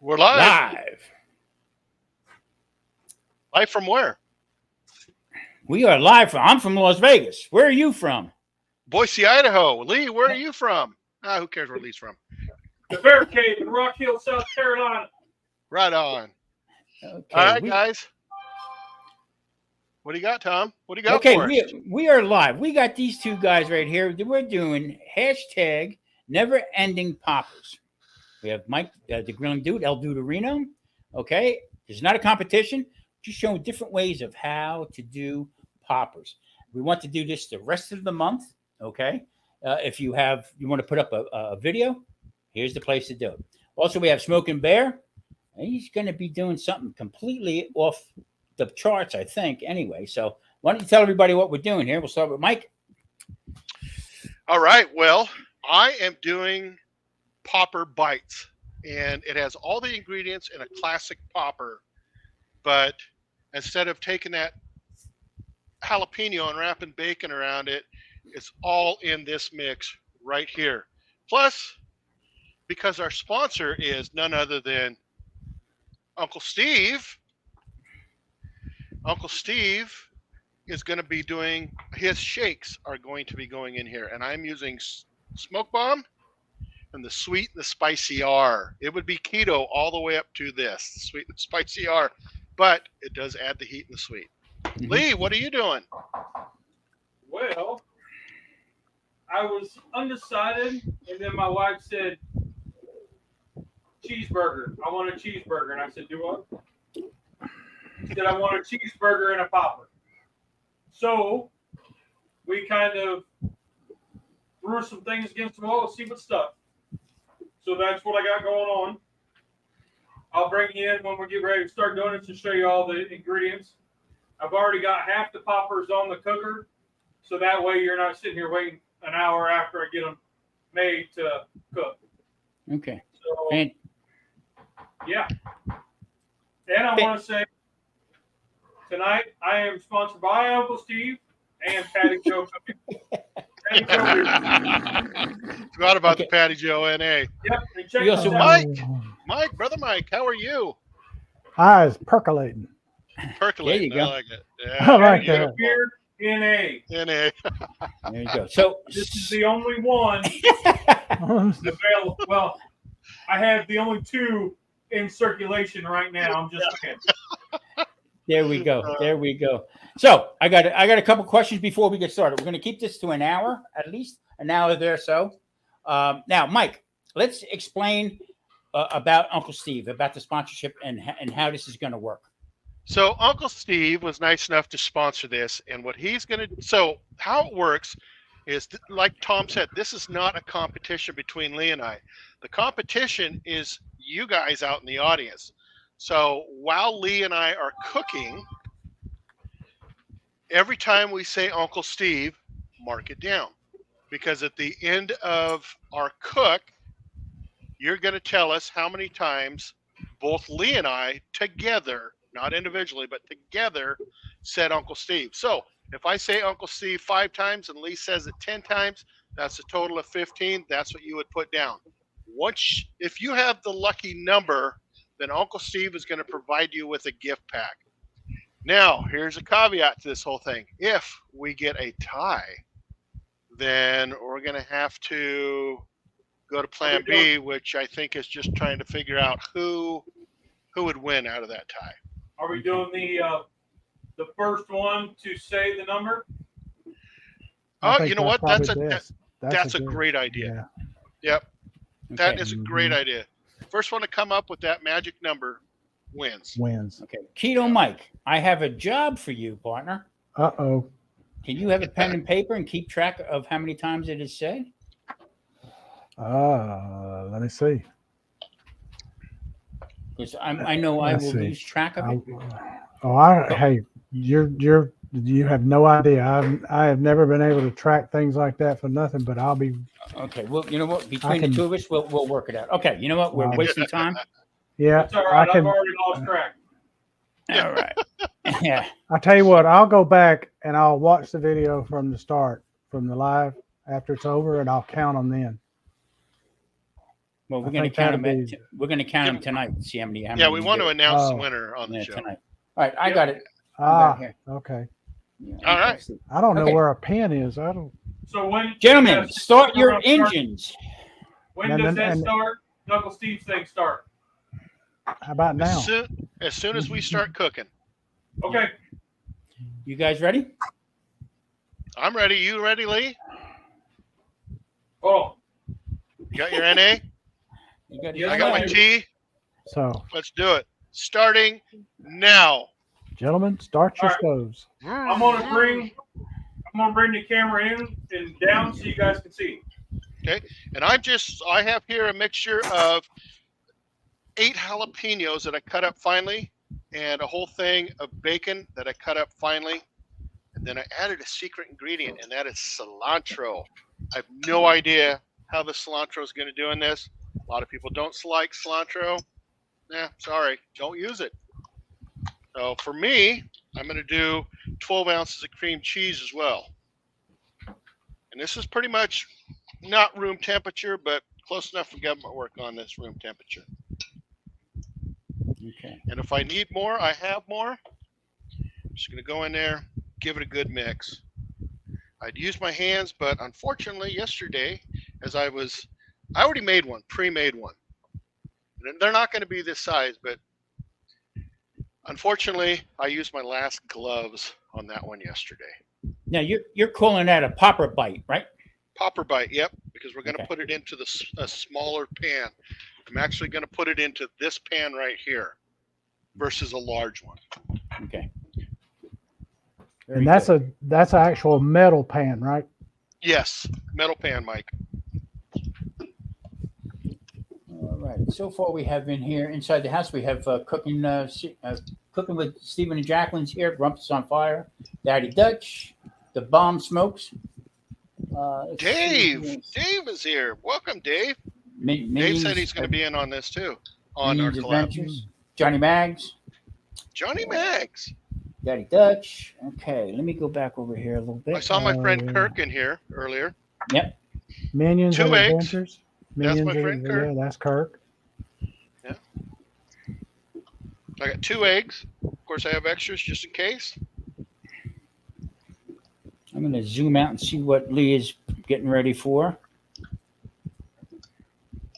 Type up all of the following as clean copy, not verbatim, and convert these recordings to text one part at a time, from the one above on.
We're live. Live. Live from where? We are live from. I'm from Las Vegas. Where are you from? Boise, Idaho. Lee, where are you from? Who cares where Lee's from? The Bear Cave in Rock Hill, South Carolina. Right on. Okay, All right, guys. What do you got, Tom? What do you got for us? We are live. We got these two guys right here. We're doing hashtag never ending poppers. We have Mike, the grilling dude, El Duderino. Okay. There's not a competition, just showing different ways of how to do poppers. We want to do this the rest of the month. Okay. If you want to put up a video, here's the place to do it. Also, we have Smoking Bear. He's going to be doing something completely off the charts, I think, anyway. So why don't you tell everybody what we're doing here? We'll start with Mike. All right. Well, I am doing popper bites, and it has all the ingredients in a classic popper, but instead of taking that jalapeno and wrapping bacon around it, it's all in this mix right here. Plus, because our sponsor is none other than Uncle Steve is going to be doing, his shakes are going to be going in here, and I'm using Smoke Bomb and the sweet and the spicy R. It would be keto all the way up to this, the sweet and spicy R, but it does add the heat and the sweet. Mm-hmm. Lee, what are you doing? Well, I was undecided, and then my wife said, cheeseburger. I want a cheeseburger. And I said, do what? She said, I want a cheeseburger and a popper. So we kind of threw some things against the wall to see what stuck. So that's what I got going on. I'll bring you in when we get ready to start doing it to show you all the ingredients. I've already got half the poppers on the cooker, so that way you're not sitting here waiting an hour after I get them made to cook. Okay. So, yeah. And I want to say, tonight I am sponsored by Uncle Steve and Patty Joe Cooking. Patty Joe. Forgot about the Patty Joe NA. Yep. And check this out. Brother Mike, how are you? Eyes percolating. Percolating. There you go. I like it. Yeah, I like that. Beer, NA. NA. There you go. So this is the only one available. Well, I have the only two in circulation right now. I'm just saying. There we go. There we go. So I got a couple questions before we get started. We're going to keep this to an hour, at least an hour there. So now, Mike, let's explain about Uncle Steve, about the sponsorship and how this is going to work. So Uncle Steve was nice enough to sponsor this, and what he's going to, so how it works is, like Tom said, this is not a competition between Lee and I. The competition is you guys out in the audience. So while Lee and I are cooking, every time we say Uncle Steve, mark it down. Because at the end of our cook, you're going to tell us how many times both Lee and I together, not individually, but together, said Uncle Steve. So if I say Uncle Steve 5 times and Lee says it 10 times, that's a total of 15. That's what you would put down. If you have the lucky number, then Uncle Steve is going to provide you with a gift pack. Now, here's a caveat to this whole thing. If we get a tie, then we're going to have to go to Plan B, which I think is just trying to figure out who would win out of that tie. Are we doing the first one to say the number? Oh, you know what? That's a great idea. Yeah. Yep. Okay. That is a great idea. First one to come up with that magic number wins. Okay. Keto Mike, I have a job for you, partner. Uh-oh. Can you have a pen and paper and keep track of how many times it is said? Let me see. Because I know I will lose track of it. Hey, you have no idea. I have never been able to track things like that for nothing, but I'll be. Okay, well, you know what? Between the two of us, we'll work it out. Okay, you know what? We're wasting time. Yeah, that's all right. I've already lost track. All right. Yeah. I'll tell you what. I'll go back and I'll watch the video from the start, from the live after it's over, and I'll count them then. Well, we're I going to think count them. that'd be- We're going to count them tonight. See how many. Yeah, we you want get. to announce the Oh. winner on the Yeah, show. tonight. All right, I Yep. got it. I got it here. Okay. Yeah, All right. fantastic. I don't know Okay. where a pen is. I don't. So when Gentlemen, yes, start your we're gonna start- engines. When And does then- that and- start? Knuckle Steve's thing start. How about now? As soon as we start cooking. Okay. You guys ready? I'm ready. You ready, Lee? Oh, You got your NA? You got Yes, I got my sir. T. So, Let's do it. Starting now. gentlemen, start your All right. stoves. I'm gonna bring the camera in and down so you guys can see. And I have here a mixture of 8 jalapenos that I cut up finely and a whole thing of bacon that I cut up finely. And then I added a secret ingredient, and that is cilantro. I have no idea how the cilantro is going to do in this. A lot of people don't like cilantro. Sorry, don't use it. So for me, I'm going to do 12 ounces of cream cheese as well. And this is pretty much not room temperature, but close enough for government work on this room temperature. Okay. And if I need more, I have more. I'm just going to go in there, give it a good mix. I'd use my hands, but unfortunately yesterday, I already made one, pre-made one. They're not going to be this size, but unfortunately, I used my last gloves on that one yesterday. Now you're calling that a popper bite, right? Popper bite, yep, because we're going to Okay. put it into a smaller pan. I'm actually going to put it into this pan right here versus a large one. Okay. And that's an actual metal pan, right? Yes, metal pan, Mike. All right. So far, we have in here inside the house. We have cooking with Stephen and Jacqueline's here. Rumpus on fire. Daddy Dutch. The bomb smokes. Let's Dave see. Dave is here. Welcome, Dave. Dave Minions, said he's going to be in on this too, on our Minions collab. Adventures. Johnny Mags. Johnny Mags. Daddy Dutch. Okay, let me go back over here a little bit. I saw my friend yeah. Kirk in here earlier. Yep. Minions 2 and eggs. Adventures. Minions my and- friend Kirk. Yeah, that's Kirk. I got 2 eggs. Of course, I have extras just in case. I'm going to zoom out and see what Lee is getting ready for.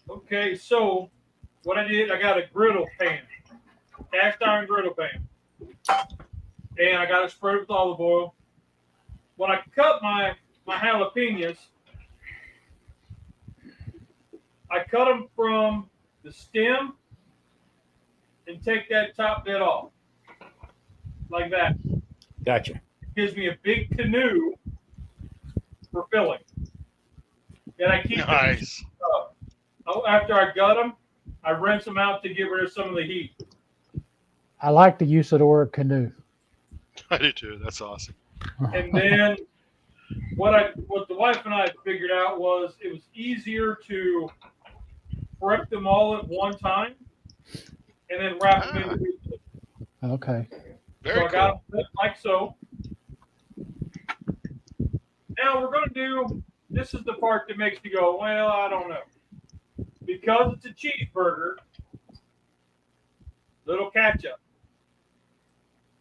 Okay, so what I did, I got a griddle pan, cast iron griddle pan, and I got it sprayed with olive oil. When I cut my jalapenos, I cut them from the stem and take that top bit off, like that. Gotcha. Gives me a big canoe for filling. And I keep them Nice. after I gut them, I rinse them out to get rid of some of the heat. I like the use of the word canoe. I do too. That's awesome. And then what the wife and I figured out was it was easier to prep them all at one time and then wrap them into pieces. Okay. Very So I got cool. them like so. Now we're going to do, this is the part that makes me go, well, I don't know. Because it's a cheeseburger, little catch-up.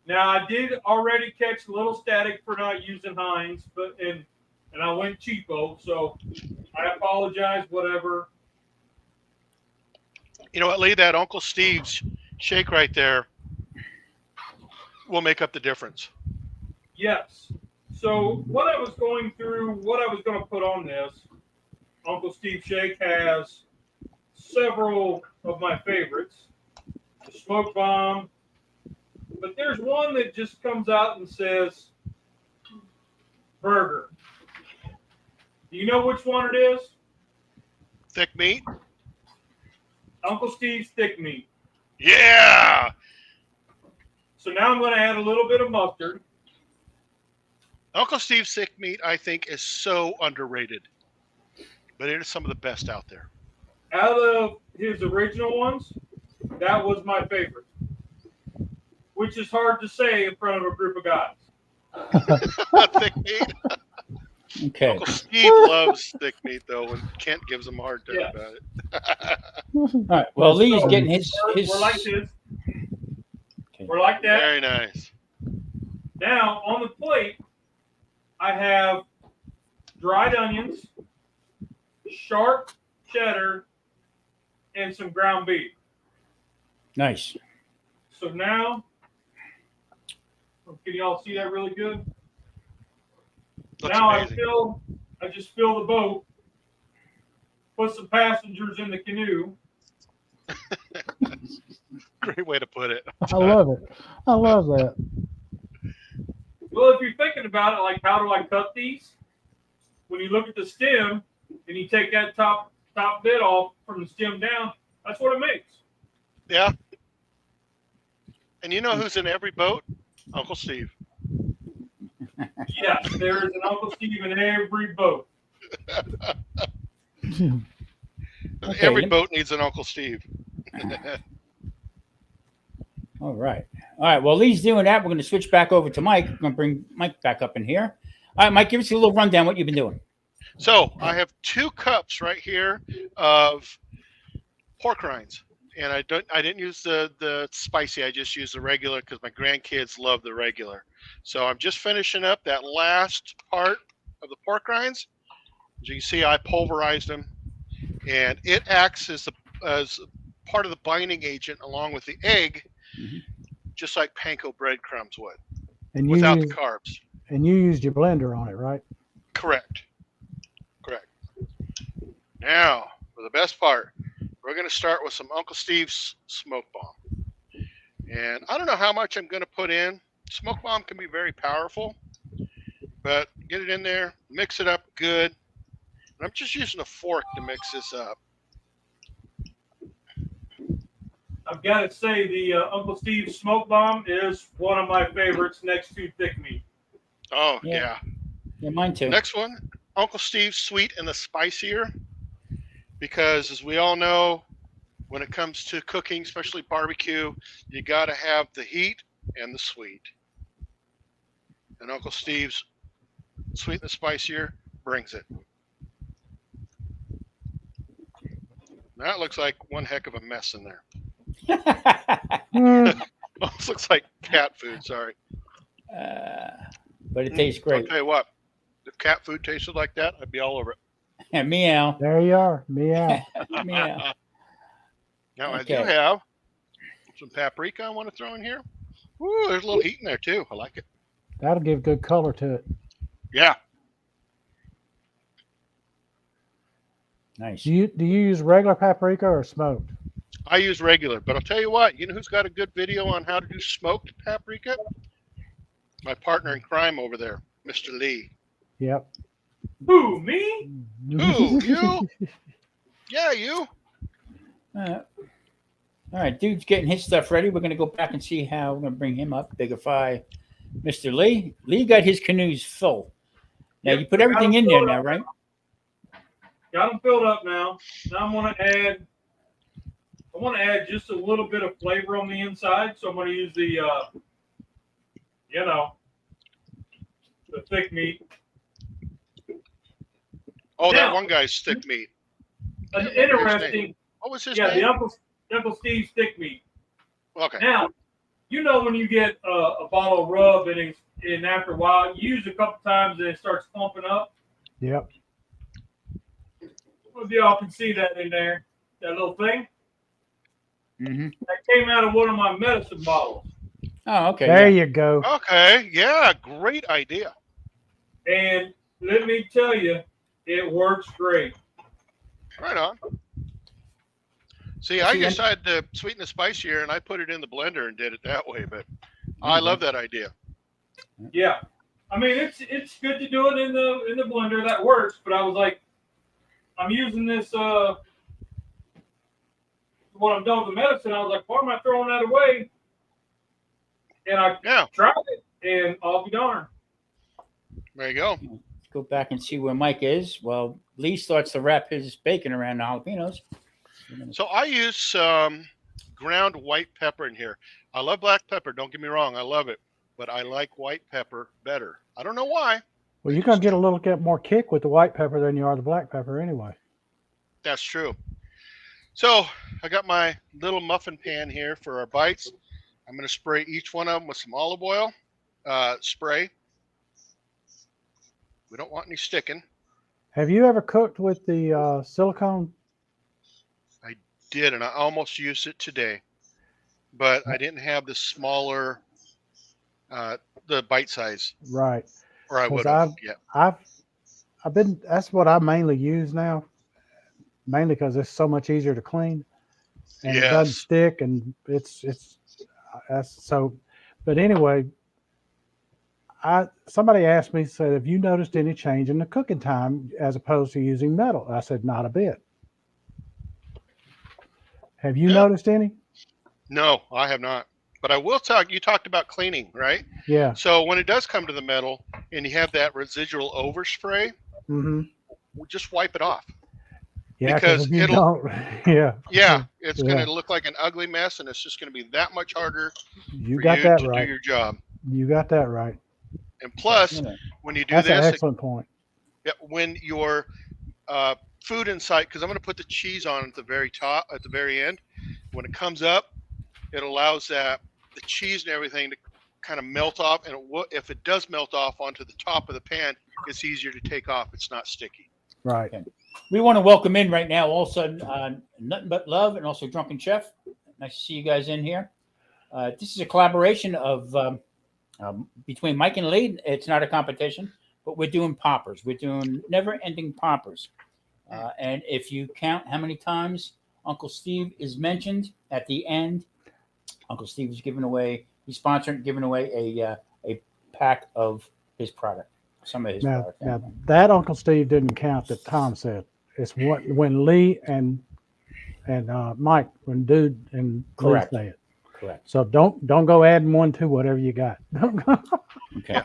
Now I did already catch a little static for not using Heinz, but and I went cheapo, so I apologize, whatever. You know what, Lee? That Uncle Steve's shake right there will make up the difference. Yes. So what I was going through, what I was going to put on this, Uncle Steve Shake has several of my favorites. The Smoke Bomb. But there's one that just comes out and says burger. Do you know which one it is? Thick meat? Uncle Steve's Thick Meat. Yeah! So now I'm going to add a little bit of mustard. Uncle Steve's thick meat, I think, is so underrated. But it is some of the best out there. Out of his original ones, that was my favorite. Which is hard to say in front of a group of guys. Thick meat? Okay. Uncle Steve loves thick meat though, when Kent gives him a hard time Yeah. about it. All right. Well, Lee's So, getting his. We're like this. Okay. We're like that. Very nice. Now on the plate, I have dried onions, sharp cheddar, and some ground beef. Nice. So now, can y'all see that really good? Looks Now amazing. I just fill the boat, put some passengers in the canoe. Great way to put it. I love it. I love that. Well, if you're thinking about it, like how do I cut these? When you look at the stem and you take that top bit off from the stem down, that's what it makes. Yeah. And you know who's in every boat? Uncle Steve. Yes, there is an Uncle Steve in every boat. Okay, Every boat needs an Uncle Steve. All right. All right. While Lee's doing that, we're going to switch back over to Mike. We're going to bring Mike back up in here. All right, Mike, give us a little rundown what you've been doing. So I have 2 cups right here of pork rinds, and I didn't use the spicy. I just used the regular because my grandkids love the regular. So I'm just finishing up that last part of the pork rinds. As you can see, I pulverized them, and it acts as part of the binding agent along with the egg, just like panko breadcrumbs would, And without the carbs. And you used your blender on it, right? Correct. Now, for the best part, we're going to start with some Uncle Steve's smoke bomb. And I don't know how much I'm going to put in. Smoke bomb can be very powerful, but get it in there, mix it up good. And I'm just using a fork to mix this up. I've got to say the Uncle Steve's smoke bomb is one of my favorites next to thick meat. Oh, Yeah. yeah. Yeah, mine too. Next one, Uncle Steve's sweet and the spicier. Because as we all know, when it comes to cooking, especially barbecue, you got to have the heat and the sweet. And Uncle Steve's sweet and the spicier brings it. That looks like one heck of a mess in there. Almost looks like cat food, sorry. But it tastes great. I'll tell you what, if cat food tasted like that, I'd be all over it. Meow. There you are. Meow. Meow. Now, Okay. I do have some paprika I want to throw in here. Ooh, there's a little heat in there, too. I like it. That'll give good color to it. Yeah. Nice. Do you use regular paprika or smoked? I use regular, but I'll tell you what, you know who's got a good video on how to do smoked paprika? My partner in crime over there, Mr. Lee. Yep. Who, me? Who, you? Yeah, you. All right, dude's getting his stuff ready. We're going to go back and see how we're going to bring him up. Bigify Mr. Lee. Lee got his canoes full. Now, Yep, you put everything in there now, right? Got them filled up now. Now I want to add just a little bit of flavor on the inside. So I'm going to use the, the thick meat. Oh, that Now- one guy's thick meat. An interesting, What was his yeah, name? the Uncle Steve's thick meat. Okay. Now, you know when you get a bottle of rub and after a while, you use it a couple times and it starts clumping up. Yep. Well, y'all can see that in there, that little thing. Mm-hmm. That came out of one of my medicine bottles. Oh, okay. There yeah. you go. Okay. Yeah, great idea. And let me tell you, it works great. Right on. See, I just had the sweet and the spicier, and I put it in the blender and did it that way. But I love that idea. Yeah. I mean, it's good to do it in the blender. That works. But I was like, I'm using this when I'm done with the medicine. I was like, why am I throwing that away? And I tried it, and I'll be darned. There you go. Let's go back and see where Mike is. Well, Lee starts to wrap his bacon around the jalapenos. So I use some ground white pepper in here. I love black pepper. Don't get me wrong. I love it. But I like white pepper better. I don't know why. Well, you're gonna get a little bit more kick with the white pepper than you are the black pepper anyway. That's true. So I got my little muffin pan here for our bites. I'm going to spray each one of them with some olive oil spray. We don't want any sticking. Have you ever cooked with the silicone? I did, and I almost used it today, but I didn't have the smaller, the bite size, Right. or I 'Cause would have. Yeah. I've been. That's what I mainly use now. Mainly because it's so much easier to clean, and it doesn't Yes. stick, and it's that's so. But anyway, somebody asked me, said, have you noticed any change in the cooking time as opposed to using metal? I said, not a bit. Have you noticed any? No, I have not. But I will talk. You talked about cleaning, right? Yeah. So when it does come to the metal, and you have that residual overspray, Mm-hmm. we'll just wipe it off. Yeah, Because if you it'll- don't, yeah. Yeah, it's Yeah. going to look like an ugly mess, and it's just going to be that much harder You for got you that to right. do your job. You got that right. And plus, when you do That's an this, excellent point. when your food inside, because I'm going to put the cheese on at the very top, at the very end. When it comes up, it allows the cheese and everything to kind of melt off. And if it does melt off onto the top of the pan, it's easier to take off. It's not sticky. Right. Okay. We want to welcome in right now also Nothing But Love and also Drunken Chef. Nice to see you guys in here. This is a collaboration of between Mike and Lee. It's not a competition, but we're doing poppers. We're doing never-ending poppers. And if you count how many times Uncle Steve is mentioned at the end, Uncle Steve is giving away, he's sponsoring, giving away a pack of his product. Some of his product. Now that Uncle Steve didn't count that Tom said. It's when Lee and Mike, when Dude and Correct. Lee say it. Correct. So don't go adding one to whatever you got. Okay.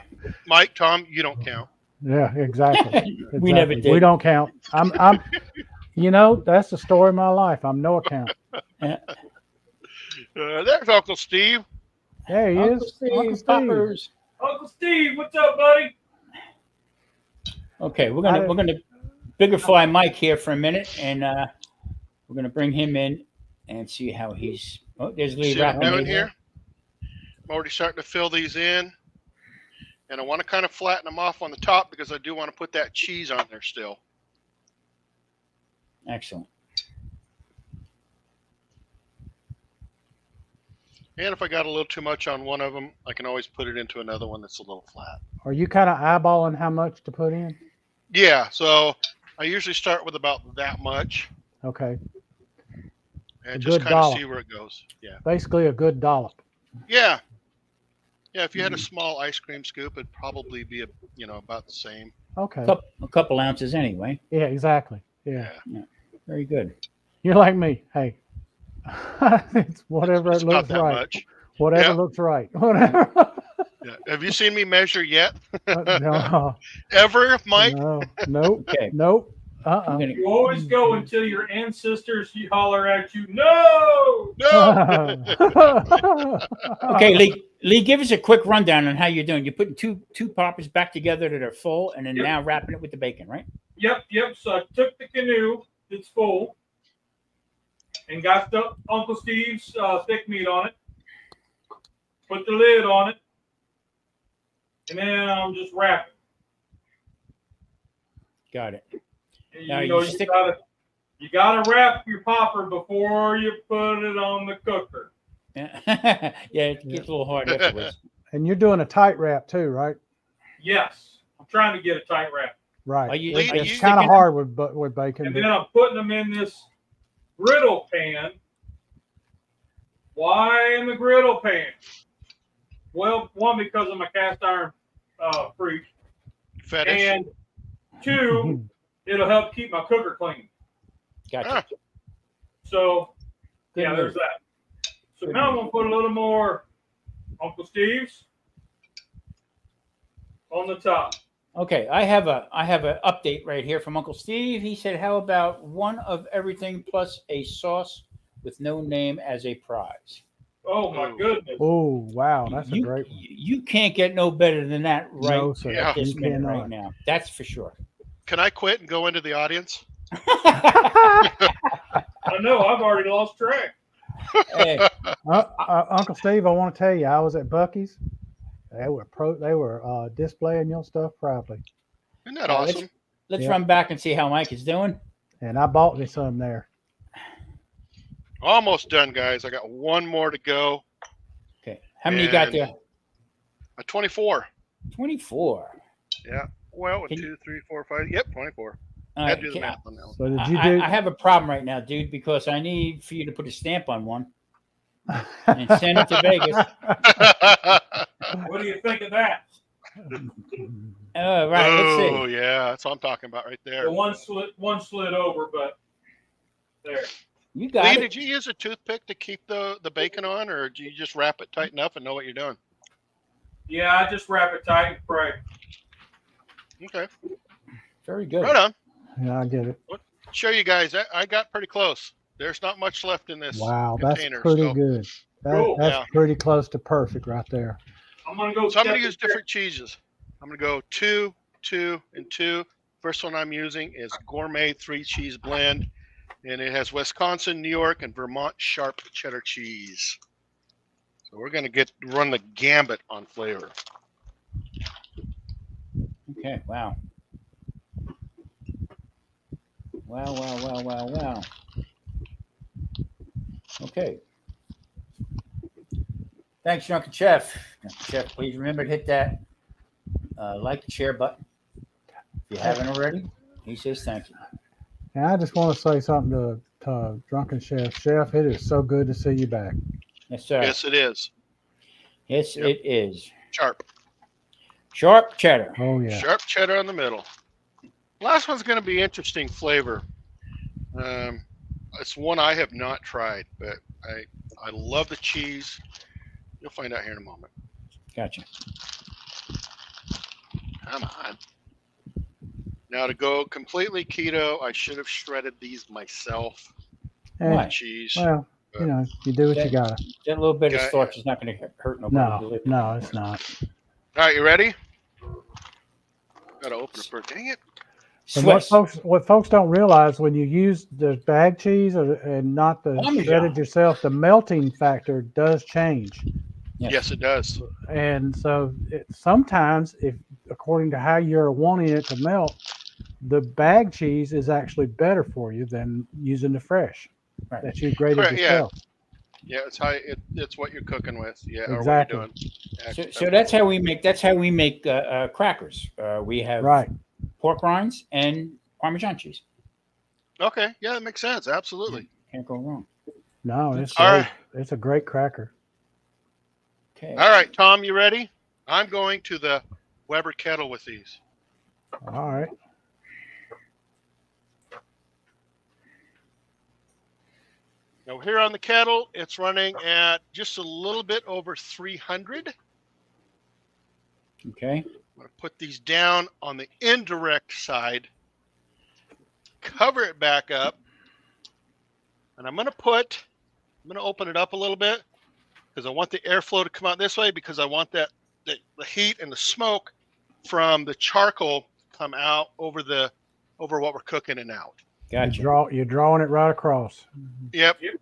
Mike, Tom, you don't count. Yeah, exactly. We never did. We don't count. I'm you know, that's the story of my life. I'm no account. There's Uncle Steve. There he Uncle is. Steve, Uncle Steve. poppers. Uncle Steve, what's up, buddy? Okay, we're gonna biggerfly Mike here for a minute, and we're gonna bring him in and see how he's. Oh, there's Lee See what I'm wrapping doing it here? I'm already starting to fill these in. And I want to kind of flatten them off on the top because I do want to put that cheese on there still. Excellent. And if I got a little too much on one of them, I can always put it into another one that's a little flat. Are you kind of eyeballing how much to put in? Yeah, so I usually start with about that much Okay. and just kind of see where it goes. Yeah. Basically a good dollop. Yeah. Yeah, if you had a small ice cream scoop, it'd probably be about the same. Okay. A couple ounces anyway. Yeah, exactly. Yeah. Very good. You're like me. Hey. It's whatever It's it not looks that right. much. Whatever Yeah. looks right. Whatever. Yeah. Have you seen me measure yet? No. Ever, Mike? No. Nope. Okay. Nope. I'm gonna- You always go until your ancestors holler at you, no! No. Okay, Lee, give us a quick rundown on how you're doing. You're putting two poppers back together that are full, and then Yep. now wrapping it with the bacon, right? Yep. So I took the canoe that's full and got Uncle Steve's thick meat on it. Put the lid on it. And then I'm just wrapping. Got it. And Now, you gotta wrap your popper before you put it on the cooker. Yeah, it gets a little hard afterwards. And you're doing a tight wrap too, right? Yes. I'm trying to get a tight wrap. Right. Are you Lee, It's you kind of sticking- hard with bacon. And but- then I'm putting them in this griddle pan. Why in the griddle pan? Well, one, because I'm a cast iron freak. Fetish. And two, it'll help keep my cooker clean. Gotcha. So, Good yeah, move. there's that. So now I'm going to put a little more Uncle Steve's on the top. Okay, I have an update right here from Uncle Steve. He said, "How about one of everything plus a sauce with no name as a prize?" Oh my Ooh. goodness. Oh, wow. That's a you, great one. you can't get no better than that right No, sir. Yeah. at this You minute right cannot. now. That's for sure. Can I quit and go into the audience? I know. I've already lost track. Hey, Uncle Steve, I want to tell you, I was at Bucky's. They were displaying your stuff proudly, Isn't that let's awesome? Yep. run back and see how Mike is doing. and I bought me some there. Almost done, guys. I got one more to go. Okay. How many you got And- there? A 24. 24. Yeah. Well, Can 2, 3, 4, 5. Yep, 24. All I right, had to do the math on that one. So did you I, do? I have a problem right now, dude, because I need for you to put a stamp on one and send it to Vegas. What do you think of that? Right, let's Oh, see. yeah. That's what I'm talking about right there. The one slid over, but there. You got Lee, it. did you use a toothpick to keep the bacon on, or do you just wrap it tight enough and know what you're doing? Yeah, I just wrap it tight and pray. Okay. Very good. Right on. Yeah, I get it. Show you guys. I got pretty close. There's not much left in this Wow, that's container. pretty so, good. Cool. That's Yeah. pretty close to perfect right there. I'm gonna go. so I'm going to step use different cheeses. I'm going to go 2, 2, and 2. First one I'm using is Gourmet 3-cheese blend, and it has Wisconsin, New York, and Vermont sharp cheddar cheese. So we're going to run the gambit on flavor. Okay, wow. Wow. Okay. Thanks, Drunken Chef. Drunken Chef, please remember to hit that like and share button. If you haven't already, he says thank you. And I just want to say something to Drunken Chef. Chef, it is so good to see you back. Yes, sir. Yes, it is. Yes, Yep. it is. Sharp. Sharp cheddar. Oh yeah. Sharp cheddar in the middle. Last one's going to be interesting flavor. It's one I have not tried, but I love the cheese. You'll find out here in a moment. Gotcha. Come on. Now to go completely keto, I should have shredded these myself. And, Why? Cheese. well, you know, you do what you gotta. That little bit of Yeah, starch is not going to hurt nobody. No, Really. no, it's not. All right, you ready? Got to open it first. Dang it. And Swiss. what folks don't realize when you use the bag cheese and not the Parmesan. shredded yourself, the melting factor does change. Yes, it does. And so sometimes, if according to how you're wanting it to melt, the bag cheese is actually better for you than using the fresh Right. that you grated Correct, yeah. yourself. Yeah, it's what you're cooking with. Yeah, Exactly. or what you're doing. So that's how we make. That's how we make crackers. We have Right. pork rinds and Parmesan cheese. Okay, yeah, that makes sense. Absolutely. Can't go wrong. No, it's All great. right. It's a great cracker. Okay. All right, Tom, you ready? I'm going to the Weber kettle with these. All right. Now here on the kettle, it's running at just a little bit over 300. Okay. I'm going to put these down on the indirect side, cover it back up, and I'm going to open it up a little bit because I want the airflow to come out this way because I want the heat and the smoke from the charcoal come out over what we're cooking and out. Gotcha. You're drawing it right across. Yep. Yep.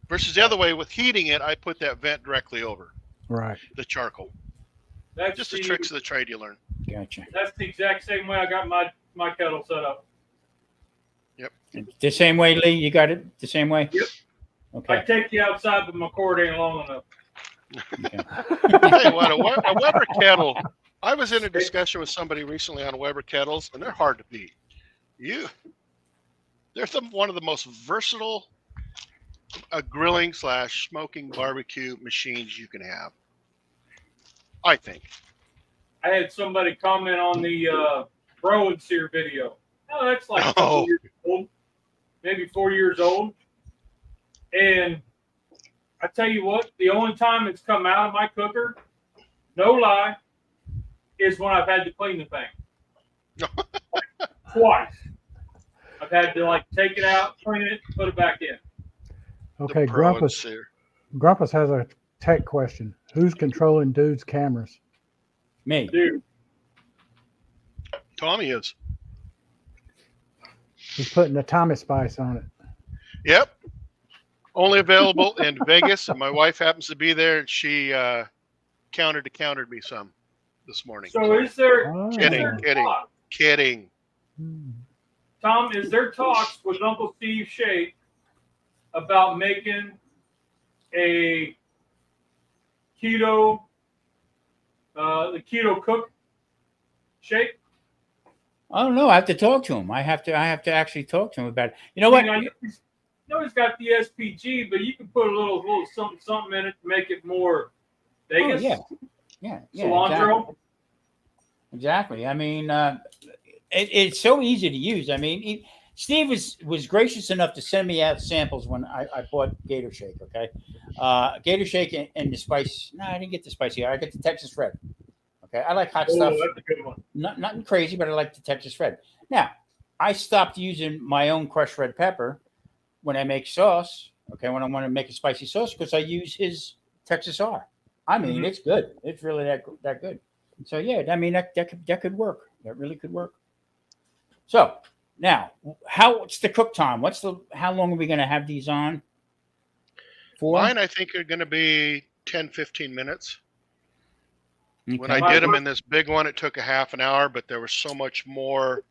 Versus the other way, with heating it, I put that vent directly over Right. the charcoal. That's Just the tricks of the trade you learn. Gotcha. That's the exact same way I got my kettle set up. The same way, Lee. You got it the same way. Yep. I Okay. take you outside, but my cord ain't long enough. Okay. Hey, what a Weber kettle. I was in a discussion with somebody recently on Weber kettles, and they're hard to beat. They're one of the most versatile grilling / smoking barbecue machines you can have. I think. I had somebody comment on the Bro and Sear video. Oh, that's like a Oh. couple years old, maybe 4 years old. And I tell you what, the only time it's come out of my cooker, no lie, is when I've had to clean the thing. Twice. I've had to take it out, clean it, put it back in. Okay, The Pro and Grumpus. Sear. Grumpus has a tech question. Who's controlling Dude's cameras? Me. Dude, Tommy is. He's putting the Tommy Spice on it. Yep. Only available in Vegas, and my wife happens to be there, and she countered me some this morning. so is there, Oh. is Kidding, there kidding. talk, Kidding. Tom, is there talks with Uncle Steve Shake about making a keto, the keto cook shake? I don't know. I have to talk to him. I have to actually talk to him about it. You know what? I know he's got the SPG, but you can put a little something in it to make it more Vegas. Oh, yeah. Cilantro. Exactly. I mean, it's so easy to use. I mean, Steve was gracious enough to send me out samples when I bought Gator Shake. Okay, Gator Shake and the spice. No, I didn't get the spicy. I got the Texas Red. Okay, I like hot stuff. That's a good one. Nothing crazy, but I like the Texas Red. Now, I stopped using my own crushed red pepper when I make sauce. Okay, when I want to make a spicy sauce, because I use his Texas R. I mean, it's good. It's really that good. So yeah, I mean that could work. That really could work. So now, what's the cook time? How long are we going to have these on for? Mine, I think, are going to be 10, 15 minutes. Okay. When I did them in this big one, it took a half an hour, but there was so much more.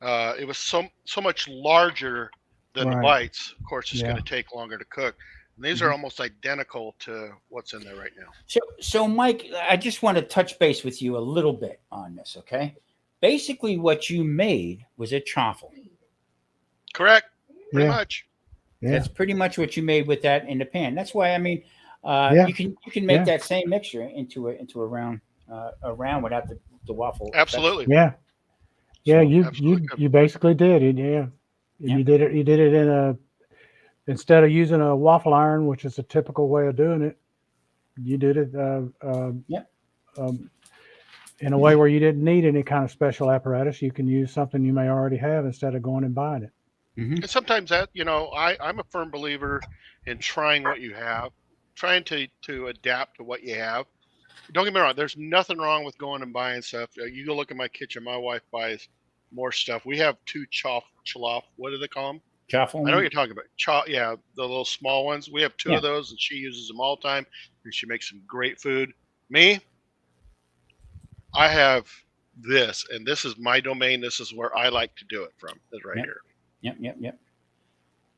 It was so much larger than the Right. bites. Of course, it's Yeah. going to take longer to cook. And these are almost identical to what's in there right now. So Mike, I just want to touch base with you a little bit on this, okay? Basically, what you made was a chaffle. Correct. Pretty Yeah. much. Yeah. That's pretty much what you made with that in the pan. That's why I mean, Yeah. you can make Yeah. that same mixture into a round without the waffle. Absolutely. Yeah. Yeah, you Absolutely. you basically did it. Yeah. Yeah. You did it in a, instead of using a waffle iron, which is a typical way of doing it, you did it in a way where you didn't need any kind of special apparatus. You can use something you may already have instead of going and buying it. Mm-hmm. And sometimes that, I'm a firm believer in trying what you have, trying to adapt to what you have. Don't get me wrong. There's nothing wrong with going and buying stuff. You go look at my kitchen. My wife buys more stuff. We have two chalaf. What do they call them? Chaffle. I know what you're talking about. Yeah, the little small ones. We have two of those, and she uses them all the time. And she makes some great food. Me, I have this, and this is my domain. This is where I like to do it from. Is right here. Yep.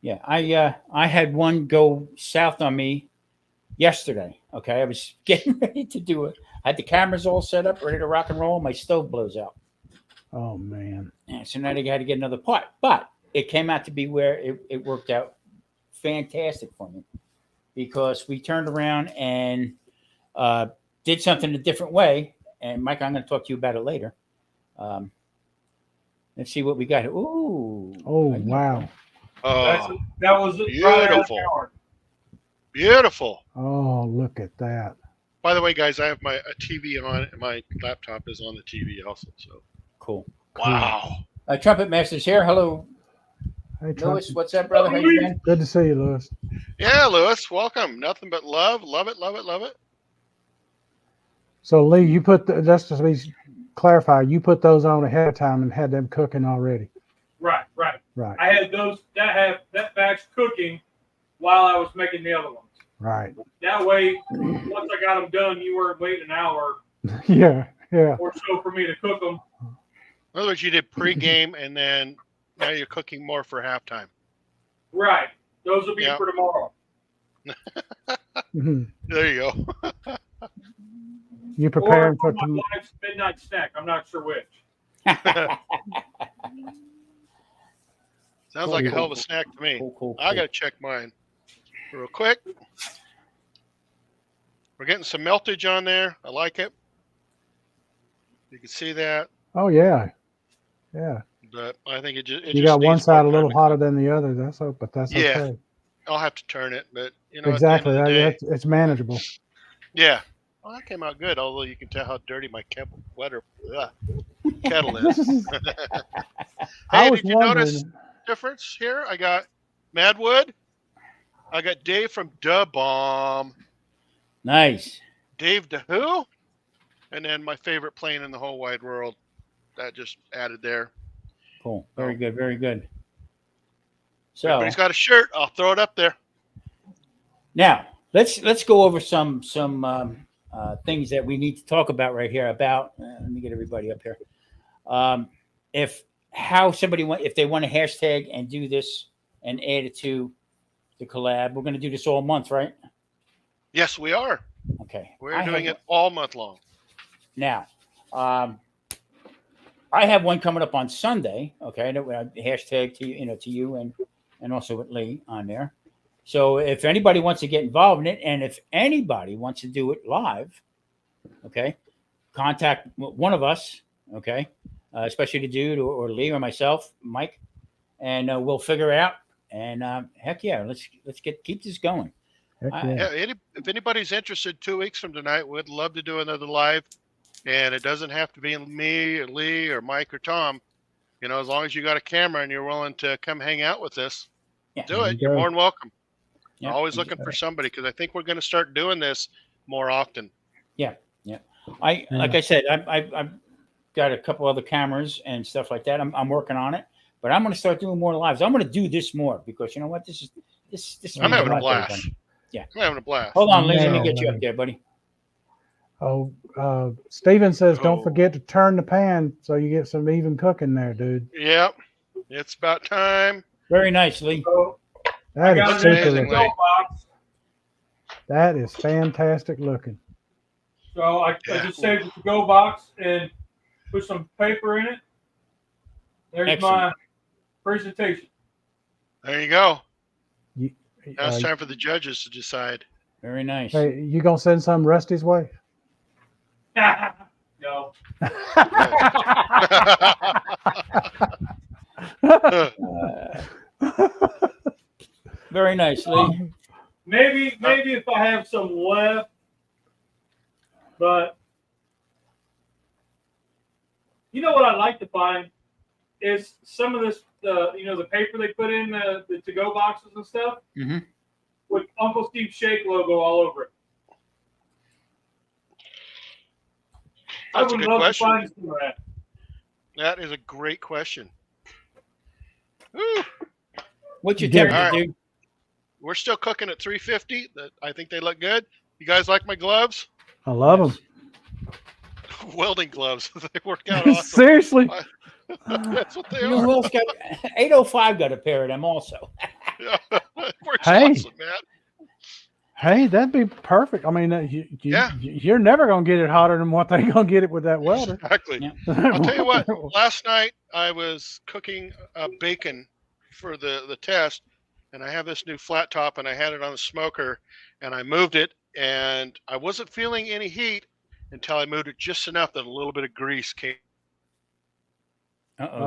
Yeah, I had one go south on me yesterday. Okay, I was getting ready to do it. I had the cameras all set up, ready to rock and roll. My stove blows out. Oh man. And so now they had to get another part. But it came out to be where it worked out fantastic for me, because we turned around and did something a different way. And Mike, I'm going to talk to you about it later. Let's see what we got here. Ooh. Oh wow. Oh, That was beautiful. Beautiful. Oh, look at that. By the way, guys, I have a TV on, and my laptop is on the TV also. So Cool. wow. Trumpet Master's here. Hello, Hey, Lewis. Trump. What's up, brother? How you doing? Good to see you, Lewis. Yeah, Lewis, welcome. Nothing but love. Love it, love it, love it. So Lee, you put just to be clarify, you put those on ahead of time and had them cooking already. Right. Right. I had that batch cooking while I was making the other ones. Right. That way, once I got them done, you weren't waiting an hour Yeah. or so for me to cook them. In other words, you did pregame, and then now you're cooking more for halftime. Right. Those will be Yep. for tomorrow. Mhm. There you go. You Or preparing for for my wife's midnight snack. I'm not sure which. Sounds like a hell of a snack to me. Cool. I got to check mine real quick. We're getting some meltage on there. I like it. You can see that, Oh yeah. but I think it You just got one needs more side a little time. hotter than the other. But that's Yeah. okay. I'll have to turn it, but Exactly. At the end of the day, It's manageable. yeah. Well, that came out good, although you can tell how dirty my kettle is. I Hey, was did you notice wondering. difference here? I got Madwood, I got Dave from Da Bomb. Nice. Dave the who? And then my favorite plane in the whole wide world. That just added there. Cool. Very good. Very good. So Everybody's got a shirt. I'll throw it up there. now let's go over some things that we need to talk about right here. About let me get everybody up here. If they want to hashtag and do this and add it to the collab, we're going to do this all month, right? Yes, we are. Okay. We're doing it all month long. Now, I have one coming up on Sunday. Okay, hashtag to you and also with Lee on there. So if anybody wants to get involved in it, and if anybody wants to do it live, okay, contact one of us. Okay, especially the dude or Lee or myself, Mike, and we'll figure it out. And heck yeah, let's keep this going. Yeah, if anybody's interested, 2 weeks from tonight, we'd love to do another live. And it doesn't have to be me or Lee or Mike or Tom. You know, as long as you got a camera and you're willing to come hang out with us, do it. You're more than welcome. Yeah, I'm always looking for somebody because I think we're going to start doing this more often. Yeah. Like I said, I've got a couple other cameras and stuff like that. I'm working on it, but I'm going to start doing more lives. I'm going to do this more because you know what? This. I'm having a blast. Yeah, I'm having a blast. Hold on, Lee. Let me get you up there, buddy. Oh, Steven says, don't forget to turn the pan so you get some even cooking there, dude. Yep. It's about time. Very nice, Lee. So, That is super amazing, looking. Lee. box. That is fantastic looking. So I just saved it to go box and put some paper in it. There's Excellent. my presentation. There you go. You, Now it's time for the judges to decide. Very nice. hey, you gonna send some Rusty's way? No. Very nice, Lee. Maybe if I have some left, but you know what I'd like to find is some of this, the paper they put in the to-go boxes and stuff Mm-hmm. with Uncle Steve Shake logo all over it. That's I a would good love question. to find some of that. That is a great question. Woo. What's your Yeah. temperature, All right. dude? We're still cooking at 350. I think they look good. You guys like my gloves? I love them. Welding gloves. They work out awesome. Seriously. That's what they You know are. who else got 805 got a pair of them also. It works Hey. awesome, man. Hey, that'd be perfect. I mean, Yeah. you're never gonna get it hotter than what they're gonna get it with that welder. Exactly. Yeah. I'll tell you what. Last night I was cooking bacon for the test, and I have this new flat top, and I had it on the smoker, and I moved it, and I wasn't feeling any heat until I moved it just enough that a little bit of grease came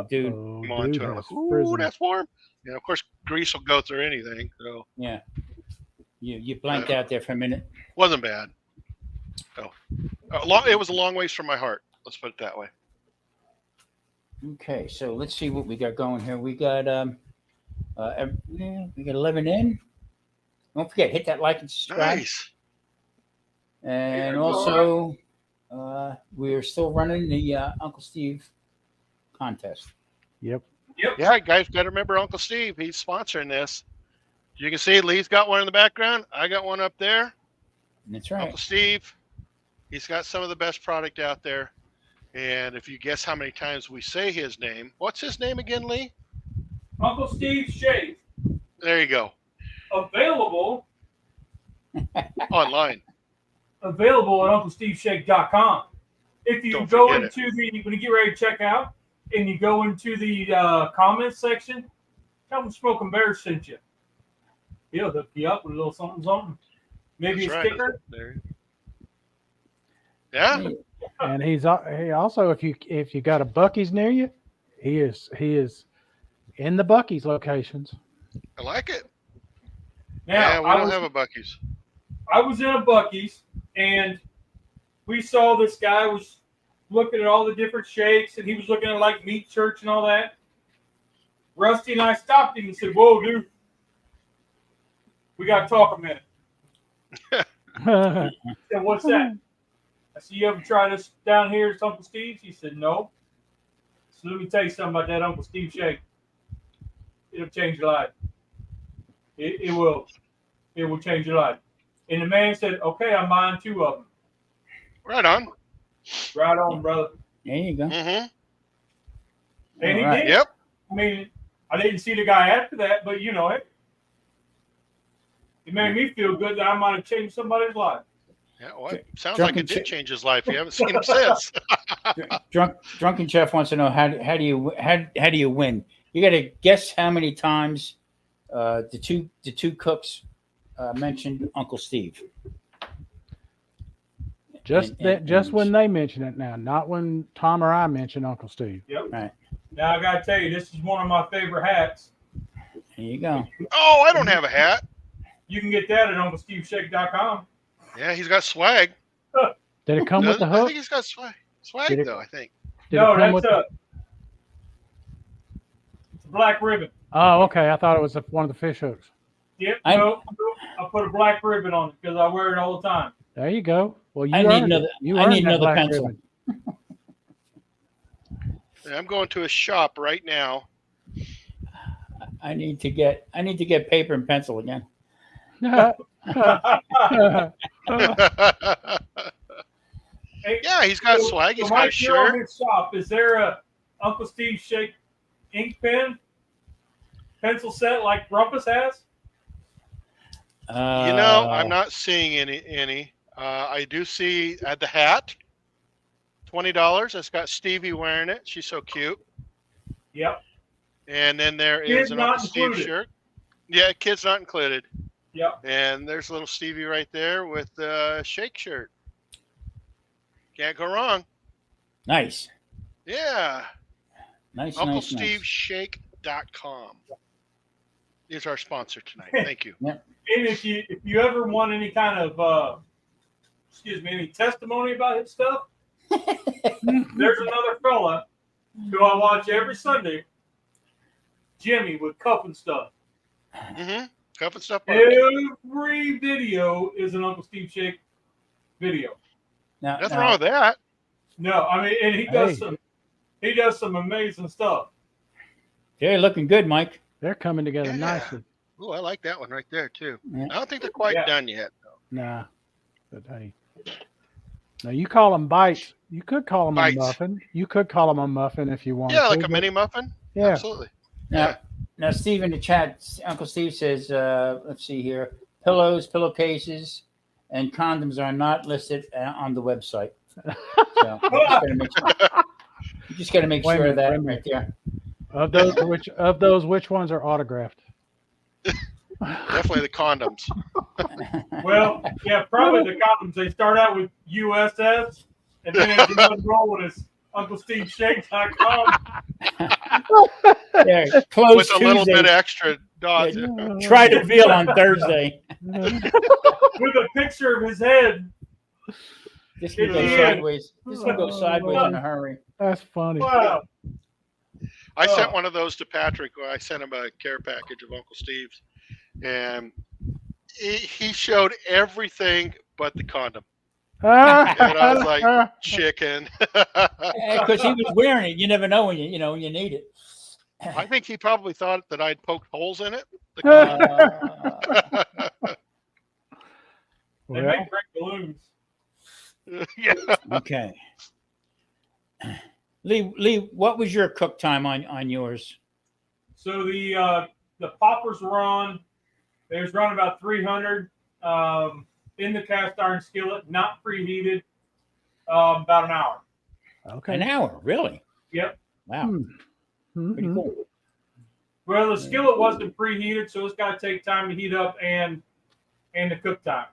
Dude. onto it. I'm has like, ooh, prison. that's warm. And of course, grease will go through anything, so Yeah. You blanked out there for a minute. wasn't bad. Oh, it was a long ways from my heart. Let's put it that way. Okay, so let's see what we got going here. We got we got 11 in. Don't forget, hit that like and subscribe. Nice. And also, we're still running the Uncle Steve contest. Yep. Yeah, guys, got to remember Uncle Steve. He's sponsoring this. You can see Lee's got one in the background. I got one up there. That's right. Uncle Steve, he's got some of the best product out there. And if you guess how many times we say his name, what's his name again, Lee? Uncle Steve Shake There you go. available Online. at UncleSteveShake.com. If you Don't go forget into when you get ready to check out and you go into the comments section, tell them Smoking Bears sent you. He'll hook you up with a little something. Maybe That's a right. sticker. There. Yeah. And he also, if you got a Buc-ee's near you, he is in the Buc-ee's locations. I like it. Now, Yeah, we don't have a Buc-ee's. I was in a Buc-ee's and we saw this guy was looking at all the different shakes and he was looking at like Meat Church and all that. Rusty and I stopped him and said, "Whoa, dude. We got to talk a minute. I said, what's that? I said, you ever try this down here at Uncle Steve's? He said, no. So let me tell you something about that Uncle Steve shake. It'll change your life. It will. It will change your life. And the man said, okay, I'm buying 2 of them. Right on. Right on, brother. There you go. Mm-hmm. And he All right. did. Yep. I mean, I didn't see the guy after that, but you know it. It made me feel good that I might have changed somebody's life. Yeah, well, it sounds Drunken like it did chick- change his life. You haven't seen him since. Drunken Chef wants to know how do you win? You got to guess how many times the two cooks mentioned Uncle Steve. Just when they mention it now, not when Tom or I mention Uncle Steve. Yep. Right. Now I gotta tell you, this is one of my favorite hats. There you go. Oh, I don't have a hat. You can get that at UncleSteveShake.com. Yeah, he's got swag. Did it come with the I hook? think he's got swag. Swag Did it- though, I think. Did No, it come that's with it's a black ribbon. Oh, okay. I thought it was one of the fish hooks. Yep. I- No, I put a black ribbon on it because I wear it all the time. There you go. Well, you I need earned another- it. You I earned need that another black pencil. ribbon. Yeah, I'm going to a shop right now. I need to get paper and pencil again. Hey, Yeah, he's got so- swag. He's so got a Mike, you're on shirt. his shop. Is there a Uncle Steve Shake ink pen pencil set like Rumpus has? You know, I'm not seeing any. I do see the hat, $20. It's got Stevie wearing it. She's so cute. Yep. And then there Kids is an not Uncle Steve included. shirt. Yeah, kids not included. Yep. And there's little Stevie right there with the shake shirt. Can't go wrong. Nice. Yeah. Nice. UncleSteveShake.com is our sponsor tonight. Thank you. And if you ever want any kind of any testimony about his stuff, there's another fella who I watch every Sunday, Jimmy with Cup and Stuff. Mm-hmm. Cup and stuff. Every video is an Uncle Steve Shake video. Now, Nothing wrong with that. No, I mean, and he does some amazing stuff. They're looking good, Mike. They're coming together Yeah. nicely. Oh, I like that one right there too. Yeah. I don't think they're quite Yeah. done yet. Nah. But hey. Now you call them bites. You could call them Bites. a muffin. You could call them a muffin if you want. Yeah, like a mini muffin. Yeah. Absolutely. Now, now, Steve in the chat, Uncle Steve says, let's see here, pillows, pillowcases, and condoms are not listed on the website. So you just got to make Wait a sure of minute, that wait a right there. Of those, which ones are autographed? Definitely the condoms. Well, yeah, probably the condoms. They start out with USS, and then as you roll with it's UncleSteveShake.com. There, close With a little Tuesday. bit extra dots. Yeah. Try to reveal on Thursday. With a picture of his head. This can go Yeah. sideways. This can go sideways in a hurry. That's funny. Wow. I sent one of those to Patrick. I sent him a care package of Uncle Steve's, and he showed everything but the condom. And I was like, chicken. Because he was wearing it. You never know when you need it. I think he probably thought that I'd poked holes in it. They Well, make great balloons. Yeah. Okay. Lee, what was your cook time on yours? So the poppers were on. They was running about 300 in the cast iron skillet, not preheated, about an hour. okay. An hour, really? Yep. Wow, pretty Mhm. cool. Well, the skillet wasn't preheated, so it's got to take time to heat up and the cook time.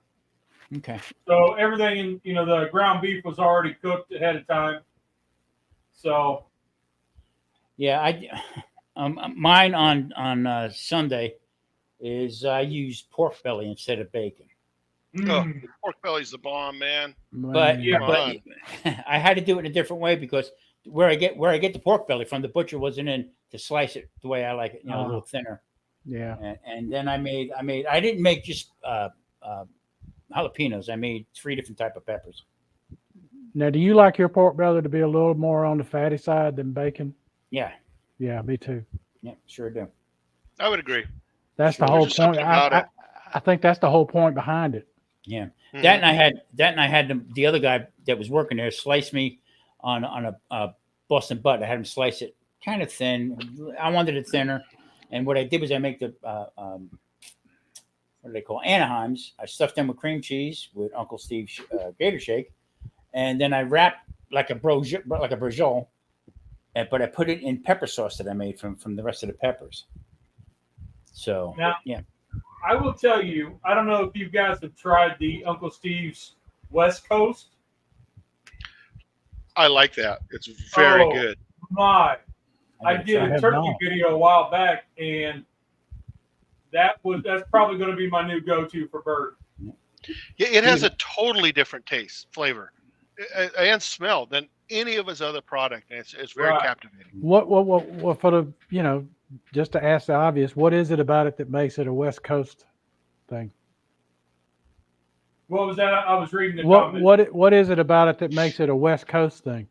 Okay. So everything in the ground beef was already cooked ahead of time. So Yeah, mine on Sunday is I used pork belly instead of bacon. Oh, pork belly's the bomb, man. But Man. Yeah. but I had to do it in a different way because where I get the pork belly from, the butcher wasn't in to slice it the way I like it, a little thinner. Yeah. And then I didn't make just jalapenos. I made 3 different type of peppers. Now, do you like your pork belly to be a little more on the fatty side than bacon? Yeah, Yeah, me too. yeah, sure do. I would agree. That's Sure. the There's whole just point. something about it. I think that's the whole point behind it. Yeah, Mhm. that and I had the other guy that was working there slice me on a Boston butt. I had him slice it kind of thin. I wanted it thinner, and what I did was I make the what do they call Anaheims? I stuffed them with cream cheese with Uncle Steve's Gator Shake, and then I wrapped like a brojol, but I put it in pepper sauce that I made from the rest of the peppers. So Now, yeah, I will tell you, I don't know if you guys have tried the Uncle Steve's West Coast. I like that. It's very Oh, good. My, I gotta did try a it. turkey not. video a while back, and that's probably going to be my new go-to for bird. Yeah, it has a totally different taste, flavor, and smell than any of his other product. And it's very Right. captivating. What for the, just to ask the obvious, what is it about it that makes it a West Coast thing? What was that? I was reading the comment. What is it about it that makes it a West Coast thing?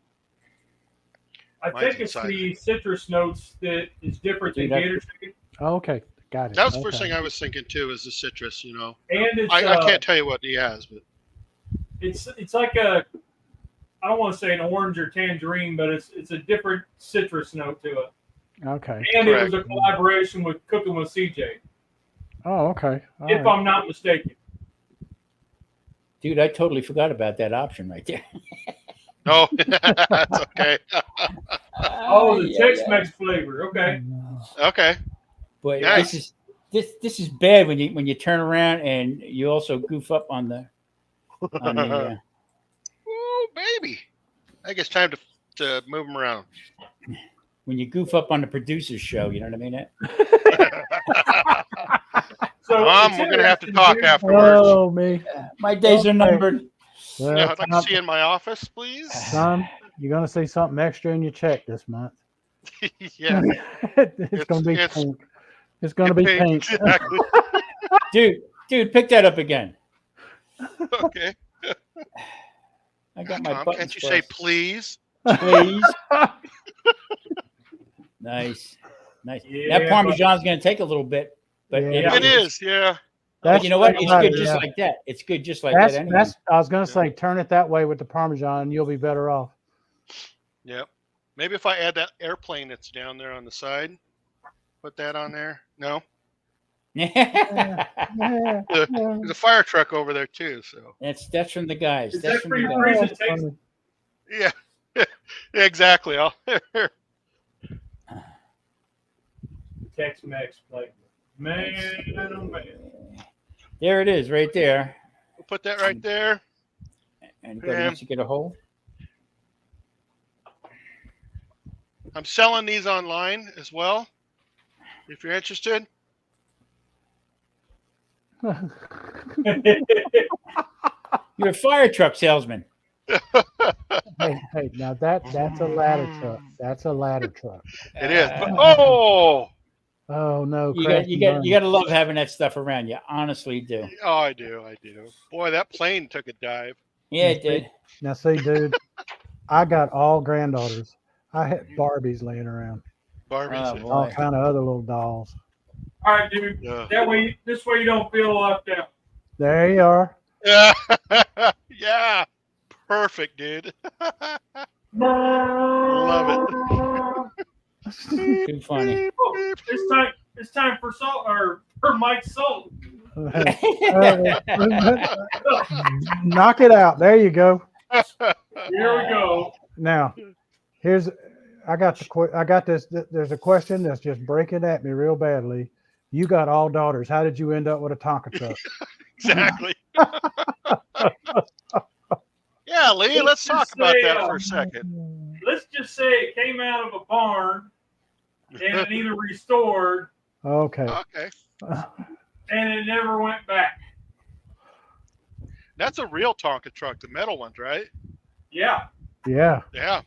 I Mine's think it's inside. the citrus notes that is different than Dude, that's- Gator Shake. Oh, okay, got it. That was the first Okay. thing I was thinking too, is the citrus. And it's I can't tell you what he has, but it's like a, I don't want to say an orange or tangerine, but it's a different citrus note to it. Okay. And it was Correct. a collaboration with Cooking with CJ, Oh, okay. All if right. I'm not mistaken. dude, I totally forgot about that option right there. no, that's okay. Oh, the Yeah, Tex-Mex flavor. Okay. Okay, But Nice. this is bad when you turn around and you also goof up on the oh baby, I think it's time to move him around. when you goof up on the producer's show. You know what I mean? So We're gonna have to talk afterwards. Oh, me. My days are Okay. numbered. Well, Yeah, I'd like to see you in my office, please. son, you're gonna see something extra in your check this month. Yeah, it's gonna be it's- pink. It's gonna be pink. Exactly. Dude, pick that up again. Okay. I got my Tom, buttons can't you say pressed. please? Please? Nice. Yeah, That Parmesan's going to take a little bit, but Yeah. It is, yeah. But you know what? It's right, good just yeah. like that. It's good just like That's that anyway. that's. I was gonna say, turn it that way with the Parmesan, and you'll be better off. Yep. Maybe if I add that airplane that's down there on the side, put that on there. No, Yeah, yeah. there's a fire truck over there too. So That's from the guys. Is That's that from for the your guys. presentation? yeah, exactly. I'll Tex-Mex flavor. Man, oh man. There it is, right there. put that right there. Anybody Yeah. wants to get a hold? I'm selling these online as well. If you're interested, You're a fire truck salesman. Hey, now that's a ladder truck. That's a ladder truck. it is. But, Uh, oh, Oh no, You crash got and burn. you got to love having that stuff around. You honestly do. I do. Boy, that plane took a dive. Yeah, it did. Now see, dude, I got all granddaughters. I had Barbies laying around, Barbie's. Oh, boy. all kind of other little dolls. All right, dude. Yeah. This way you don't feel left out. There you are. Yeah. Perfect, dude. Love Too funny. Oh, it's time for salt or for Mike's salt. Knock it out. There you go. Here we go. Now, I got this. There's a question that's just breaking at me real badly. You got all daughters. How did you end up with a Tonka truck? Exactly. Yeah, Lee, let's talk about that for a second. Let's just say it came out of a barn and it needed restored Okay. Okay. and it never went back. That's a real Tonka truck, the metal ones, right? Yeah. Yeah. Yeah.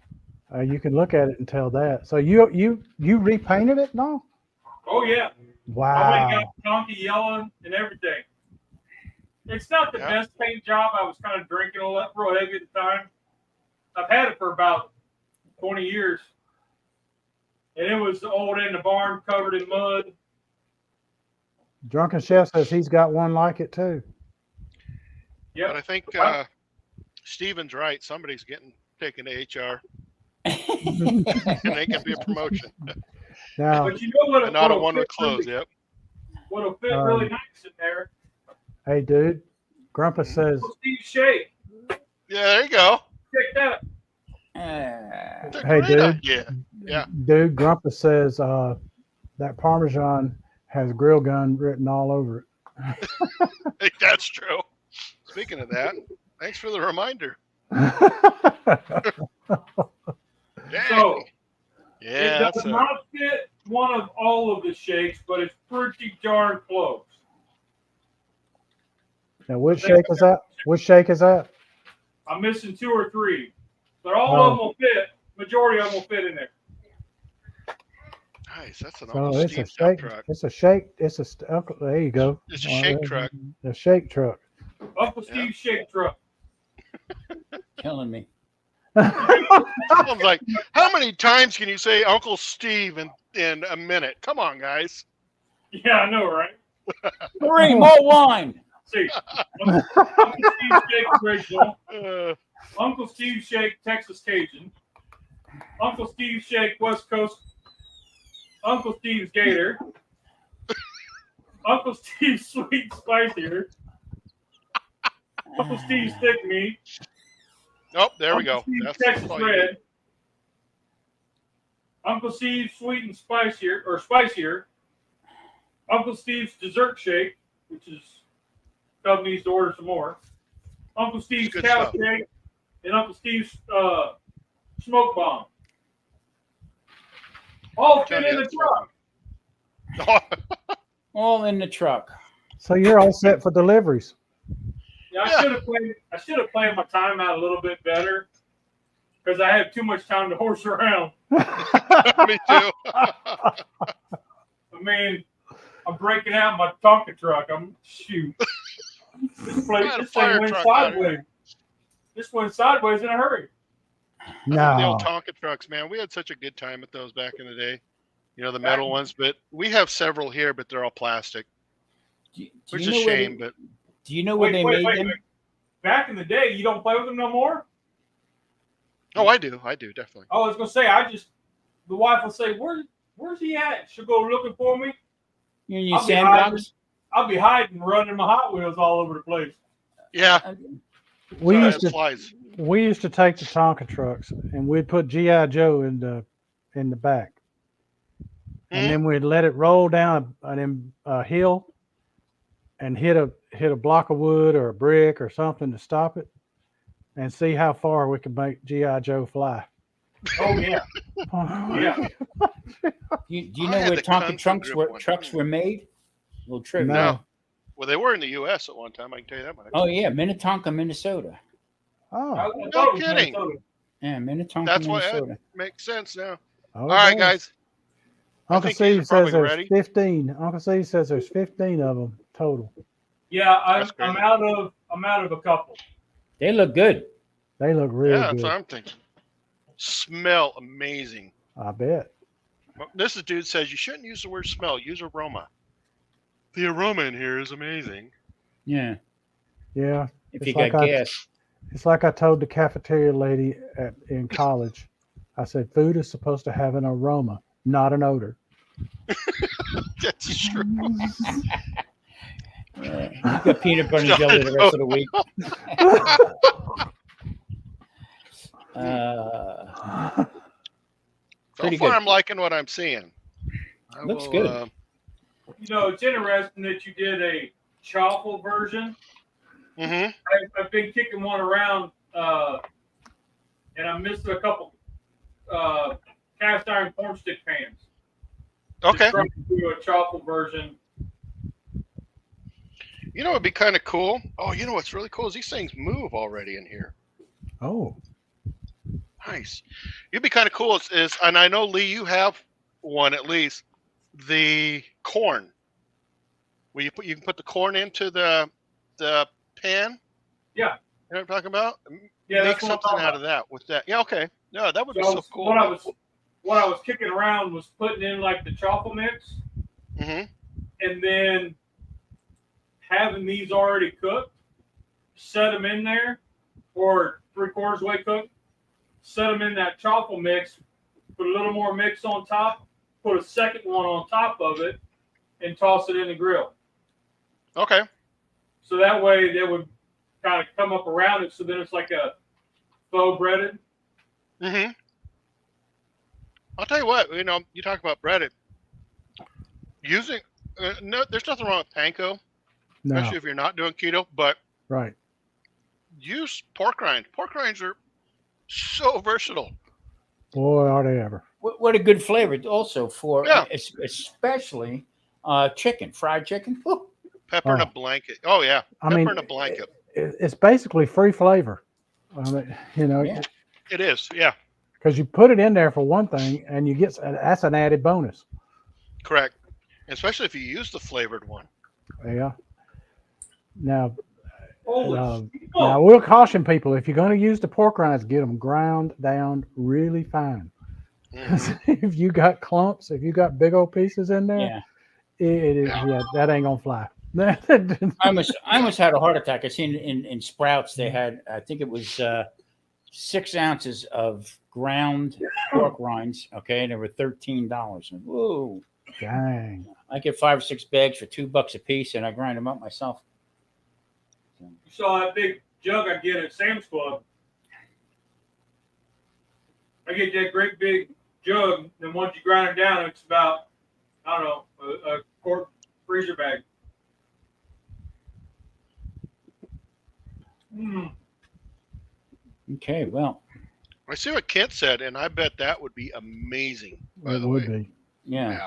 You can look at it and tell that. So you repainted it? No. Oh yeah. I went and Wow. got donkey yellow and everything. It's not the best paint job. I was kind of drinking a lot, real heavy at the time. I've had it for about 20 years. And it was old in the barn, covered in mud. Drunken Chef says he's got one like it too. Yep. But I think Steven's right. Somebody's getting taken to HR, and they can be a promotion. Now, But you know what? And not a one with clothes. Yep. What'll fit really nice in there? hey, dude, Grumpus says, Steve Shake. Yeah, there you go. Check that. It's a hey, great dude, idea. Yeah. dude, Grumpus says that Parmesan has grill gun written all over it. I think that's true. Speaking of that, thanks for the reminder. Dang. So, Yeah, it that's does not fit one of all of the shakes, but it's pretty darn close. Now, which shake is that? Which shake is that? I'm missing 2 or 3, but all of them will fit. Majority of them will fit in there. nice. That's an So Uncle it's a Steve's dump shake. truck. It's a shake. It's a. There you go. It's a shake truck. A shake truck. Uncle Steve's shake truck. Killing me. Someone's like, how many times can you say Uncle Steve in a minute? Come on, guys. Yeah, I know, right? 3 more wine. See, Uncle Steve's shake original. Uh, Uncle Steve's shake Texas Cajun. Uncle Steve's shake West Coast. Uncle Steve's Gator. Uncle Steve's sweet and spicier. Uncle Steve's thick meat. oh, there we go. Uncle Steve's That's Texas all you Red. need. Uncle Steve's sweet and spicier. Uncle Steve's dessert shake, which is Cub needs to order some more. Uncle Steve's Good cow stuff. shake, and Uncle Steve's smoke bomb. All fit in the truck. All in the truck. So you're all set for deliveries. Yeah, I should have planned my time out a little bit better because I had too much time to horse around. Me too. I mean, I'm breaking out my Tonka truck. Shoot. This thing went sideways. This went sideways in a hurry. The No. old Tonka trucks, man. We had such a good time with those back in the day. You know, the metal ones, but we have several here, but they're all plastic, which is a shame. But Do you know where they made them? Back in the day, you don't play with them no more? oh, I do, definitely. Oh, I was gonna say, the wife will say, "Where's he at?" She'll go looking for me. You in your I'll be sandbox? I'll be hiding, running my Hot Wheels all over the place. Yeah, We sorry, used it to flies. we used to take the Tonka trucks and we'd put GI Joe in the back, and then we'd let it roll down a hill and hit a block of wood or a brick or something to stop it, and see how far we could make GI Joe fly. Oh yeah, yeah. Do you I know had where the Tonka Kung Fu trucks grip were one. made? Little trivia. No. Well, they were in the U.S. at one time. I can tell you that much. Oh yeah, Minnetonka, Minnesota. Oh, I No thought it was kidding. Minnesota. Yeah, Minnetonka, That's what Minnesota. makes sense now. oh, All right, it does. guys. I Uncle think these are Steve says probably there's ready. 15. Uncle Steve says there's 15 of them total. Yeah, I'm That's great. out of a couple. They look good. They look really Yeah, that's good. what I'm thinking. Smell amazing. I bet. Well, this dude says you shouldn't use the word smell. Use aroma. The aroma in here is amazing. Yeah. Yeah. If It's you like got gas. It's like I told the cafeteria lady in college. I said, food is supposed to have an aroma, not an odor. That's true. Yeah. You got peanut butter and jelly the rest of the week. So Pretty far, good. I'm liking what I'm seeing. Looks good. You know, it's interesting that you did a chaffle version. Mm-hmm. I've been kicking one around, and I missed a couple cast iron corn stick pans. Okay. Just trying to do a chaffle version. You know, it'd be kind of cool. Oh, you know what's really cool is these things move already in here. Oh, Nice. It'd be kind of cool. And I know, Lee, you have one at least. The corn. Where you can put the corn into the pan. Yeah. You know what I'm talking about? Yeah, Make that's what I'm something talking out of that with that. Yeah, okay. No, that would be So so cool. what I was kicking around was putting in like the chocolate mix, Mm-hmm. and then having these already cooked, set them in there, or 3/4 way cooked, set them in that chocolate mix, put a little more mix on top, put a second one on top of it, and toss it in the grill. Okay. So that way they would kind of come up around it, so then it's like a faux breaded. Mm-hmm. I'll tell you what. You know, you talk about breaded. Using no, there's nothing wrong with panko, No, especially if you're not doing keto. But right. use pork rinds. Pork rinds are so versatile. Boy, are they ever. What a good flavor also for Yeah. especially chicken, fried chicken. Woo. Pepper in a Oh. blanket. Oh yeah, I pepper mean, in a blanket. it's basically free flavor. I mean, you know, Yeah. It is. Yeah, because you put it in there for one thing, and you get that's an added bonus. correct. Especially if you use the flavored one. Yeah. Now, Holy now smoke. we'll caution people: if you're going to use the pork rinds, get them ground down really fine. Mhm. If you got clumps, if you got big old pieces in there, Yeah. yeah, that ain't gonna fly. I almost had a heart attack. I seen in Sprouts they had, I think it was 6 ounces of ground pork rinds. Okay, and they were $13. And whoa, Dang. I get 5 or 6 bags for $2 a piece, and I grind them up myself. You saw that big jug I get at Sam's Club. I get that great big jug, and once you grind it down, it's about, I don't know, a quart freezer bag. Mm. Okay, well, I see what Kent said, and I bet that would be amazing. By It the would way, be. yeah. He's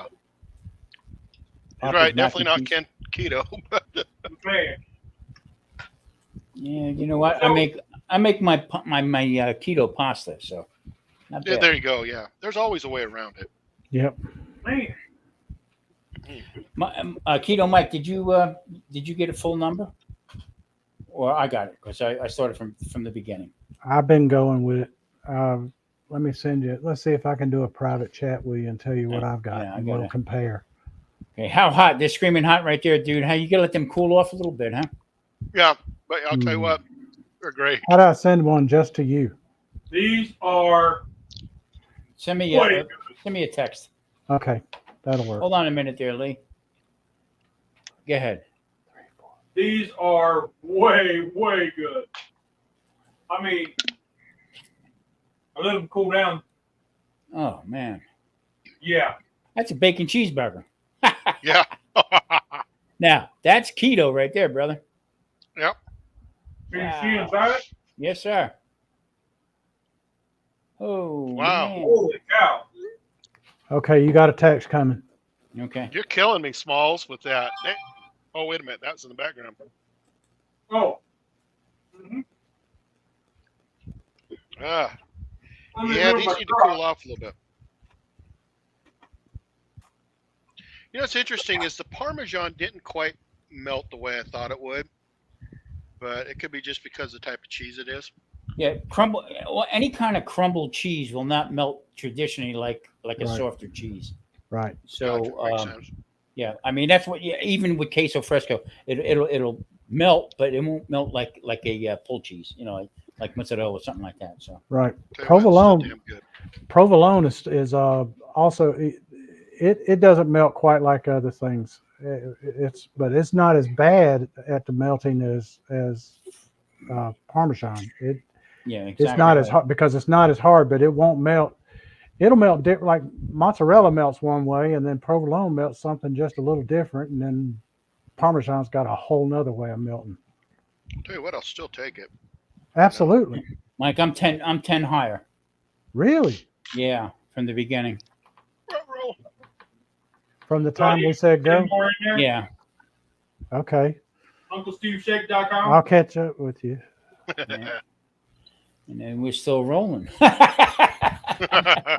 Papa's right. mac Definitely and not cheese. keto. But Man, Yeah, you know what? I make my keto pasta, so not yeah, bad. there you go. Yeah, there's always a way around it. Yep. man. Keto Mike, did you get a full number? Or I got it because I started from the beginning. I've been going with it. Let me send you. Let's see if I can do a private chat with you and tell you what I've got, Yeah, I and gotta- we'll compare. Okay, how hot? They're screaming hot right there, dude. How you gotta let them cool off a little bit, huh? Yeah, but I'll tell you what, they're great. How do I send one just to you? These are Send me a text. Okay, that'll work. Hold on a minute there, Lee. Go ahead. these are way, way good. I mean, I let them cool down. Oh man, Yeah. that's a bacon cheeseburger. Yeah. Now that's keto right there, brother. Yep. Can you see inside it? Yes, sir. Oh Wow. man. Holy cow. Okay, you got a text coming. Okay. You're killing me, Smalls, with that. Hey, oh, wait a minute. That's in the background. Oh. Mm-hmm. Yeah, these need to cool off a little bit. You know what's interesting is the Parmesan didn't quite melt the way I thought it would, but it could be just because of the type of cheese it is. Yeah, crumble. Well, any kind of crumbled cheese will not melt traditionally like a Right. softer cheese. Right. So Gotcha, makes sense. yeah, I mean that's what. Yeah, even with queso fresco, it'll melt, but it won't melt like a pulled cheese. You know, like mozzarella or something like that. So Right. Tell you what, Provolone. it's so damn good. Provolone is also it doesn't melt quite like other things. But it's not as bad at the melting as Parmesan. yeah, exactly. It's not as hard because it's not as hard, but it won't melt. It'll melt like mozzarella melts one way, and then provolone melts something just a little different, and then Parmesan's got a whole nother way of melting. I'll tell you what, I'll still take it. Absolutely. Mike, I'm 10 higher. Really? Yeah, from the beginning. Roll. From the time we said go? More in there? Yeah. Okay. UncleSteveShake.com. I'll catch up with you. Yeah. And then we're still rolling. I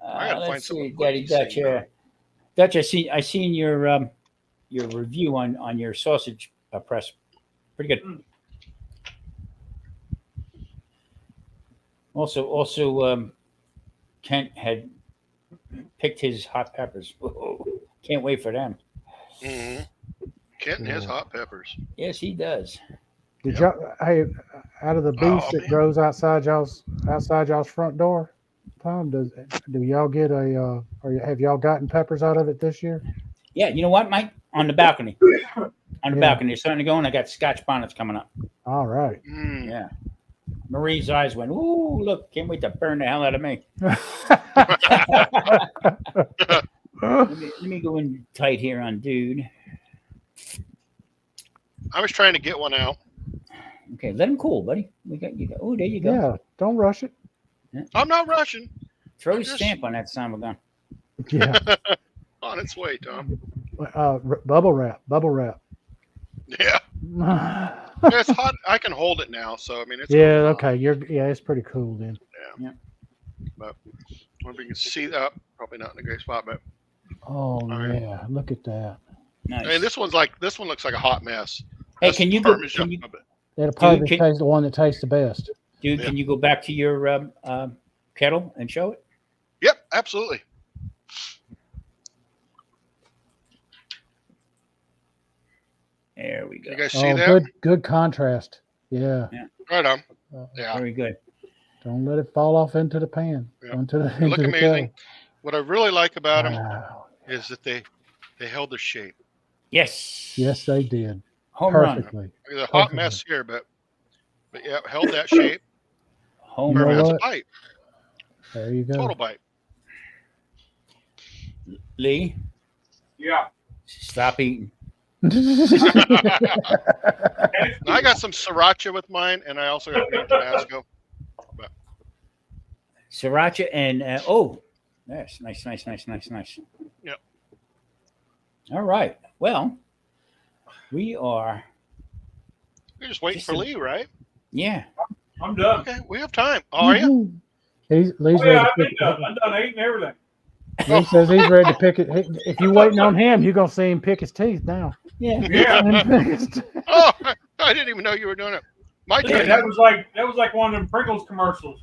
gotta find Let's something see, quick Daddy to Dutch say, here. Dutch, I seen your your review on your sausage press. Pretty good. Also, Kent had picked his hot peppers. Whoa, can't wait for them. Mm-hmm. Kenton has Yeah. hot peppers. Yes, he does. Did Yep. y'all? Hey, out of the Oh, beef that man. grows outside y'all's front door, Tom, do y'all get a or have y'all gotten peppers out of it this year? Yeah, you know what, Mike? On the balcony. On the Yeah. balcony. It's starting to go, and I got Scotch bonnets coming up. All right. Mm. Yeah. Marie's eyes went, ooh, look, can't wait to burn the hell out of me. Let me go in tight here on Dude. I was trying to get one out. Okay, let him cool, buddy. We got you. Oh, there you go. Yeah, don't rush it. I'm not rushing. Throw his stamp on that son of a gun. Yeah. On its way, Tom. Bubble wrap. Yeah. Yeah, It's hot. I can hold it now, so I mean it's cool. okay. It's pretty cool then. But I wonder if you can see that. Probably not in a great spot, but Oh right. yeah, look at that. Nice. I mean this one looks like a hot mess. Hey, That's can you go? Parmesan, but That'll probably Dude, taste the one that tastes the best. Dude, Yeah. can you go back to your kettle and show it? Yep, absolutely. There we go. You guys see Oh, that? good contrast. Yeah. Right on. Uh, Yeah. Very good. Don't let it fall off into the pan. Yeah. Into the, They look into the amazing. What I really like about them Wow. is that they held their shape. Yes. Yes, they did. Home run. Perfectly. There's a hot mess here, but yeah, held that shape. Home You know run. That's a what? bite. There you go. Total bite. Lee, Yeah. stop eating. I got some sriracha with mine, and I also got green Tabasco. Sriracha and oh, yes, nice. Yep. All right. Well, we are. We're just waiting Just for a- Lee, right? Yeah. I'm done. Okay, we have time. Oh, are you? Lee's Oh, ready yeah, to I've been pick done. I'm done eating everything. Lee says he's ready to pick it. If you're waiting on him, you're gonna see him pick his teeth now. Yeah. Yeah. Oh, I didn't even know you were doing it. My Yeah, turn. that was like one of them Pringles commercials.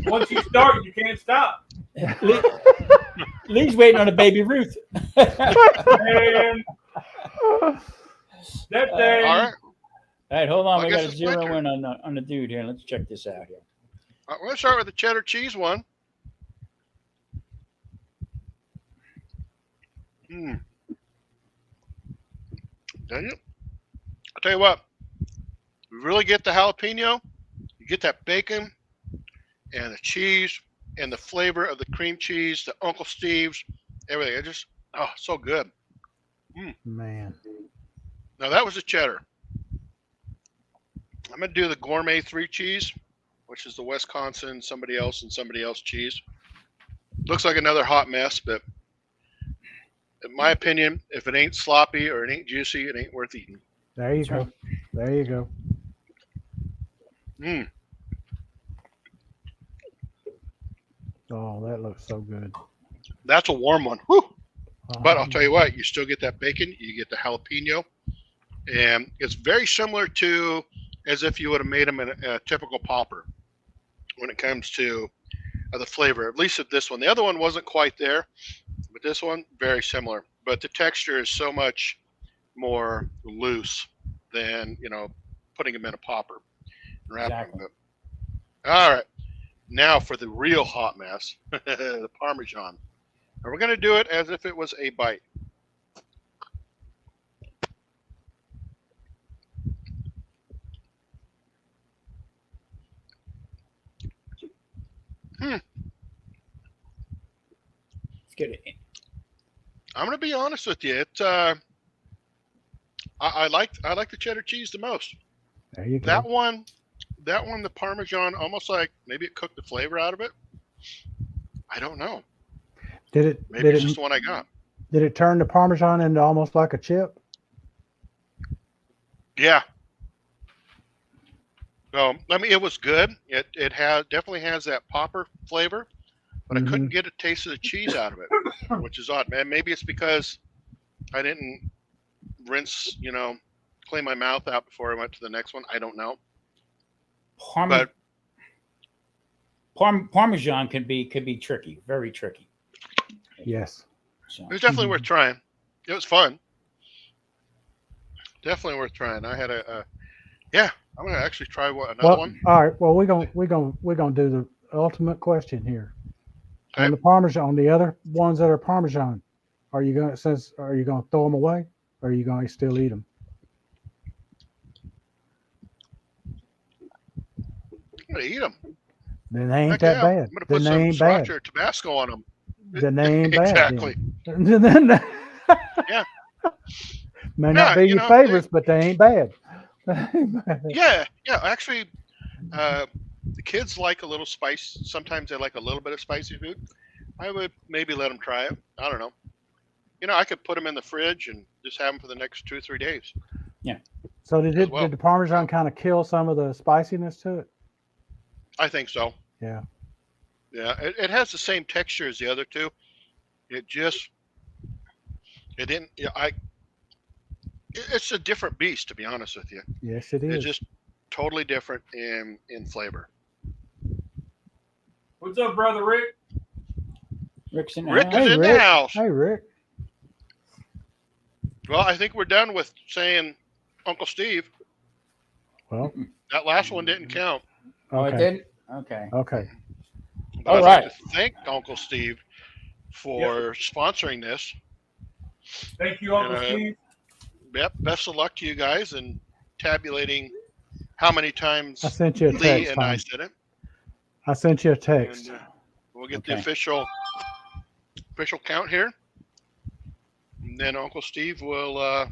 Once you start, you can't stop. Lee's waiting on a baby Ruth. And that thing. All right. All right, hold on. I We guess got a it's my zero turn. in on the dude here. Let's check this out here. We're going to start with the cheddar cheese one. Dang it. I'll tell you what. You really get the jalapeno, you get that bacon and the cheese and the flavor of the cream cheese, the Uncle Steve's, everything. It just, so good. Man. Now that was the cheddar. I'm going to do the gourmet 3 cheese, which is the Wisconsin, somebody else cheese. Looks like another hot mess, but in my opinion, if it ain't sloppy or it ain't juicy, it ain't worth eating. There you go. There you go. Mm. Oh, that looks so good. That's a warm one. Whew. But I'll Um, tell you what, you still get that bacon, you get the jalapeno, and it's very similar to as if you would have made them in a typical popper when it comes to the flavor, at least of this one. The other one wasn't quite there, but this one, very similar. But the texture is so much more loose than, putting them in a popper. And wrapping Exactly. them. All right. Now for the real hot mess, the Parmesan. And we're going to do it as if it was a bite. Let's get it. I'm going to be honest with you. It's I like the cheddar cheese the most. There you go. That one, the Parmesan, almost like maybe it cooked the flavor out of it. I don't know. Maybe it's just the one I got. Did it turn the Parmesan into almost like a chip? Yeah. No, I mean it was good. It definitely has that popper flavor, but I couldn't get a taste of the cheese out of it, which is odd, man. Maybe it's because I didn't rinse, clean my mouth out before I went to the next one. I don't know. But Parmesan can be tricky, very tricky. Yes. So It was definitely worth trying. It was fun. Definitely worth trying. I had I'm gonna actually try another one. All right. Well, we're gonna do the ultimate question here. Okay. On the Parmesan, on the other ones that are Parmesan, are you gonna throw them away, or are you gonna still eat them? I'm gonna eat them. Then they ain't Heck that yeah. bad. I'm gonna put Then they some ain't bad. sriracha or Tabasco on them. Then they ain't bad. Exactly. Then. Yeah. May not be your favorites, but they ain't bad. Yeah. Actually, the kids like a little spice. Sometimes they like a little bit of spicy food. I would maybe let them try it. I don't know. I could put them in the fridge and just have them for the next 2 or 3 days. So did well. the Parmesan kind of kill some of the spiciness to it? I think so. Yeah. Yeah. It has the same texture as the other two. It didn't. It's a different beast, to be honest with you. Yes, it is. It's just totally different in flavor. What's up, brother Rick? Rick's in the Rick house. is Hey, in Rick. the house. Hey, Rick. Well, I think we're done with saying Uncle Steve. Well, That last one didn't count. Oh, it okay. did? Okay. Okay. But All I'd right. like to thank Uncle Steve for sponsoring this. Thank you, Uncle And, Steve. Yep. Best of luck to you guys in tabulating how many times I sent you a Lee text. and I Tom. said it. I sent you a text. And we'll get the Okay. official count here. And then Uncle Steve will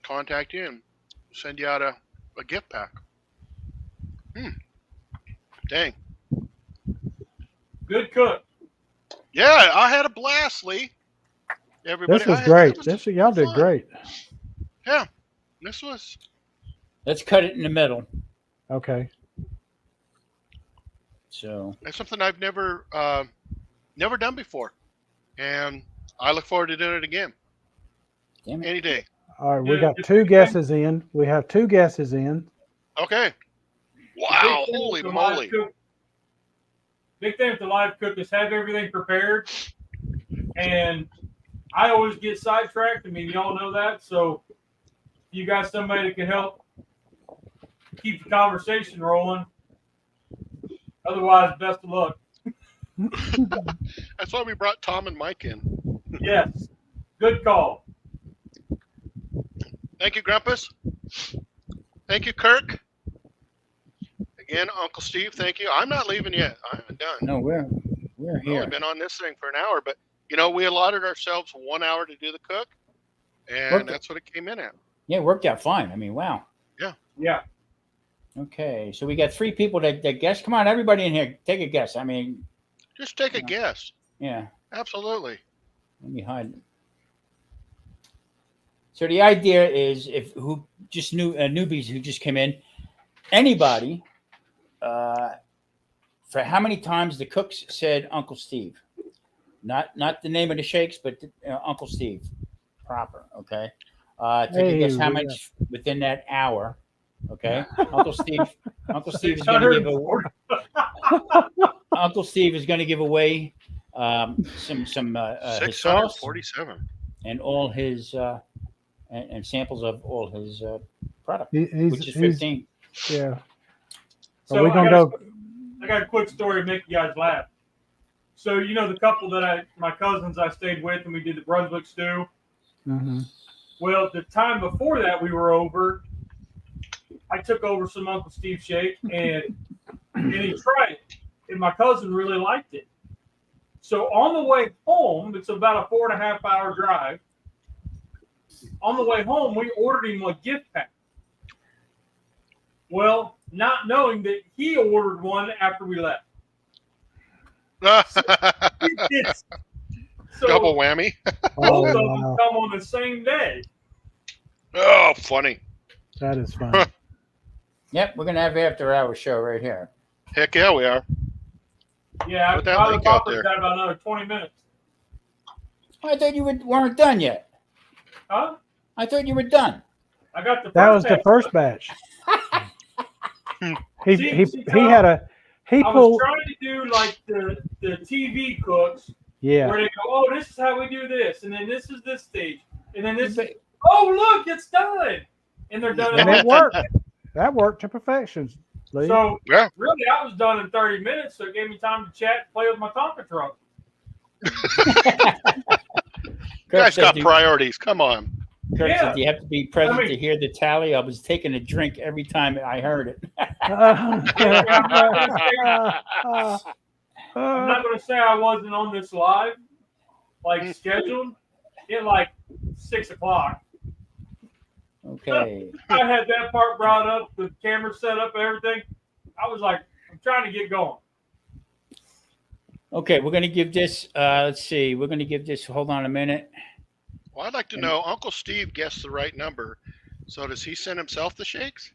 contact you and send you out a gift pack. Dang. Good cook. Yeah, I had a blast, Lee. Everybody, This was it great. just Y'all did fun. great. Yeah, this was. Let's cut it in the middle. Okay. So It's something I've never done before, and I look forward to doing it again damn it. any day. All right. We Yeah, got it's 2 okay. guesses in. We have 2 guesses in. Okay. The Wow! big thing Holy with the live moly! cook- Big thing with the live cook is have everything prepared. And I always get sidetracked. I mean, y'all know that. So you got somebody that can help keep the conversation rolling. Otherwise, best of luck. That's why we brought Tom and Mike in. Yes. Good call. Thank you, Grumpus. Thank you, Kirk. Again, Uncle Steve, thank you. I'm not leaving yet. I'm done. No, we're I've here. only been on this thing for an hour, but we allotted ourselves 1 hour to do the cook, and Worked it. that's what it came in at. Yeah, it worked out fine. I mean, wow. Yeah. Okay, so we got 3 people that guess. Come on, everybody in here, take a guess. I mean, Just take a Yeah. guess. yeah. Absolutely. Let me hide. So the idea is, if who just newbies who just came in, anybody, for how many times the cooks said Uncle Steve, not the name of the shakes, but Uncle Steve, proper. Okay. Take a guess how Hey, much within that hour. Okay, Uncle Steve is going to give Uncle Steve is going to give away some his sauce 647. and all his and samples of all his product, He's, which is 15. Yeah. So we gonna go. I got a quick story to make you guys laugh. So the couple that my cousins I stayed with and we did the Brunswick stew. Mm-hmm. Well, the time before that we were over, I took over some Uncle Steve shake and he tried it, and my cousin really liked it. So on the way home, it's about a 4.5 hour drive. On the way home, we ordered him a gift pack. Well, not knowing that he ordered one after we left. So Double whammy. both of them wow. come on the same day. Oh, funny. That is funny. Yep, we're gonna have after hour show right here. Heck yeah, we are. Yeah, Put that my link out Popper's there. got about another 20 minutes. Oh, I thought you weren't done yet. Huh? I thought you were done. I got the first That was the batch. first batch. See, He Tom, had a he I was pulled trying to do like the TV cooks yeah. where they go, oh, this is how we do this, and then this is this stage, and then this. Oh, look, it's done, and they're done. And in it worked. That worked to perfection, Lee. So Yeah. really, I was done in 30 minutes, so it gave me time to chat and play with my Tonka truck. Kirk Guys said, got priorities. Come on. Kirk Yeah. said, "Do you have to be present I mean- to hear the tally?" I was taking a drink every time I heard it. I'm not going to say I wasn't on this live, like scheduled, at like 6 o'clock. Okay. I had that part brought up, the camera set up, everything. I was like, I'm trying to get going. Okay, we're going to give this, let's see, we're going to give this, hold on a minute. Well, I'd like to know, Uncle Steve guessed the right number. So does he send himself the shakes?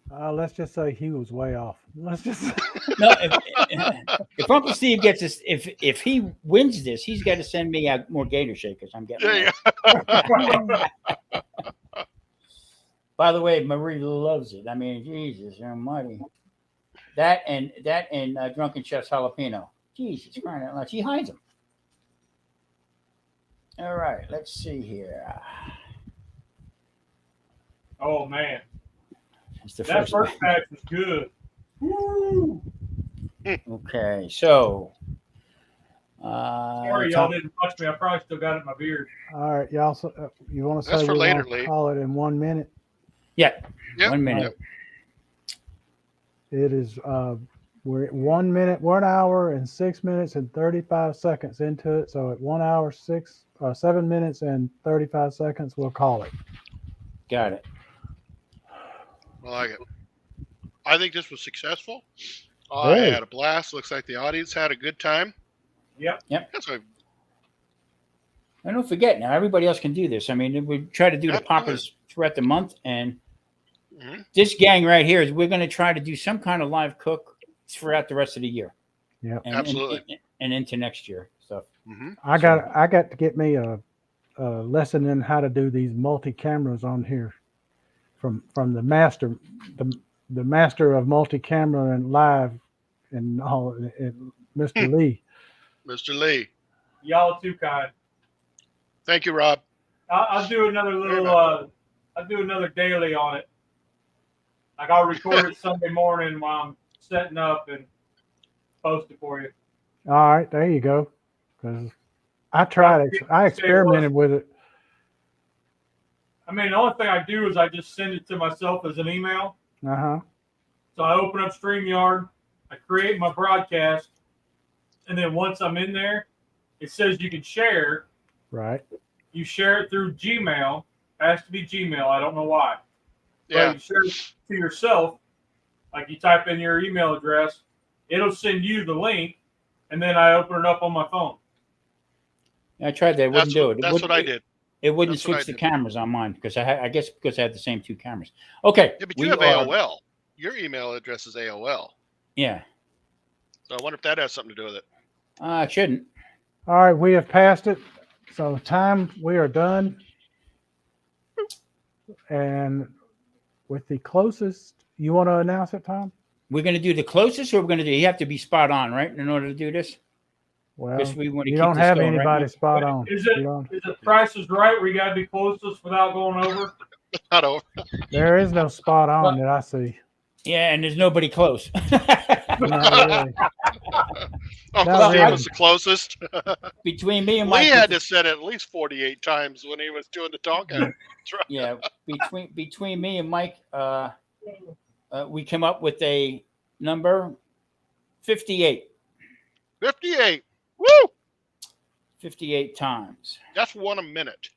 Let's just say he was way off. Let's just No, if Uncle Steve gets this, if he wins this, he's got to send me out more Gator Shakers. I'm getting There you that. By the way, Marie loves it. I mean, Jesus almighty. That and Drunken Chef's jalapeno. Jesus Christ, she hides them. All right, let's see here. Oh, man. It's the That first. first batch was good. Woo! Okay, so. Sorry, y'all didn't touch me. I probably still got it in my beard. all right, y'all. So, you want to That's say for we later, wanna Lee. call it in 1 minute? Yeah, Yep. 1 minute. It is. We're at 1 minute, 1 hour and 6 minutes and 35 seconds into it. So at 1 hour, 7 minutes and 35 seconds, we'll call it. Got it. I like it. I think this was successful. I Very. had a blast. Looks like the audience had a good time. Yep. That's a, And don't forget now, everybody else can do this. I mean, we try to do the Absolutely. poppers throughout the month, and mhm. this gang right here is we're going to try to do some kind of live cook throughout the rest of the year. Yep. And, Absolutely. and into next year. So I got to get me a lesson in how to do these multi cameras on here from the master, the master of multi camera and live and all, and Mr. Lee. Mr. Lee. Y'all too kind. Thank you, Rob. I'll do another Very little. I'll do another daily on it. Like I'll record it Sunday morning while I'm setting up and post it for you. All right, there you go. Because I tried it, I experimented with it. I mean, the only thing I do is I just send it to myself as an email. Uh-huh. So I open up StreamYard, I create my broadcast, and then once I'm in there, it says you can share. Right. You share it through Gmail. It has to be Gmail. I don't know why. Yeah. But you share it to yourself. Like you type in your email address, it'll send you the link, and then I open it up on my phone. I tried that. It wouldn't do it. That's what I did. It wouldn't That's what I switch the did. cameras on mine because I guess because I had the same two cameras. Okay. Yeah, but you have AOL. Your email address is AOL. Yeah. So I wonder if that has something to do with it. It shouldn't. All right, we have passed it. So time, we are done. And with the closest, you want to announce it, Tom? We're going to do the closest, or we're going to do. You have to be spot on, right, in order to do this. Well, Guess we want to you keep don't this have going, right anybody now. spot on. Is You it don't- is it Price is Right where you got to be closest without going over? Not over. There is no spot on that I see. Yeah, and there's nobody close. Not really. Uncle Not Steve really. was the closest. Between me and Lee Mike, had to say it at least 48 times when he was doing the talking. yeah, between me and Mike, we came up with a number 58. 58. Woo! 58 times. That's one a minute.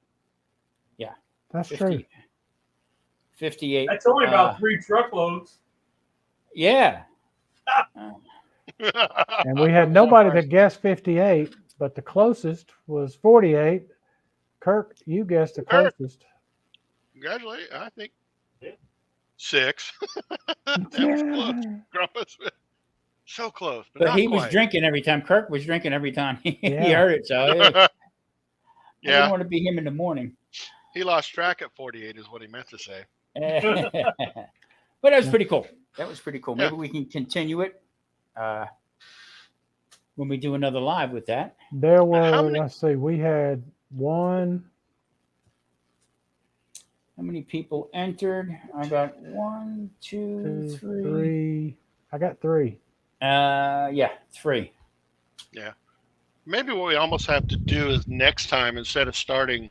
That's 50, true. 58. That's only about 3 truckloads. Yeah. And we had nobody that guessed 58, but the closest was 48. Kirk, you guessed the Kirk. closest. Congratulations. I think 6. That was close. Grumpus. So close. But, But not he was quite. drinking every time. Kirk was drinking every time he Yeah. heard it. So I didn't Yeah. want to be him in the morning. He lost track at 48 is what he meant to say. But that was pretty cool. That was pretty cool. Maybe Yeah. we can continue it when we do another live with that. There were, How many- let's see, we had one. How many people entered? I got 1, 2, 3. I got 3. Yeah, 3. Maybe what we almost have to do is next time, instead of starting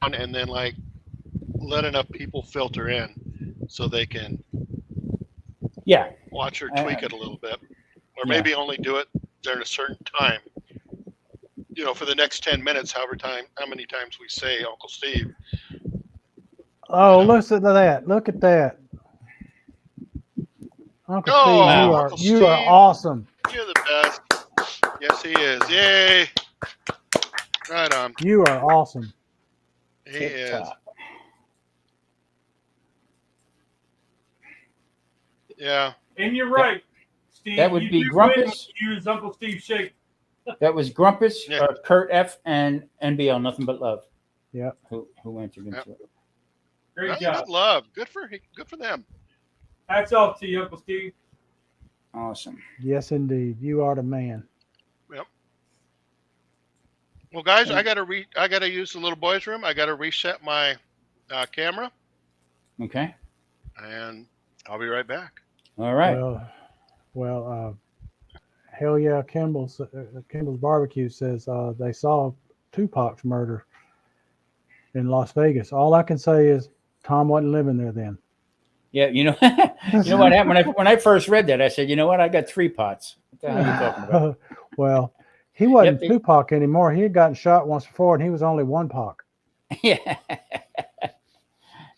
and then like let enough people filter in so they can Yeah. watch or tweak it a little bit, or Yeah. maybe only do it during a certain time. For the next 10 minutes, how many times we say Uncle Steve. Oh, listen to that. Look at that. Uncle Oh, Steve, Uncle you are Steve. awesome. You're the best. Yes, he is. Yay! Right on. You are awesome. He is. TikTok. Yeah. And you're right, Steve. That would you be do win when Grumpus. you use Uncle Steve Shake. That was Grumpus, Yeah. Kurt F, and NBL. Nothing but love. Yep. Who entered into Yep. it? Great Nothing job. but love. Good for them. Hats off to you, Uncle Steve. Awesome. Yes, indeed. You are the man. Well, guys, I gotta use the little boys' room. I gotta reset my camera, Okay. and I'll be right back. All right. Well, hell yeah, Kimball's Barbecue says they saw Tupac's murder in Las Vegas. All I can say is Tom wasn't living there then. Yeah, you know what happened when I first read that? I said, you know what? I got 3 pots. What the hell are you talking about? Well, he wasn't Yep, Tupac anymore. He had gotten shot once before, and he was only one Pac. Yeah.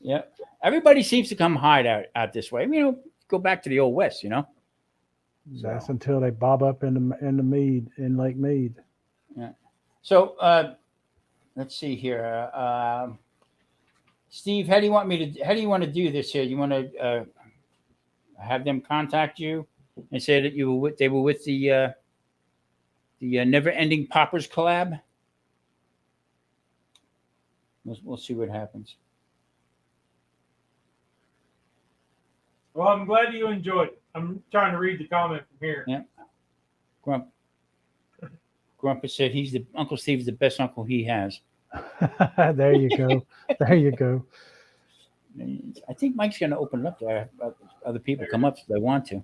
Yeah. Everybody seems to come hide out this way. Go back to the old West. That's So, until they bob up in the Mead in Lake Mead. so let's see here. Steve, how do you want to do this here? You want to have them contact you and say that they were with the Never Ending Poppers collab? We'll see what happens. Well, I'm glad you enjoyed it. I'm trying to read the comment from here. Yeah. Grumpus said Uncle Steve's the best uncle he has. There you go. There you go. I think Mike's going to open it up to other people come up if they want to.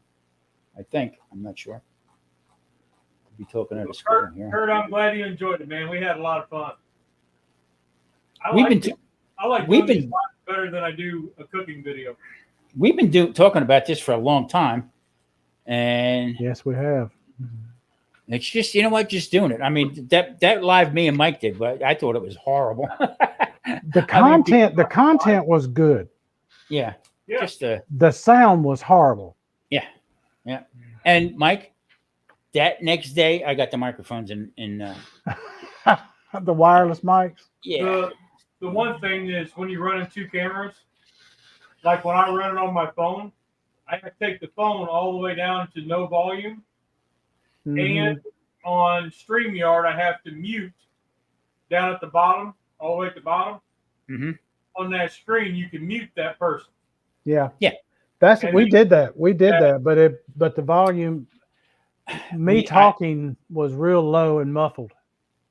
I think. I'm not sure. Could be talking out of school here. Kurt, I'm glad you enjoyed it, man. We had a lot of fun. I We've like we've doing been- these better than I do a cooking video. We've been talking about this for a long time, and Yes, we have. it's just just doing it. I mean, that live me and Mike did, but I thought it was horrible. The content was good. Yeah, Yeah. just The sound was horrible. yeah. And Mike, that next day I got the microphones in The wireless mics. yeah. The one thing is when you're running 2 cameras, like when I run it on my phone, I have to take the phone all the way down to no volume. Mhm. And on StreamYard, I have to mute down at the bottom, all the way at the bottom. Mm-hmm. On that screen, you can mute that person. Yeah. Yeah. That's And we you- did that. We did Yeah. that, but the volume, me talking was real low and muffled.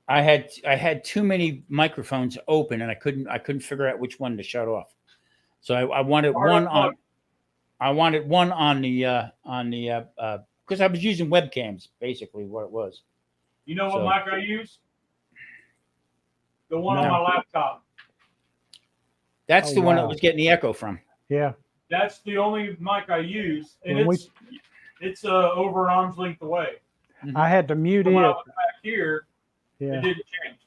I had too many microphones open, and I couldn't figure out which one to shut off. So I wanted one on. I wanted one on the because I was using webcams, basically what it was. You know what So- mic I use? The one on No. my laptop. That's Oh, the one that wow. was getting the echo from. Yeah. That's the only mic I use, and When it's over an arm's length away. I had to mute So when I it. was back here, Yeah. it didn't change.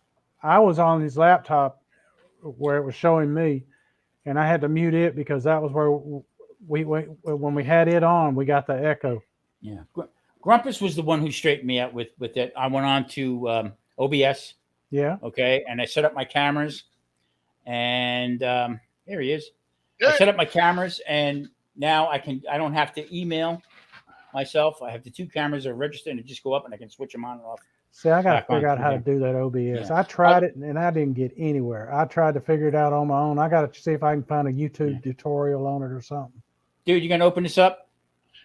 I was on his laptop where it was showing me, and I had to mute it because that was where we when we had it on, we got the echo. Yeah, Grumpus was the one who straightened me out with it. I went on to OBS, Yeah. okay, and I set up my cameras, and there he is. Yeah. I set up my cameras, and now I don't have to email myself. I have the 2 cameras are registered and just go up, and I can switch them on and off See, I got Back to figure on out how to there. do that OBS. Yeah. I tried it and I didn't get anywhere. I tried to figure it out on my own. I got to see if I can find a YouTube tutorial on it or something. Dude, you gonna open this up?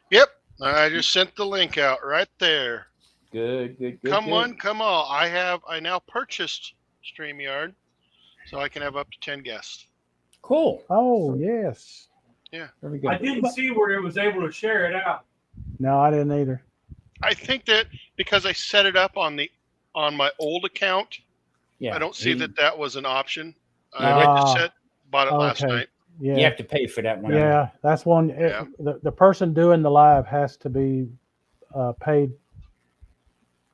Yep. I just sent the link out right there. Good. Come good. one, come all. I now purchased StreamYard, so I can have up to 10 guests. Cool. Oh, yes. Very good. I didn't see where it was able to share it out. No, I didn't either. I think that because I set it up on my old account, Yeah. I don't see that was an option. Yeah, I just bought it last okay. night. Yeah. You have to pay for that one. Yeah, that's one. Yeah. The person doing the live has to be paid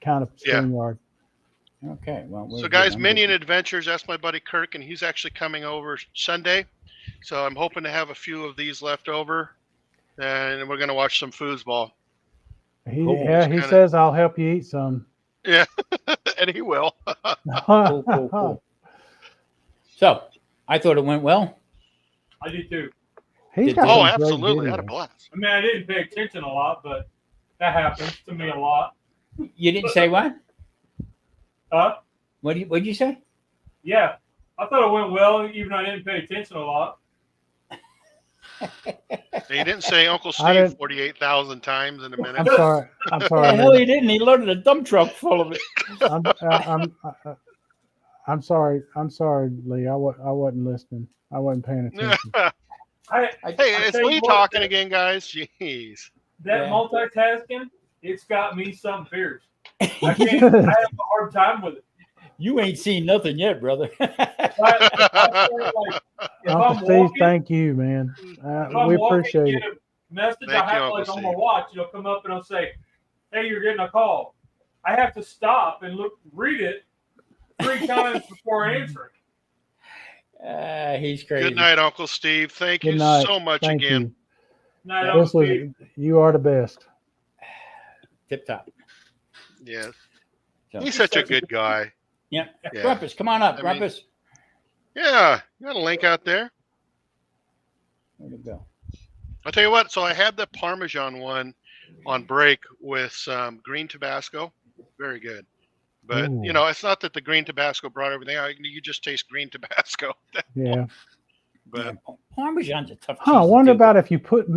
kind of Yeah. StreamYard. Okay. Well. So, guys, Minion Adventures, that's my buddy Kirk, and he's actually coming over Sunday. So I'm hoping to have a few of these left over, and we're going to watch some foosball. He Kinda- says I'll help you eat some. Yeah, and he will. Cool. So, I thought it went well. I did too. He's got Oh, some great absolutely. I had a videos. blast. I mean, I didn't pay attention a lot, but that happens to me a lot. You didn't say what? What'd you say? Yeah, I thought it went well, even though I didn't pay attention a lot. He didn't say Uncle I Steve didn't- 48,000 times in a minute. I'm sorry. I'm sorry. hell, man. he didn't. He loaded a dump truck full of it. I'm sorry. I'm sorry, Lee. I wasn't listening. I wasn't paying attention. Hey, it's tell you Lee what, talking again, guys. Jeez. That Yeah. multitasking, it's got me some fierce. I have a hard time with it. You ain't seen nothing yet, brother. If I'm Uncle Steve, walking, thank you, man. if I'm We walking, appreciate get it. a message, Thank I have you, like Uncle on my Steve. watch, it'll come up and it'll say, "Hey, you're getting a call." I have to stop and read it 3 times before answering. He's crazy. Good night, Uncle Steve. Thank Good you night. so much Thank again. you. Night, This Uncle was, Steve. you are the best. Tip top. Yes. So- He's such a good guy. Yeah. Yeah. Grumpus, come on up, I mean- Grumpus. Yeah. You got a link out there. Where'd it go? I'll tell you what. So I had the Parmesan one on break with some green Tabasco. Very good. But, Ooh. it's not that the green Tabasco brought everything out. You just taste green Tabasco. Yeah. But Yeah, Parmesan's a tough cheese. Huh. I to wonder do. about if you put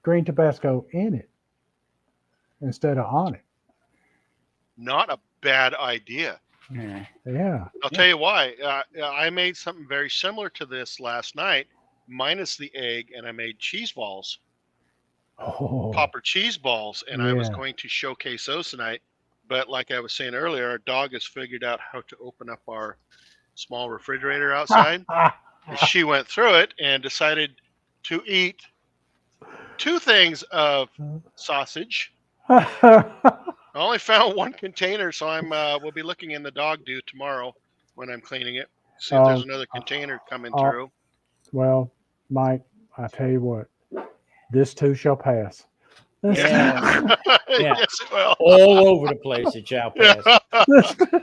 green Tabasco in it instead of on it. not a bad idea. Yeah. Yeah. I'll tell you why. I made something very similar to this last night, minus the egg, and I made cheese balls, Oh. popper cheese balls, and I was Yeah. going to showcase those tonight. But like I was saying earlier, our dog has figured out how to open up our small refrigerator outside. And she went through it and decided to eat 2 things of sausage. I only found 1 container, so we'll be looking in the dog do tomorrow when I'm cleaning it. See if there's another container coming through. Well, Mike, I tell you what, this too shall pass. Yeah. Yeah. Yes, it will. All over the place at Chow Pass.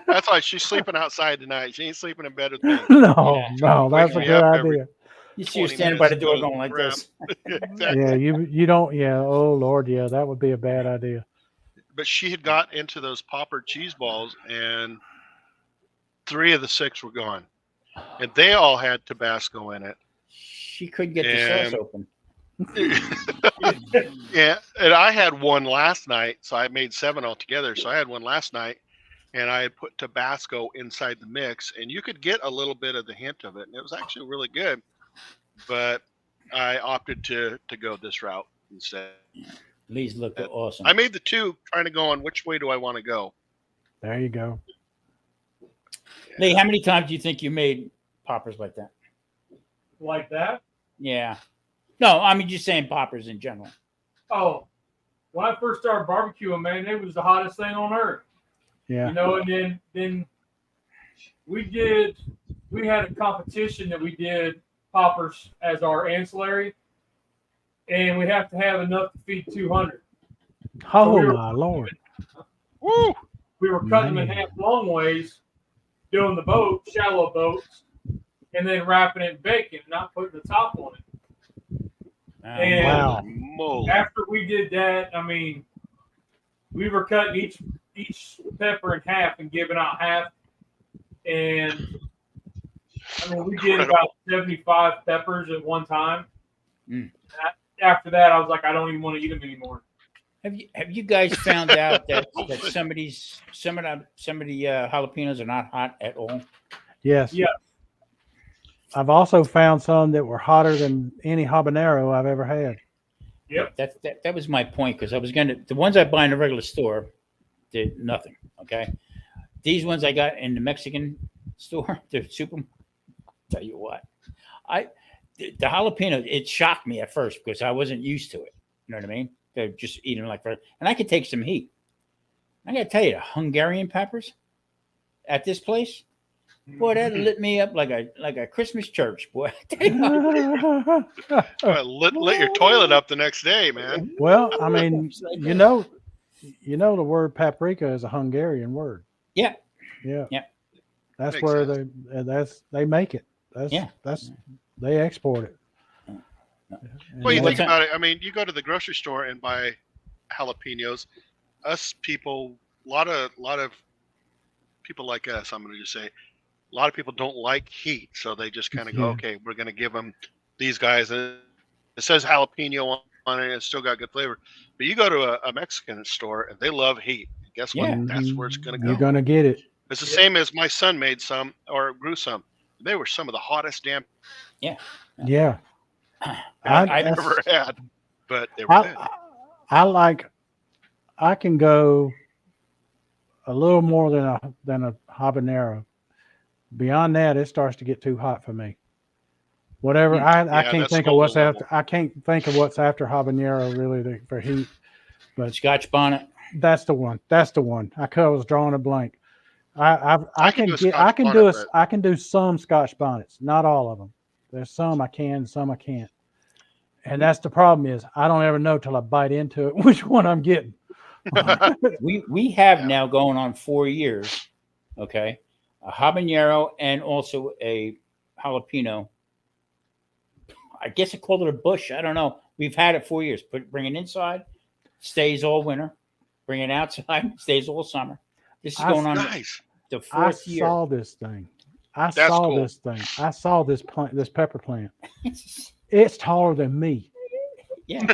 That's why she's sleeping outside tonight. She ain't sleeping in bed with me. No, Yeah. no, that's a Waking me good up every- idea. You see her 20 standing by the minutes door ago, going like crap. this. Exactly. Yeah, you don't. Yeah. Oh Lord, yeah, that would be a bad idea. But she had got into those popper cheese balls, and 3 of the 6 were gone, and they all had Tabasco in it. She couldn't get the And- sauce open. Yeah, and I had 1 last night, so I made 7 altogether. So I had 1 last night, and I had put Tabasco inside the mix, and you could get a little bit of the hint of it, and it was actually really good. But I opted to go this route instead. Lee's looked awesome. I made the 2 trying to go on which way do I want to go. There you go. Lee, how many times do you think you made poppers like that? Like that? Yeah. No, I mean just saying poppers in general. Oh, when I first started barbecuing, man, it was the hottest thing on earth. Yeah. You know, and then we had a competition that we did poppers as our ancillary, and we have to have enough to feed 200. Oh we were- my Lord. Woo! We were cutting them in Man. half long ways, doing the boat, shallow boats, and then wrapping it in bacon, not putting the top on it. And Wow. Moly. after we did that, I mean, we were cutting each pepper in half and giving out half. And I mean, we did about 75 peppers at one time. After that, I was like, I don't even want to eat them anymore. Have you guys found out that some of the jalapenos are not hot at all? Yes. Yeah. I've also found some that were hotter than any habanero I've ever had. Yep. That was my point, because I was the ones I buy in the regular store did nothing. Okay, these ones I got in the Mexican store, the super. Tell you what, the jalapeno, it shocked me at first because I wasn't used to it. You know what I mean? They're just eating like, and I could take some heat. I got to tell you, the Hungarian peppers at this place, boy, that lit me up like a Christmas church, boy. Lit your toilet up the next day, man. Well, I mean, you know, the word paprika is a Hungarian word. Yeah. Yeah. Yeah. That's Makes where sense. they make it. They export it. Well, you think about it. I mean, you go to the grocery store and buy jalapenos. Us people, a lot of people like us, I'm going to just say, a lot of people don't like heat, so they just kind of go, okay, we're going to give them these guys. And it says jalapeno on it, and it's still got good flavor. But you go to a Mexican store, and they love heat. Guess what? Yeah. That's where it's going to go. You're going to get it. It's the same as my son made some or grew some. They were some of the hottest damn. Yeah. I've ever had, but they were good. I can go a little more than a habanero. Beyond that, it starts to get too hot for me. Whatever. I can't think of what's after. I can't think of what's after habanero really for heat. But Scotch bonnet. That's the one. I was drawing a blank. I can do some Scotch bonnets, not all of them. There's some I can, some I can't. And that's the problem is I don't ever know till I bite into it which one I'm getting. we have now going on 4 years, okay, a habanero and also a jalapeno. I guess I called it a bush. I don't know. We've had it 4 years. Bring it inside, stays all winter. Bring it outside, stays all summer. This is going on the fourth year. I saw this thing. I saw this plant, this pepper plant. It's taller than me. Yeah.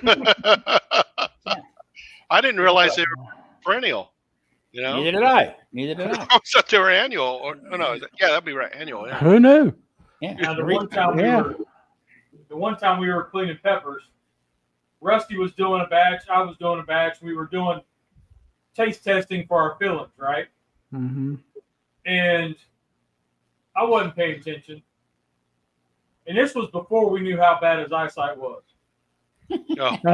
I didn't realize they were perennial. You know, Neither did I. I thought they were annual. Or no, yeah, that'd be right, annual. Yeah. Who knew? Yeah. Now, the one time we were cleaning peppers, Rusty was doing a batch, I was doing a batch. We were doing taste testing for our fillings, right? Mm-hmm. And I wasn't paying attention. And this was before we knew how bad his eyesight was. Oh, poor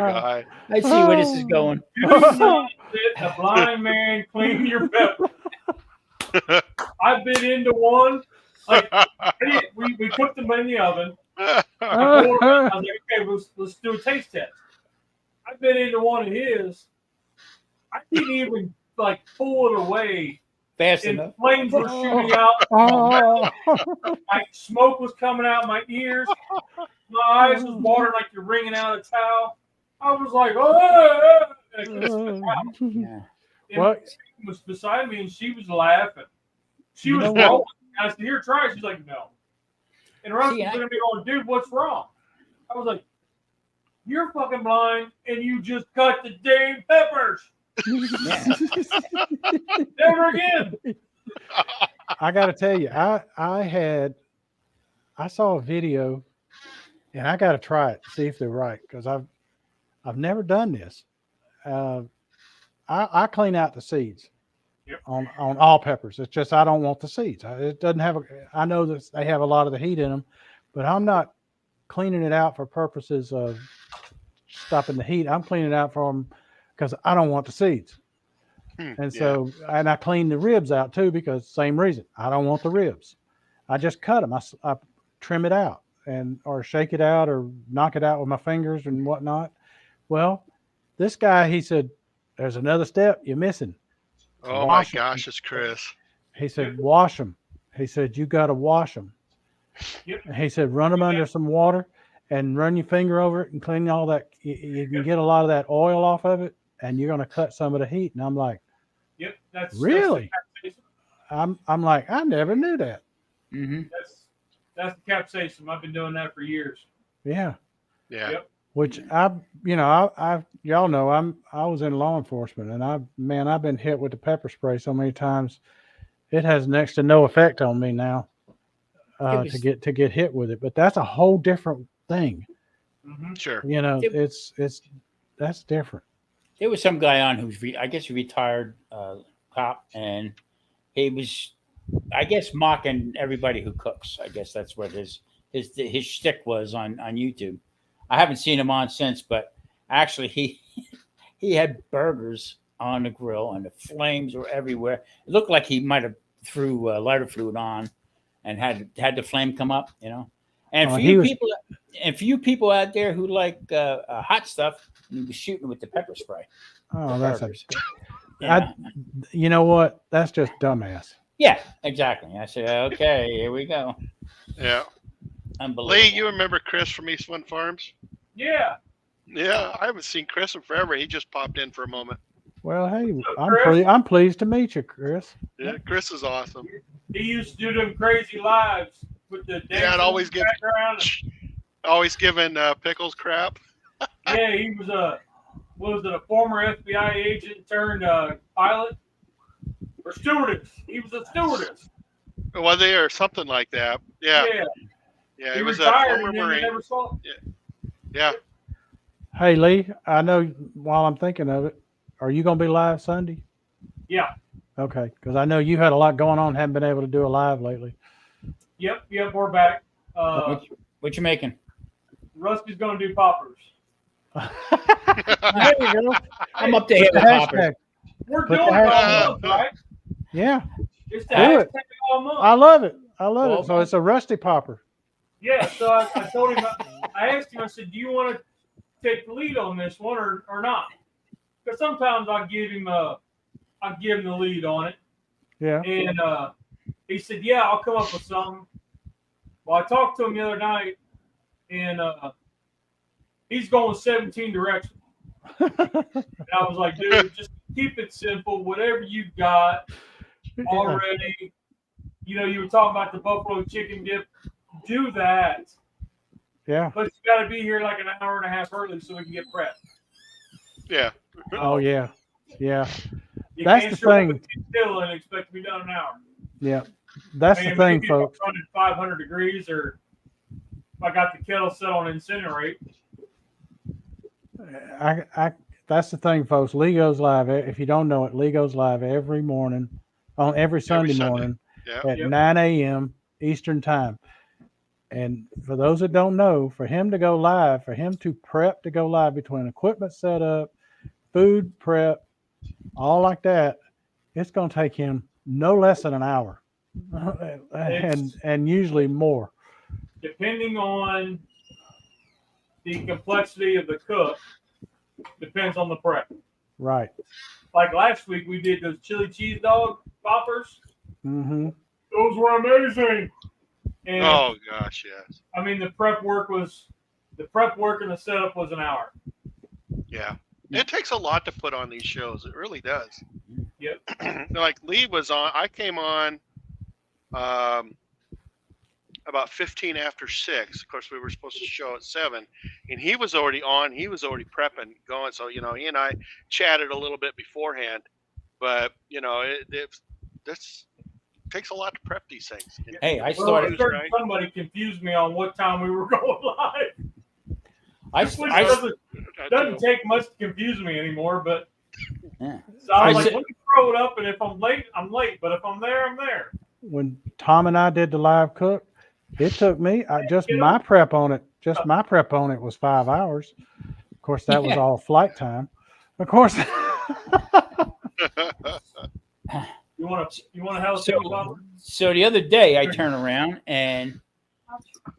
guy. I see where this is going. Do not let a blind man clean your pepper. I bit into one. Like, we cooked them in the oven. I was like, okay, let's do a taste test. I bit into one of his. I didn't even like pull it away. Fast and enough. Flames were shooting out. My smoke was coming out my ears. My eyes was watering like you're wringing out a towel. I was like, oh! Yeah. What? She was beside me and she was laughing. She was rolling. I said, here, try it. She's like, no. And Rusty was going to be going, dude, what's wrong? I was like, you're fucking blind and you just cut the damn peppers. Never again. I got to tell you, I saw a video, and I got to try it to see if they're right because I've never done this. I clean out the seeds on all peppers. It's just I don't want the seeds. It doesn't have. I know that they have a lot of the heat in them, but I'm not cleaning it out for purposes of stopping the heat. I'm cleaning it out for them because I don't want the seeds. And so, and I clean the ribs out too, because same reason, I don't want the ribs. I just cut them. I trim it out or shake it out or knock it out with my fingers and whatnot. Well, this guy, he said, there's another step you're missing. Oh my gosh, it's Chris. He said, wash them. He said, you got to wash them. Yep. He said, run them under some water and run your finger over it and clean all that. You can get a lot of that oil off of it. and you're going to cut some of the heat. And I'm like, Yep, that's really? That's I'm like, I never knew that. Mm-hmm. that's the capsaicin. I've been doing that for years. Yeah. Yeah. Yep. Which y'all know I was in law enforcement, and I've been hit with the pepper spray so many times. It has next to no effect on me now. To get hit with it, but that's a whole different thing. Mm-hmm. Sure. You know, that's different. There was some guy on who's I guess a retired cop, and he was, I guess, mocking everybody who cooks. I guess that's what his shtick was on YouTube. I haven't seen him on since, but actually he had burgers on the grill and the flames were everywhere. It looked like he might have threw lighter fluid on and had the flame come up, you know. And for you people out there who like hot stuff, he was shooting with the pepper spray. Oh, Burgers. You know what? That's just dumbass. Yeah, exactly. I said, okay, here we go. Yeah. Unbelievable. Lee, you remember Chris from East Wind Farms? Yeah. Yeah, I haven't seen Chris in forever. He just popped in for a moment. Well, hey, Chris? I'm pleased to meet you, Chris. Yeah, Chris is awesome. He used to do them crazy lives with the Yeah, I'd always give background. always giving Pickles crap. Yeah, he was a former FBI agent turned pilot or stewardess. He was a stewardess. Was they or something like that? Yeah, yeah. He He was a retired former and then they Marine. never saw him. Yeah. Hey, Lee, I know while I'm thinking of it, are you going to be live Sunday? Yeah. Okay, because I know you had a lot going on, haven't been able to do a live lately. Yep, we're back. What you making? Rusty's gonna do poppers. There you go. I'm up to here with Hashtag. poppers. We're Put doing the it all hashtag. month, right? Yeah, It's the Do it. hashtag all month. I love it. I love Well, it. So it's a rusty popper. Yeah, so I told him, I asked him, I said, do you want to take the lead on this one or not? Because sometimes I'll give him the lead on it. Yeah. And he said, yeah, I'll come up with something. Well, I talked to him the other night, and he's going 17 directions. And I was like, dude, just keep it simple. Whatever you got already. You know, you were talking about the buffalo chicken dip. Do that. Yeah. But you got to be here like an hour and a half early so we can get prepped. Yeah. Oh yeah. Yeah. You That's can't the show up thing. at 10 still and expect to be done in an hour. Yeah. That's the thing, maybe folks. If I'm running 500 degrees or if I got the kettle set on incinerate. That's the thing, folks. Lee goes live. If you don't know it, Lee goes live every morning, on every Sunday morning Yeah. at 9 a.m. Eastern time. And for those that don't know, for him to go live, for him to prep to go live between equipment setup, food prep, all like that, it's going to take him no less than an hour, and usually more. Depending on the complexity of the cook, depends on the prep. Right. Like last week, we did those chili cheese dog poppers. Mm-hmm. Those were amazing. And Oh gosh, yes. I mean, the prep work and the setup was an hour. Yeah. It takes a lot to put on these shows. It really does. Yep. Like Lee was on. I came on about 15 after 6. Of course, we were supposed to show at 7, and he was already on. He was already prepping, going. So he and I chatted a little bit beforehand. But this takes a lot to prep these things. Hey, I Well, started. Right. somebody confused me on what time we were going live. Which doesn't take much to confuse me anymore, but Yeah. so I was I like, said- let me throw it up, and if I'm late, I'm late. But if I'm there, I'm there. When Tom and I did the live cook, it took me my prep on it. Just my prep on it was 5 hours. Of course, that was all flight time. Of course. You want to have a So the other day, I turn around and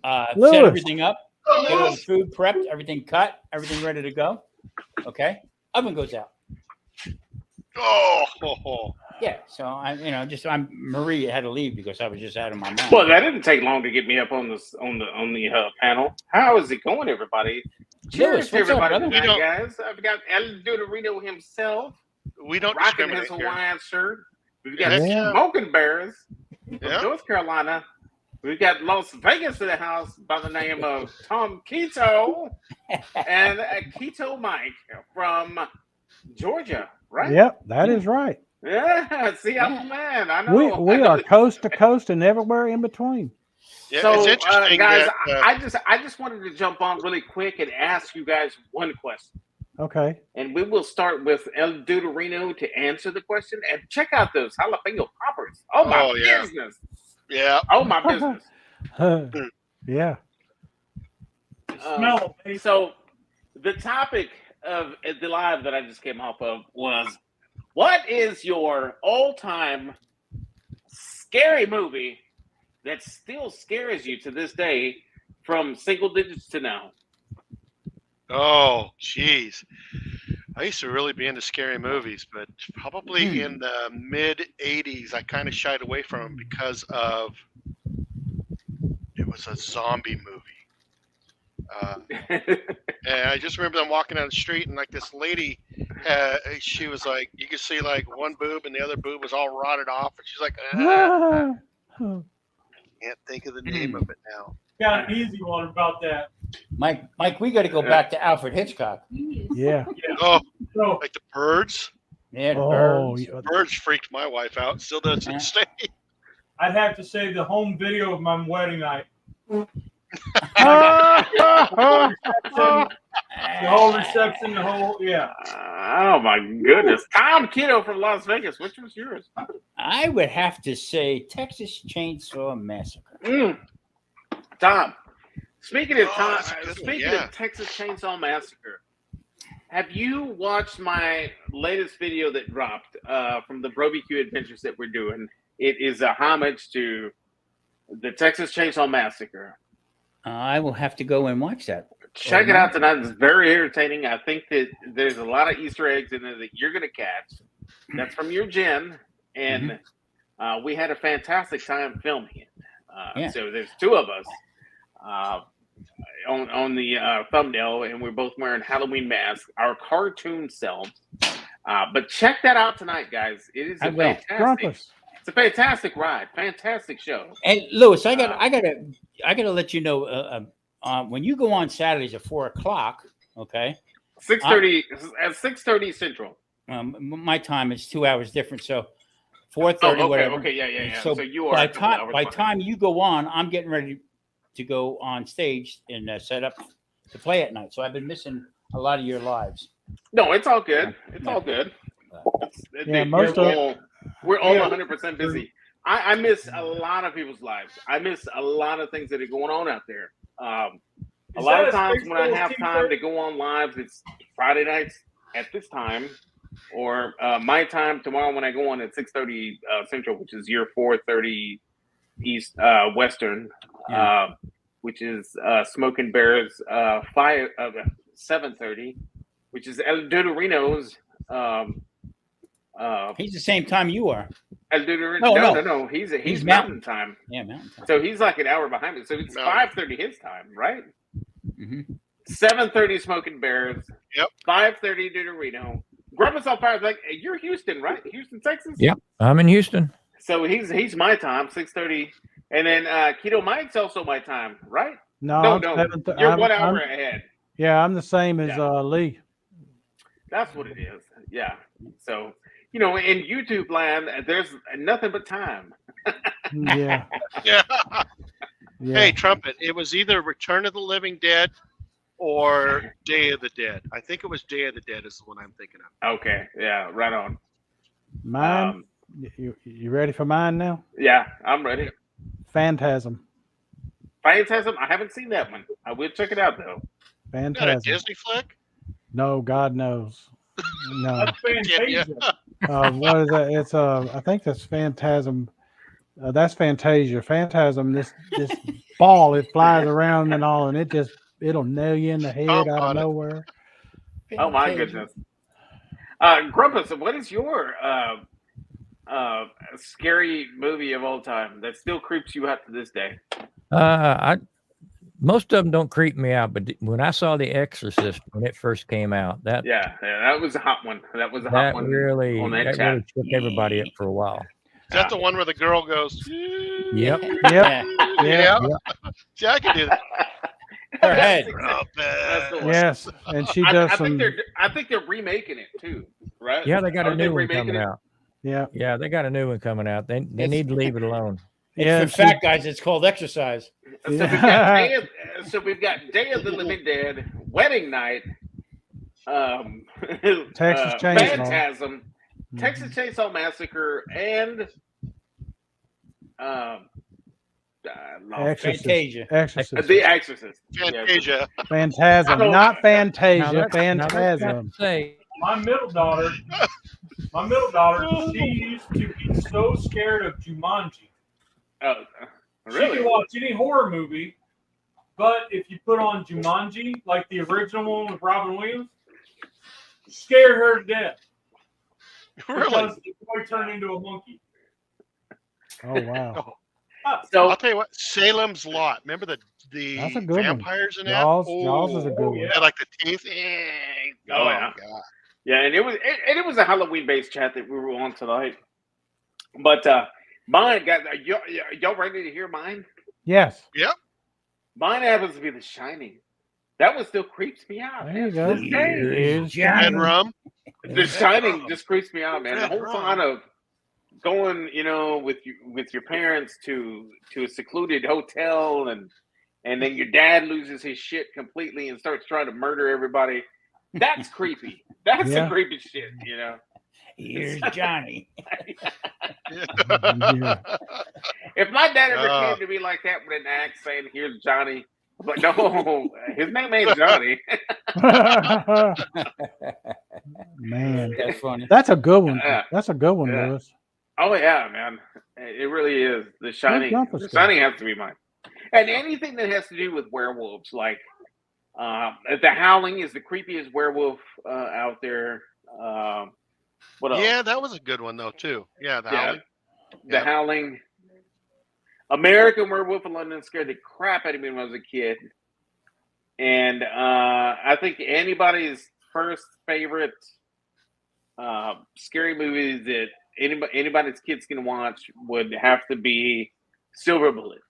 set Lewis. everything up, get all the food prepped, everything cut, everything ready to go. Okay, oven goes out. Oh. Yeah, so I'm Marie had to leave because I was just out of my mind. Well, that didn't take long to get me up on the panel. How is it going, everybody? Lewis, Cheers to what's up, everybody brother? tonight, We don't- guys. I've got El Duderino himself We don't rocking his discriminate here. Hawaiian shirt. We've got Yeah. Smoking Bears from Yeah. North Carolina. We've got Las Vegas in the house by the name of Tom Keto and Keto Mike from Georgia, right? Yep, that is right. Yeah, see, I'm the man. I know. We are coast to coast and everywhere in between. Yeah, So, it's interesting guys, that I just wanted to jump on really quick and ask you guys one question. Okay. And we will start with El Duderino to answer the question. And check out those jalapeno poppers. Oh, my Oh, yeah. business. yeah. Oh, my business. Yeah. Smell it. So, the topic of the live that I just came off of was, what is your all-time scary movie that still scares you to this day from single digits to now? Oh, jeez. I used to really be into scary movies, but probably in the mid 80s, I kind of shied away from them because of it was a zombie movie. And I just remember them walking down the street, and like this lady, she was like, you could see like one boob, and the other boob was all rotted off, and she's like, can't think of the name of it now. Got an easy one about that. Mike, we got to go back to Alfred Hitchcock. Yeah. Oh, So, like the birds. Yeah, the Oh, birds. yeah. Birds freaked my wife out. Still does to Yeah. this day. I'd have to say the home video of my wedding night. The whole reception, the whole, yeah. Oh my goodness. Tom Kiddo from Las Vegas. Which was yours? I would have to say Texas Chainsaw Massacre. Tom. Speaking of Oh, that's a good one, yeah. of Texas Chainsaw Massacre, have you watched my latest video that dropped from the BBQ Adventures that we're doing? It is a homage to the Texas Chainsaw Massacre. I will have to go and watch that. Check it out tonight. It's very entertaining. I think that there's a lot of Easter eggs in there that you're going to catch. That's from your gen, and we had a fantastic time filming it. Yeah. So there's two of us on the thumbnail, and we're both wearing Halloween masks, our cartoon selves. But check that out tonight, guys. It is I a will. fantastic. It's a fantastic ride, fantastic show. And Lewis, I gotta let you know. When you go on Saturdays at 4:00, okay, 6:30 at 6:30 Central. my time is 2 hours different, so 4:30, Oh, okay, whatever. okay, yeah. So, So you are by a couple hours behind. time you go on, I'm getting ready to go on stage and set up to play at night. So I've been missing a lot of your lives. No, it's all good. It's Yeah. all good. Yeah, most of we're all 100% busy. I miss a lot of people's lives. I miss a lot of things that are going on out there. A lot of times when I have time to go on live, it's Friday nights at this time, or my time tomorrow when I go on at 6:30 Central, which is your 4:30 East Western, which is Smoking Bears 7:30, which is El Duderino's. He's the same time you are. El Duderino. No. He's mountain time. Yeah, mountain time. So he's like an hour behind me. So it's Mountain. 5:30 his time, right? Mm-hmm. 7:30 Smoking Bears. Yep. 5:30 Duderino. Grandpa's on fire. Like, you're Houston, right? Houston, Texas. Yep, I'm in Houston. So he's my time, 6:30, and then Keto Mike's also my time, right? no, No, I'm no, 7th you're I'm- 1 hour I'm- ahead. Yeah, I'm the same as Lee. That's what it is. Yeah. So in YouTube land, there's nothing but time. Yeah. Yeah. Yeah. Hey, Trumpet, it was either Return of the Living Dead or Day of the Dead. I think it was Day of the Dead is the one I'm thinking of. Okay. Yeah. Right on. Mine. You ready for mine now? Yeah, I'm ready. Phantasm. Phantasm. I haven't seen that one. I will check it out though. Is that a Phantasm. Disney flick? No, God knows. No. That's Fantasia. What is that? It's I think that's Phantasm. That's Fantasia. Phantasm. This ball, it flies around and all, and it'll nail you in the head out of nowhere. Oh my goodness. Grumpus, what is your scary movie of all time that still creeps you out to this day? most of them don't creep me out, but when I saw The Exorcist when it first came out, that that was a hot one. That was a hot one. really on that chat. really shook everybody up for a while. Is that the one where the girl goes? Yep. Yep. Yeah. See, I can do that. Her head. That's the one. Yes, and she does some. I think they're remaking it too, right? Yeah, they got a Are they new one remaking coming it? out. Yeah, Yeah, they got a new one coming out. They need to leave it alone. yeah. It's for fat guys. It's called exercise. So we've got Day of the Living Dead, Wedding Night, Texas Chainsaw. Phantasm, Texas Chainsaw Massacre, and Fantasia. Exorcist. The Exorcist. Fantasia. Phantasm, not Fantasia. Now, Phantasm. say, My middle daughter, she used to be so scared of Jumanji. Oh, She really? can watch any horror movie, but if you put on Jumanji, like the original one with Robin Williams, scared her to death. Really? Because the boy turned into a monkey. Oh wow. So I'll tell you what. Salem's Lot. Remember the That's a good one. vampires in that? Jaws is a good one. Yeah, like the teeth. Oh, yeah. God. yeah, and it was a Halloween based chat that we were on tonight. But mine, guys, y'all ready to hear mine? Yes. Mine happens to be The Shining. That one still creeps me out. There you go. This day. Here's And rum. The Shining just creeps me out, man. The Red whole rum. thought of going, with your parents to a secluded hotel, and then your dad loses his shit completely and starts trying to murder everybody. That's creepy. That's Yeah. some creepy shit, Here's Johnny. Yeah. If my dad ever came to me like that with an axe saying, "Here's Johnny," but no, his name ain't Johnny. Man, That's funny. that's a good one. Yeah. That's a good one, Yeah. Lewis. Oh yeah, man, it really is. The Shining. jumper The stuff. Shining has to be mine. And anything that has to do with werewolves, like The Howling is the creepiest werewolf out there. What else? Yeah, that was a good one though too. Yeah, the Howling. The Yep. Howling. American Werewolf in London scared the crap out of me when I was a kid. And I think anybody's first favorite scary movie that anybody's kids can watch would have to be Silver Bullet.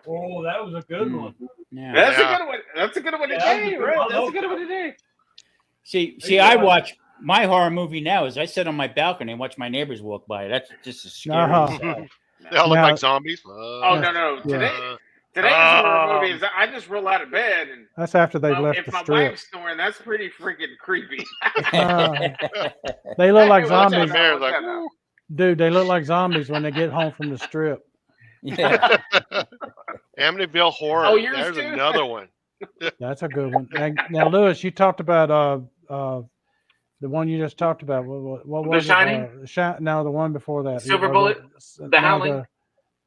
Oh, that was a good one. Yeah. That's Yeah. a good one. That's a good one Yeah, that's a today, good right? one. That's a good one today. See, I watch my horror movie now is I sit on my balcony and watch my neighbors walk by. That's just as scary. Uh-huh. as hell. They all look Now- like zombies. Oh no! Yeah. Today's horror movie is I just roll out of bed and That's after they left if the my strip. wife's snoring, that's pretty freaking creepy. They look like Watch out zombies, now, Bears watch like, out now. dude. They look like zombies when they get home from the strip. Yeah. Amityville Horror. Oh, yours There's too? another one. That's a good one. Now, Lewis, you talked about the one you just talked about. What was The Shining? it? No, the one before that. Silver Bullet? The Howling?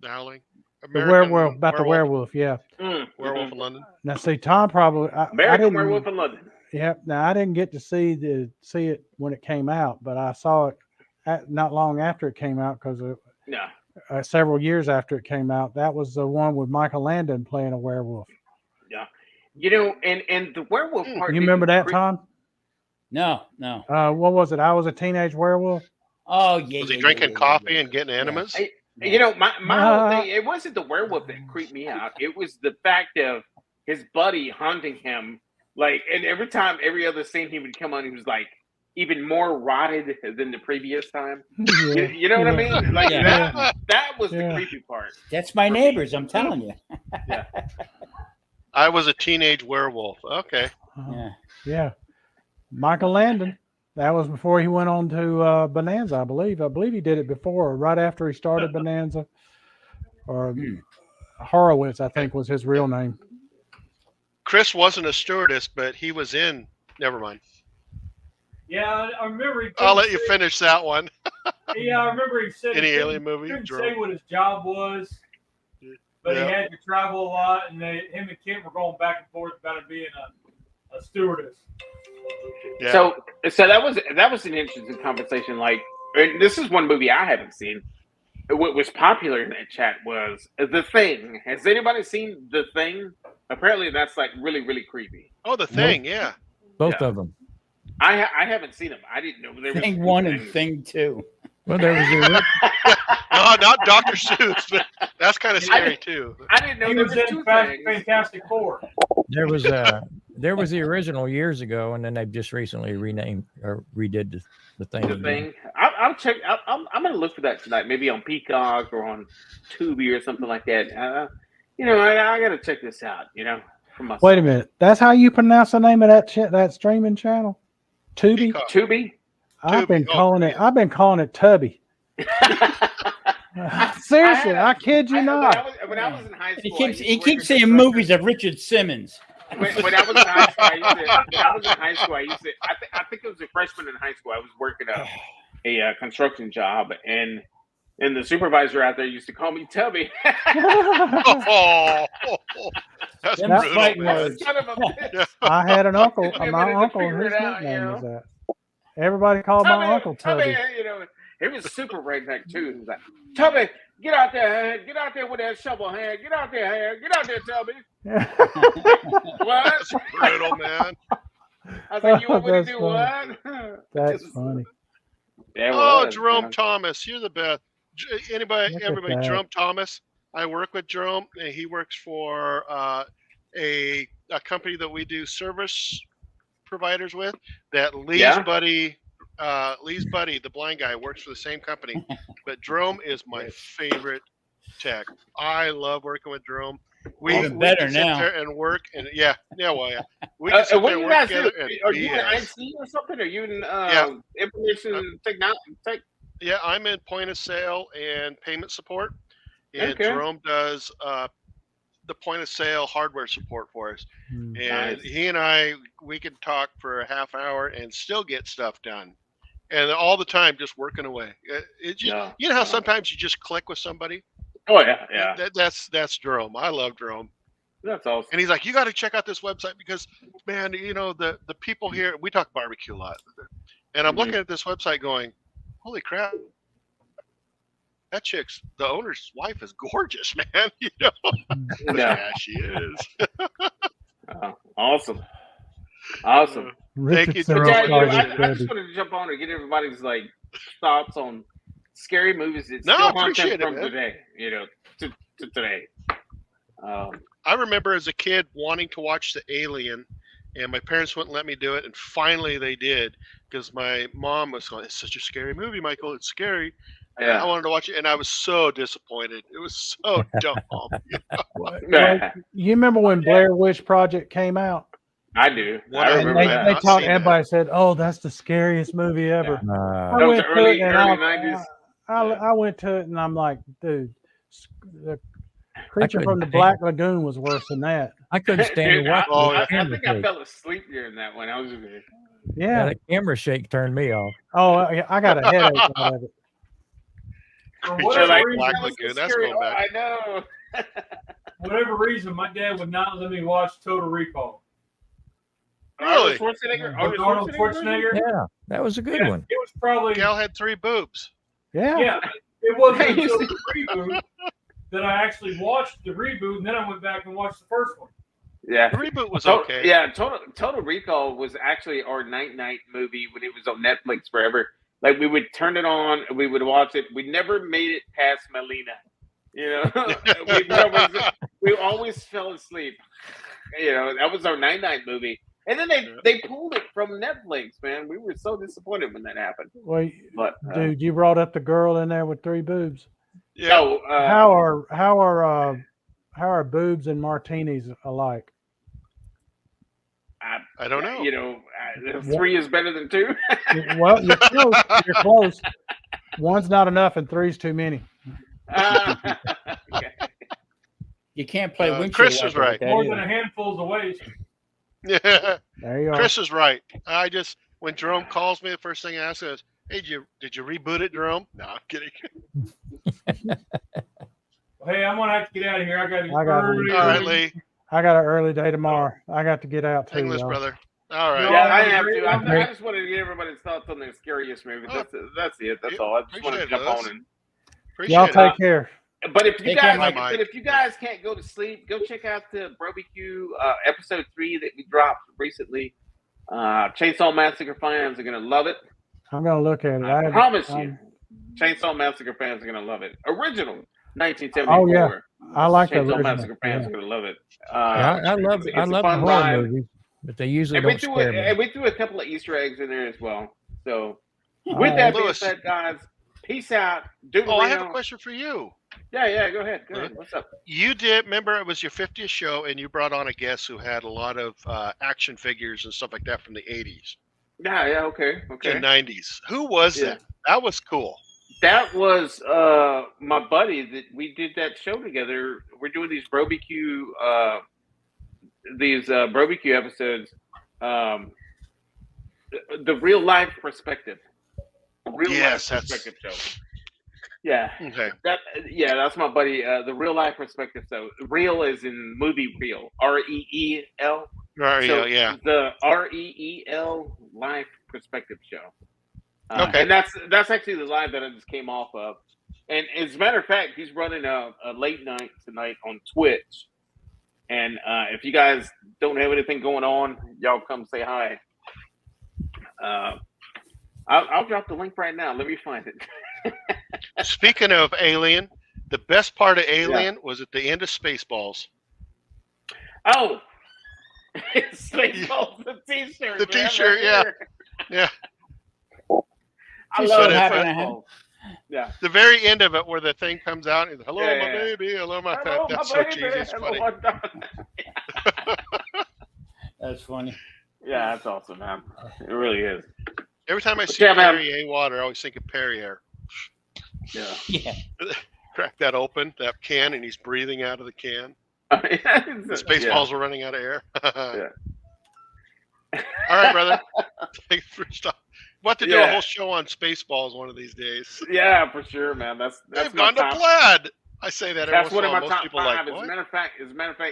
The Howling. The werewolf, about the werewolf. Yeah. Werewolf in London. Now, see, Tom probably. I American didn't, Werewolf in London. Yep. Now, I didn't get to see it when it came out, but I saw it not long after it came out because Yeah. several years after it came out. That was the one with Michael Landon playing a werewolf. And the werewolf part. You remember that, Tom? No. What was it? I was a teenage werewolf. Oh yeah. Was he yeah, drinking yeah, coffee yeah. and getting enemas? My whole thing, it wasn't the werewolf that creeped me out. It was the fact of his buddy haunting him. Like, and every other scene he would come on, he was like even more rotted than the previous time. Yeah. You know what I mean? Like Yeah. that was Yeah. the creepy part. That's my neighbors. I'm telling you. I was a teenage werewolf. Okay. Yeah. Yeah. Michael Landon. That was before he went on to Bonanza, I believe. I believe he did it before, or right after he started Bonanza. Or Horowitz, I think, was his real name. Chris wasn't a stewardess, but he was in. Never mind. Yeah, I remember. I'll let you finish that one. Yeah, I remember he said Any he alien movie? couldn't Jerome? say what his job was, but Yeah. he had to travel a lot, and him and Kim were going back and forth about it being a stewardess. Yeah. So that was an interesting conversation. Like, and this is one movie I haven't seen. what was popular in that chat was The Thing. Has anybody seen The Thing? Apparently, that's like really, really creepy. Oh, The Thing, yeah. Both Yeah. of them. I haven't seen them. I didn't know there was Thing two 1 and things. Thing 2. Well, there was the No, not Dr. Seuss, but that's kind of scary too. I didn't know He there was was in two things. Fantastic Four. there was the original years ago, and then they've just recently renamed or redid the thing. The again. Thing. I'll check. I'm gonna look for that tonight. Maybe on Peacock or on Tubi or something like that. I gotta check this out. For myself. Wait a minute. That's how you pronounce the name of that streaming channel? Tubi. Peacock. Tubi. I've been Tubi. calling it. I've been calling it Tubby. Seriously, I kid you not. When I was in high He school, keeps saying movies of Richard Simmons. When I was in high school, I used to. I think it was a freshman in high school. I was working a construction job, and the supervisor out there used to call me Tubby. Oh, that's Them brutal, fighting man. words. Son of a bitch. I had an uncle. Yeah, My but uncle, figure his it out, nickname was that. Everybody called my uncle Tubby. He was super redneck too. He was like, Tubby, get out there, get out there with that shovel hand, get out there, Tubby. What? That's brutal, man. I was like, you want me to That's do funny. what? That's funny. Yeah, Oh, well, Jerome Thomas, you're the best. Everybody, that. Jerome Thomas. I work with Jerome, and he works for a company that we do service providers with. That Lee's Yeah. buddy, the blind guy, works for the same company. But Jerome is my favorite tech. I love working with Jerome. We Even better can sit now. there and work, and we can sit what there do and you work guys do? together. And Are you in BS. IC or something? Are you in Yeah. information technology? Yeah, I'm in point of sale and payment support, and Okay. Jerome does the point of sale hardware support for us. Hmm. And Nice. he and we can talk for a half hour and still get stuff done, and all the time just working away. Yeah. You know how sometimes you just click with somebody. Oh yeah. That's Jerome. I love Jerome, That's awesome. and he's like, you got to check out this website because, man, the people here. We talk barbecue a lot, and I'm Mhm. looking at this website going, holy crap. That the owner's wife is gorgeous, man. Yeah. Yeah, she is. Awesome. Thank you, Richardson Jerome. Yeah, Yeah, started I Tubby. just wanted to jump on and get everybody's thoughts on scary movies that No, still haunt them appreciate it, from man. today. To today. I remember as a kid wanting to watch The Alien, and my parents wouldn't let me do it, and finally they did because my mom was going, "It's such a scary movie, Michael. It's scary." And I Yeah. wanted to watch it, and I was so disappointed. It was so dumb. Like, you remember when Blair Witch Project came out? I do. What I I And remember remember they that. not talked. seen that. Everybody said, "Oh, that's the scariest movie ever." I That was went to early it and 90s. I went to it and I'm like, dude, the Creature couldn't from the stand Black Lagoon was worse than that. I couldn't stand Dude, to watch Oh, the yeah. I camera think I shake. fell asleep during that one. I was Yeah, Yeah. the camera shake turned me off. Oh, I got a headache out of it. For Creature whatever like reason, Black that was Lagoon. so That's scary. going back. I know. whatever reason, my dad would not let me watch Total Recall. Really? Arnold Schwarzenegger. With Arnold Schwarzenegger. Yeah, that was a good Yeah, one. it was probably Gal had 3 boobs. Yeah. yeah. It wasn't until the reboot that I actually watched the reboot, and then I went back and watched the first one. Yeah. The reboot was Total, okay. Yeah, Total Recall was actually our night movie when it was on Netflix forever. Like we would turn it on, we would watch it. We never made it past Melina. we always fell asleep. That was our night movie. And then they pulled it from Netflix, man. We were so disappointed when that happened. Well, But dude, you brought up the girl in there with 3 boobs. Yeah. no, How are boobs and martinis alike? I don't know. 3 is better than 2. Well, you're close. You're close. One's not enough, and 3's too many. Okay. You can't play windshield Chris is wiper with right. that More either. than a handful of the waist. Yeah. There you are. Chris is right. When Jerome calls me, the first thing I ask is, "Hey, did you reboot it, Jerome?" No, I'm kidding. Hey, I'm gonna have to get out of here. I got I gotta leave. All right, Lee. I got an early day tomorrow. I got to get out too. English y'all. brother. All right. No, Yeah, I have a have great to. one. I just wanted to get everybody's thoughts on their scariest movie. That's it. That's all. I just wanted to appreciate jump it, on Liz. and Appreciate Y'all it. take care. But if you Take care, guys, Mike. but if you guys can't go to sleep, go check out the barbecue episode 3 that we dropped recently. Chainsaw Massacre fans are gonna love it. I'm gonna look at it. I promise you, Chainsaw Massacre fans are gonna love it. Original 1974. Oh yeah, I like the Chainsaw original. Massacre fans are gonna love it. Yeah, I love it's I a love the fun horror ride. movies, but they usually And we don't threw scare me. and we threw a couple of Easter eggs in there as well. So All with that right. being Lewis. said, guys, peace out. Do Oh, I have a question for you. Yeah, go ahead. What's up? You did, remember it was your 50th show and you brought on a guest who had a lot of action figures and stuff like that from the 80s Yeah, okay. and 90s. Who was Yeah. that? That was cool. That was my buddy that we did that show together. We're doing these barbecue episodes. The real life perspective. Yes, life perspective show. Yeah. Okay. That's my buddy. The real life perspective. So real is in movie reel. REEL. Right, So yeah. the REEL life perspective show. Okay. And that's actually the live that I just came off of. And as a matter of fact, he's running a late night tonight on Twitch. And if you guys don't have anything going on, y'all come say hi. I'll drop the link right now. Let me find it. Speaking of Alien, the best part of Alien was at the end of Spaceballs. Oh, Spaceballs, the T-shirt. The man, T-shirt, right yeah. here. Yeah. I T-shirt love happened to Spaceballs. Yeah. The very end of it where the thing comes out and hello, Yeah, my yeah. baby, hello, my Hello, pet. That's my so baby. cheesy. It's Hello, funny. my darling. That's funny. Yeah, that's awesome, man. It really is. Every time I see Yeah, man. Perrier water, I always think of Perrier. Yeah. Yeah. Crack that open, that can, and he's breathing out of the can. The The Spaceballs are running out of air. All right, brother. Thanks for stopping. We'll have to do a Yeah. whole show on Spaceballs one of these days. Yeah, for sure, man. That's They've my gone to top. plaid. I say that every That's once one in of a my while. Most top people are five. like, As a what? matter of fact,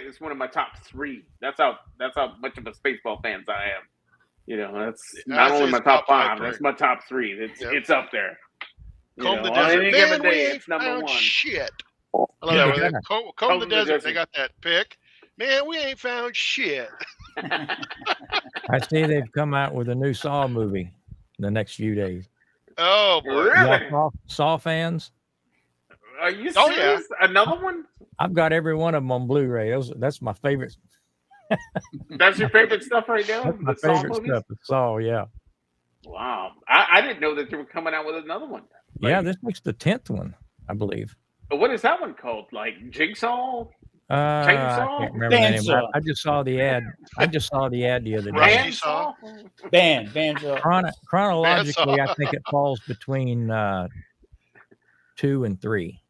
it's one of my top 3. That's how much of a Spaceball fans I am. You know, that's not I'd say only my it's top top 5 5. for That's me. my top 3. It's up there. You Comb the know, on desert. any Man, given we day, ain't it's number found 1. shit. I love Yeah, that. yeah. Comb the desert. They got that pick. Man, we ain't found shit. I see they've come out with a new Saw movie in the next few days. Oh, boy. Really? Y'all Saw fans? Are you serious? Oh, yeah. Another one? I've got every one of them on Blu-ray. That's my favorite. That's your favorite stuff right now? That's my The Saw favorite movies? stuff. The Saw, yeah. Wow. I didn't know that they were coming out with another one. Yeah, this makes the 10th one, I believe. What is that one called? Like Jigsaw? I Chainsaw? can't remember the name. Bandsaw. I just saw the ad. I just saw the ad the other day. Rusty Saw? Bandsaw. Chronologically, I think it falls between 2 and 3.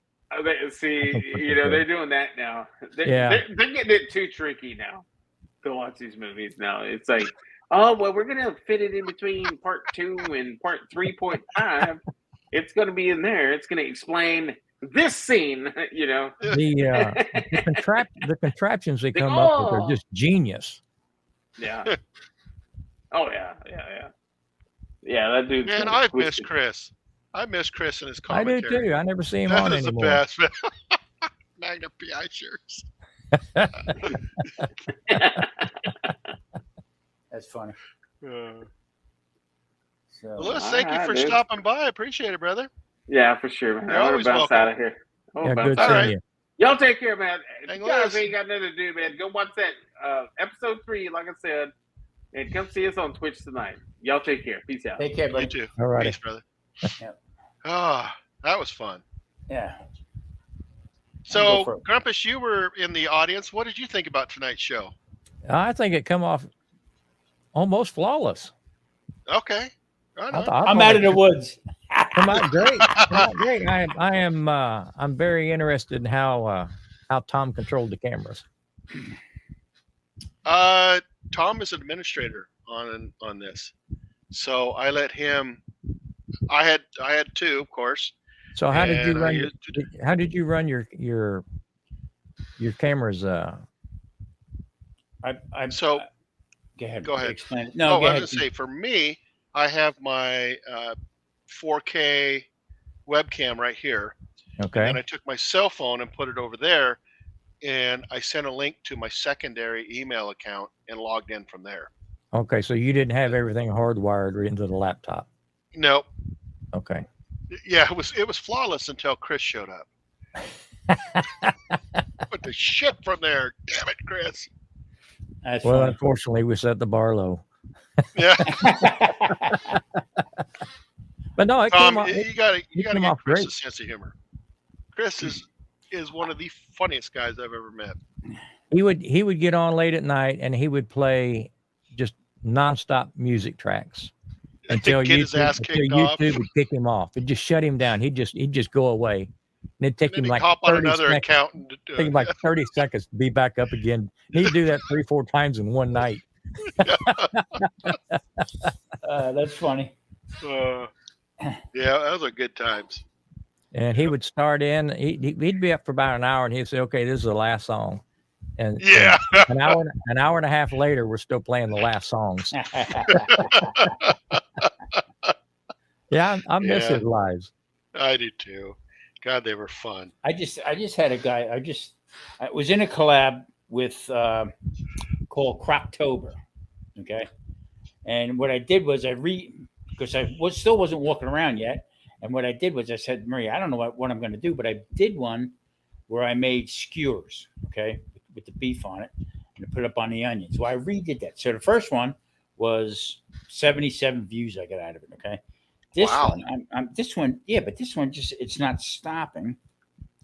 See, you know, they're doing that now. Yeah. They're getting it too tricky now to watch these movies now. It's like, oh, well, we're going to fit it in between part 2 and part 3.5. It's going to be in there. It's going to explain this scene, you know. The contraptions they come up with are just genius. Yeah. Oh, yeah. Yeah, that dude. Man, I've missed Chris. I miss Chris and his I do commentary. too. I never see him That on is anymore. the best. Magna PI shirts. That's funny. So, Lewis, thank you for dude. stopping by. I appreciate it, brother. Yeah, for sure, man. You're I'm gonna always bounce welcome. out of here. Yeah, good All seeing right. you. Y'all take care, man. If Hang you guys loose. ain't got nothing to do, man, go watch that episode 3, like I said, and come see us on Twitch tonight. Y'all take care. Peace out. take care, You buddy. too. All righty. Peace, brother. Yep. Ah, that was fun. Yeah. So, for it. Grumpus, you were in the audience. What did you think about tonight's show? I think it come off almost flawless. Okay. Right on. I'm out of the woods. Come out great. Come out great. I'm very interested in how Tom controlled the cameras. Tom is an administrator on this, so I let him. I had 2, of course. So how did you And I run? used How did you run your cameras? So Go ahead. Go ahead. Explain it. No, I go was ahead. gonna say, for me, I have my 4K webcam right here, Okay. And I took my cell phone and put it over there, and I sent a link to my secondary email account and logged in from there. Okay. So you didn't have everything hardwired into the laptop. Nope. Okay. Yeah, it was flawless until Chris showed up. Put the shit from there. Damn it, Chris. That's Well, funny. unfortunately, we set the bar low. Yeah. But no, it Tom, came off. you gotta came get off Chris great. a sense of humor. Chris is one of the funniest guys I've ever met. He would get on late at night and he would play just nonstop music tracks until Get his ass kicked off. YouTube would kick him off. It'd just shut him down. He'd just go away. And it'd take And then him he'd like hop on 30 another seconds. account and Take him like 30 seconds to be back up again. He'd do that 3-4 times in one night. That's funny. Yeah, those are good times. And he would start in. He'd be up for about an hour, and he'd say, "Okay, this is the last song." And Yeah. an hour and a half later, we're still playing the last songs. Yeah, I miss Yeah. his lives. I do too. God, they were fun. I just had a guy. I was in a collab with called Croptober. Okay, and what I did was because I still wasn't walking around yet, and what I did was I said, Maria, I don't know what I'm going to do, but I did one where I made skewers. Okay, with the beef on it, and I put it up on the onion. So I redid that. So the first one was 77 views I got out of it. Okay. This Wow. one, this one, yeah, but this one it's not stopping.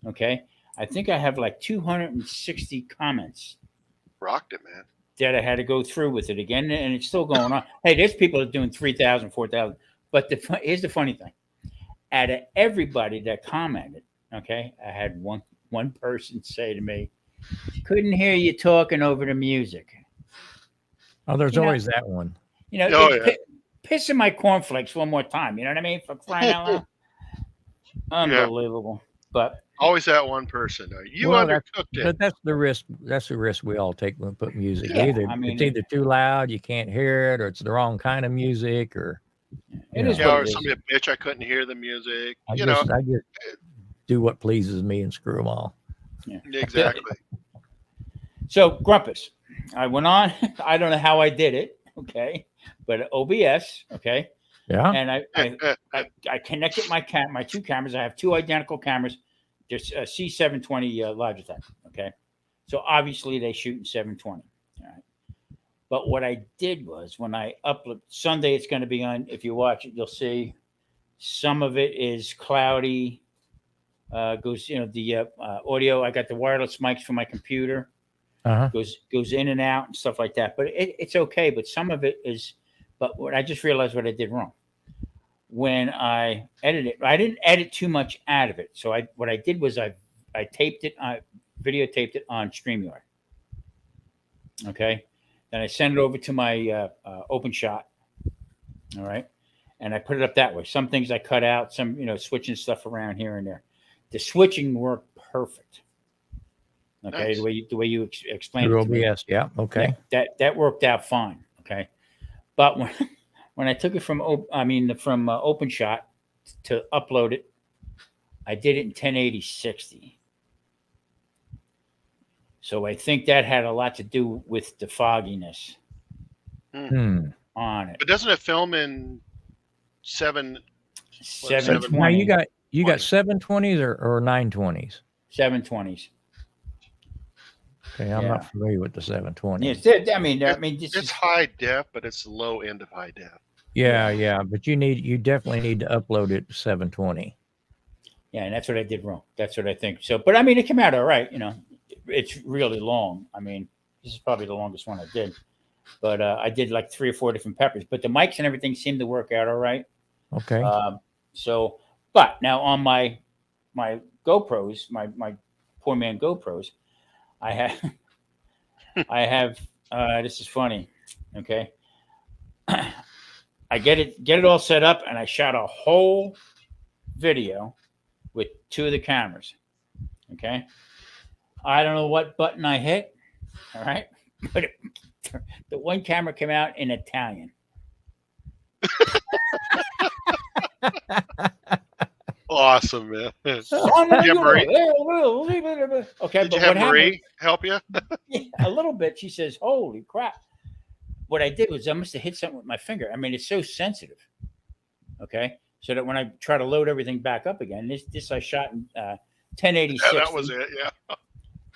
Okay. I think I have like 260 comments Rocked it, man. that I had to go through with it again, and it's still going on. Hey, there's people that are doing 3,000, 4,000. But here's the funny thing. Out of everybody that commented, okay, I had one person say to me, couldn't hear you talking over the music. Oh, there's always that one. You know, Oh, yeah. pissing my cornflakes one more time. You know what I mean? For crying out loud. Unbelievable. But Always that one person. You Well, undercooked it. But that's the risk. That's the risk we all take when we put music. Yeah, Either I mean, it's either too loud, you can't hear it, or it's the wrong kind of music, or it is Yeah, what or it is. somebody bitch I couldn't hear the music. I You just know, I just do what pleases me and screw them all. exactly. So Grumpus, I went on. I don't know how I did it. Okay, but OBS. Okay, Yeah. and I connected my two cameras. I have two identical cameras. There's a C720 Logitech. Okay, so obviously they shoot in 720. All right, but what I did was when I upload Sunday, it's going to be on. If you watch it, you'll see some of it is cloudy. Goes, the audio. I got the wireless mics for my computer. Uh-huh. Goes in and out and stuff like that. But it's okay. But some of it is. But what I just realized what I did wrong. When I edited it, I didn't edit too much out of it. So what I did was I taped it, I videotaped it on StreamYard. Okay. Then I sent it over to my open shot. All right. And I put it up that way. Some things I cut out, some, switching stuff around here and there. The switching worked perfect. Okay. Nice. The way you explained Through it to me. OBS. Yeah. Okay. That worked out fine. Okay. But when I took it from OpenShot to upload it, I did it in 1080-60. So I think that had a lot to do with the fogginess Hmm. on it. But doesn't it film in 7? 720. Now you got 720s or 920s. 720s. Okay, I'm Yeah. not familiar with the 720. Yes, I mean, this It's is high def, but it's the low end of high def. Yeah, but you definitely need to upload it to 720. yeah, and that's what I did wrong. That's what I think. So, but I mean, it came out all right. It's really long. I mean, this is probably the longest one I did. But I did like 3 or 4 different peppers. But the mics and everything seemed to work out all right. Okay. But now on my GoPros, my poor man GoPros, I have this is funny. Okay. I get it all set up and I shot a whole video with 2 of the cameras. Okay. I don't know what button I hit. All right. But the one camera came out in Italian. Awesome, man. Son Did of you have Marie? Okay, Did but you have what happened? Marie help you? Yeah, a little bit. She says, "Holy crap!" What I did was I must have hit something with my finger. I mean, it's so sensitive. Okay, so that when I try to load everything back up again, this I shot in 1080. Yeah, that was it. Yeah. All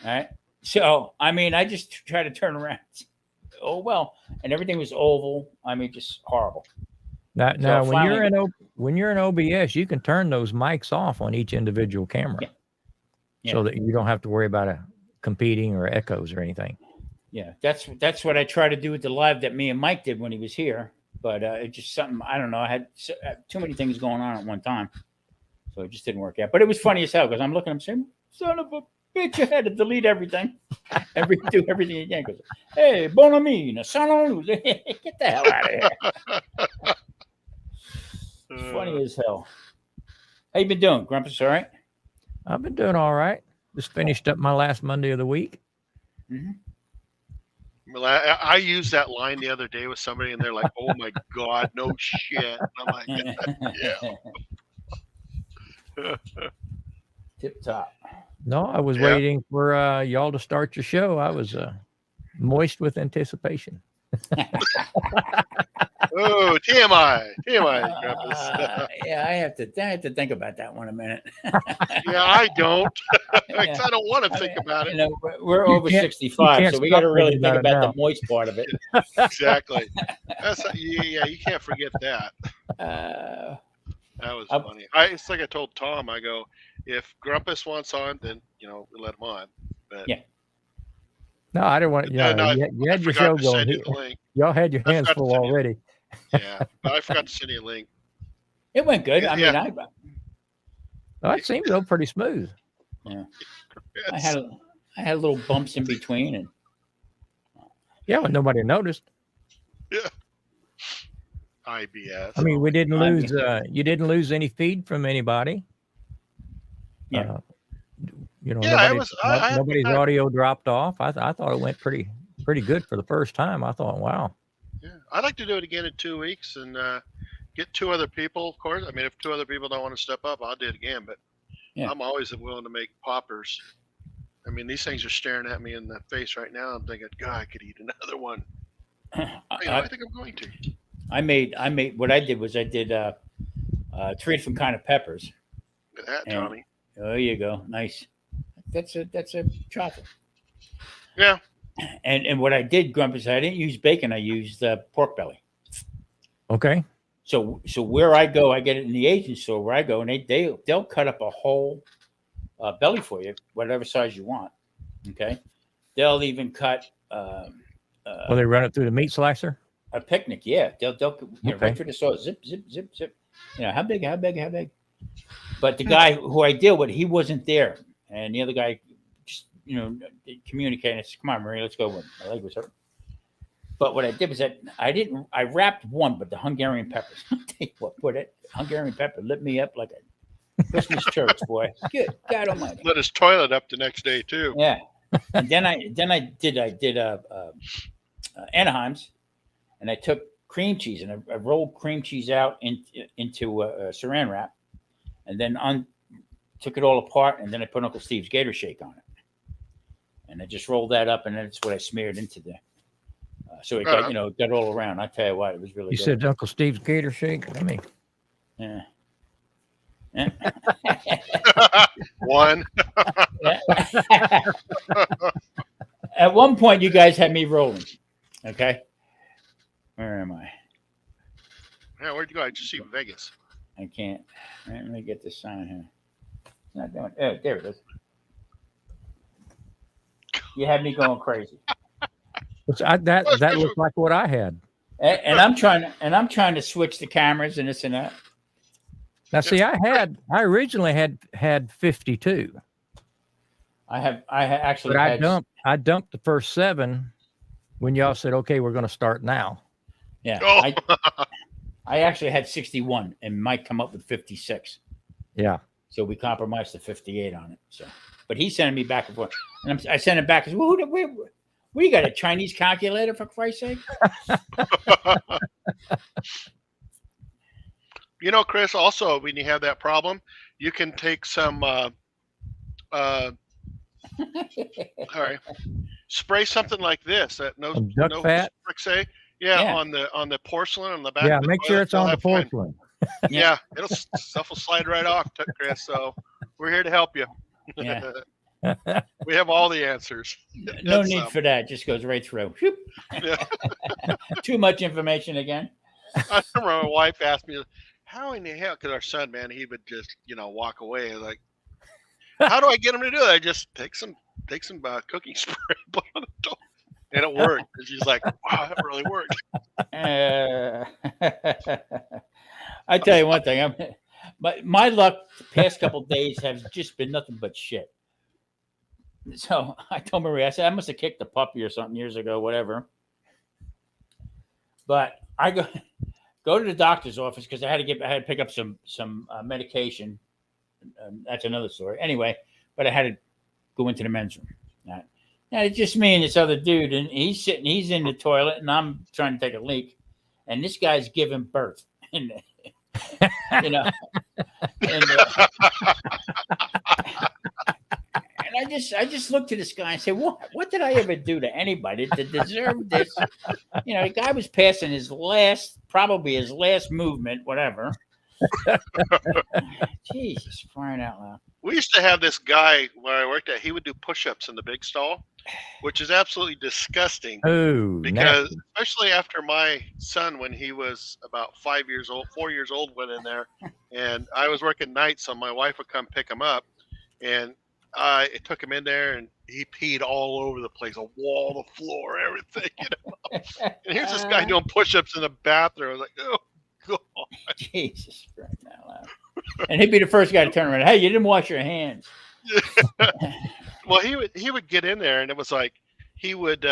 right. So I mean, I just try to turn around. Oh well, and everything was oval. I mean, just horrible. Now, So when finally- you're in OBS, you can turn those mics off on each individual camera, Yeah. so that you don't have to worry about competing or echoes or anything. Yeah, that's what I try to do with the live that me and Mike did when he was here. But it's just something I don't know. I had too many things going on at one time, so it just didn't work out. But it was funny as hell because I'm looking, I'm saying, "Son of a bitch, I had to delete everything, do everything again." Because hey, bon ami, son of a get the hell out of here. It's funny as hell. How you been doing, Grumpus? All right? I've been doing all right. Just finished up my last Monday of the week. Mm-hmm. Well, I used that line the other day with somebody, and they're like, "Oh my God, no shit." And I'm like, "Yeah." Tip top. No, I was Yeah. waiting for y'all to start your show. I was moist with anticipation. Oh, TMI, Grumpus. Yeah, I have to think about that one a minute. Yeah, I don't. Because I don't want to think about You it. know, we're over can't- 65, can't so we stop got to really thinking think about it about the moist part of it. Exactly. Yeah, you can't forget that. Uh, That was I'm- funny. It's like I told Tom. I go, if Grumpus wants on, then we let him on. But Yeah. No, I didn't want. then Yeah, you I had your forgot show to going. send you the link. Y'all had your I hands forgot to full send you- already. Yeah, but I forgot to send you a link. it went good. I mean, Yeah. Oh, it seemed to go pretty smooth. I had little bumps in between, and Yeah, but nobody noticed. IBS. I mean, we didn't I lose. You didn't lose any feed from anybody. Yeah. Yeah, nobody's audio dropped off. I thought it went pretty good for the first time. I thought, wow. Yeah, I'd like to do it again in 2 weeks and get 2 other people. Of course, I mean, if 2 other people don't want to step up, I'll do it again. But Yeah. I'm always willing to make poppers. I mean, these things are staring at me in the face right now. I'm thinking, God, I could eat another one. I think I'm going to. I made what I did was I did 3 different kind of peppers. Look at that, And- Tommy. There you go, nice. That's a chocolate. Yeah. And what I did, Grumpus, I didn't use bacon. I used pork belly. Okay. So where I go, I get it in the Asian store where I go, and they'll cut up a whole belly for you, whatever size you want. Okay, they'll even cut Well, they run it through the meat slicer. a picnic. Yeah, they'll Okay. right through the sauce. Zip, zip, zip, zip. How big? But the guy who I deal with, he wasn't there, and the other guy just communicated. I said, "Come on, Marie, let's go." My leg was hurt. But what I did was that I wrapped one, but the Hungarian peppers. I'll tell you what, Hungarian pepper lit me up like a Christmas church, boy. Good God Almighty. Lit his toilet up the next day too. Yeah, and then I did Anaheim's, and I took cream cheese and I rolled cream cheese out into saran wrap, and then took it all apart, and then I put Uncle Steve's Gator Shake on it, and I just rolled that up, and that's what I smeared into there. So it got got all around. I tell you what, it was really You good. said Uncle Steve's Gator Shake. I mean, Yeah. One. At one point, you guys had me rolling. Okay, where am I? Yeah, where'd you go? I just see Vegas. I can't. Let me get this sign here. It's not doing. Oh, there it is. You had me going crazy, that looked like what I had. and I'm trying to switch the cameras and this and that. Now, see, I originally had 52, I actually but had. I dumped the first 7 when y'all said, "Okay, we're going to start now." Yeah, Oh. I actually had 61 and Mike come up with 56. Yeah. So we compromised to 58 on it. So, but he's sending me back and forth, and I sent him back. I said, well, we got a Chinese calculator for Christ's sake. Chris, also when you have that problem, you can take some. All right, spray something like this that Some duck no fat? say. Yeah, Yeah. on the porcelain on the back. Yeah, of the make sure toilet, it's you'll on the have fine. porcelain. Yeah, stuff will slide right off, Chris. So we're here to help you. Yeah. We have all the answers. No And need some. for that. Just goes right through. Whoop. Yeah. Too much information again. I remember my wife asked me, "How in the hell?" Because our son, man, he would just walk away. Like, how do I get him to do that? I just take some cooking spray, put on the door, and it worked. And she's like, "Wow, that really worked." I tell you one thing. My luck the past couple of days has just been nothing but shit. So I told Maria, I said, I must have kicked a puppy or something years ago, whatever. But I go to the doctor's office because I had to pick up some medication. That's another story. Anyway, but I had to go into the men's room. Now it's just me and this other dude, and he's in the toilet, and I'm trying to take a leak, and this guy's giving birth, and and I just looked at this guy and said, what did I ever do to anybody to deserve this? The guy was passing probably his last movement, whatever. Jesus, crying out loud. We used to have this guy where I worked at. He would do push-ups in the big stall, which is absolutely disgusting. Oh, Because especially after my son, when he was about 4 years old, went in there, and I was working nights, so my wife would come pick him up, and I took him in there, and he peed all over the place, a wall, the floor, everything. And here's this guy doing push-ups in the bathroom. I was like, oh God, Jesus Christ out loud. And he'd be the first guy to turn around. Hey, you didn't wash your hands. Well, he would get in there, and it was like he would.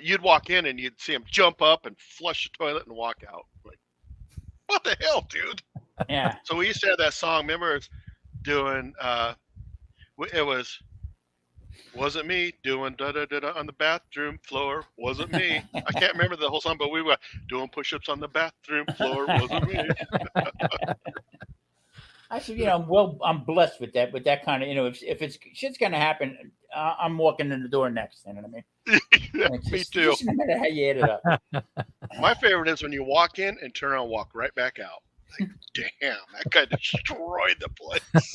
You'd walk in, and you'd see him jump up and flush the toilet and walk out. Like, what the hell, dude? Yeah. So we used to have that song. Remember, it's doing. It wasn't me doing da da da da on the bathroom floor. Wasn't me. I can't remember the whole song, but we were doing push-ups on the bathroom floor. Wasn't me. I said, I'm blessed with that kind of, if it's shit's gonna happen, I'm walking in the door next. You know what I mean? Me too. Just no matter how you add it up. My favorite is when you walk in and turn around and walk right back out. Like, damn, that guy destroyed the place.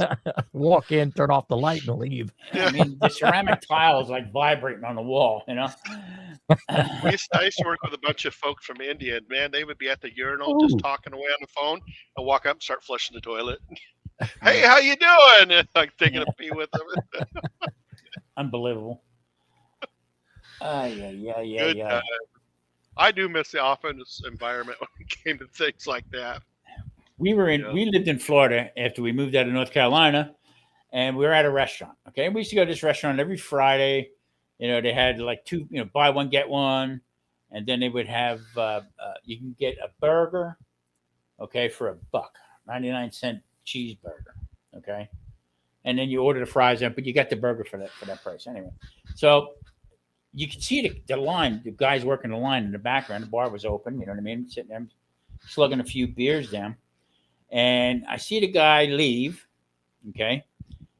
Walk in, turn off the light, and leave. I mean, the ceramic tile is like vibrating on the wall, I used to work with a bunch of folks from India, and man, they would be at the urinal just talking away on the phone and walk up and start flushing the toilet. Hey, how you doing? And, like taking a pee with them. Unbelievable. Yeah. Good. I do miss the office environment when it came to things like that. We lived in Florida after we moved out of North Carolina, and we were at a restaurant. Okay. We used to go to this restaurant every Friday. They had like two, buy one, get one. And then they would have, you can get a burger, okay, for $1, 99-cent cheeseburger. Okay. And then you order the fries in, but you got the burger for that price anyway. So you could see the line, the guys working the line in the background. The bar was open, you know what I mean? Sitting there slugging a few beers down. And I see the guy leave, okay,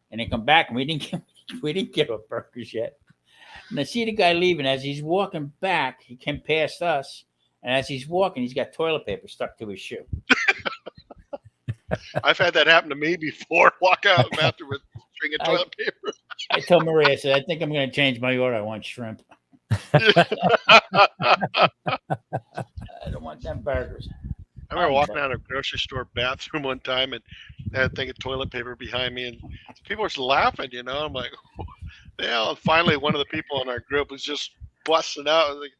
and then come back, and we didn't get our burgers yet. And I see the guy leaving. As he's walking back, he came past us, and as he's walking, he's got toilet paper stuck to his shoe. I've had that happen to me before. Walk out after with a string of toilet paper. I told Maria, I said, I think I'm going to change my order. I want shrimp. I don't want them burgers. I remember walking out of a grocery store bathroom one time and had a thing of toilet paper behind me, and people were just laughing, I'm like, yeah. And finally, one of the people in our group was just busting out. I was like,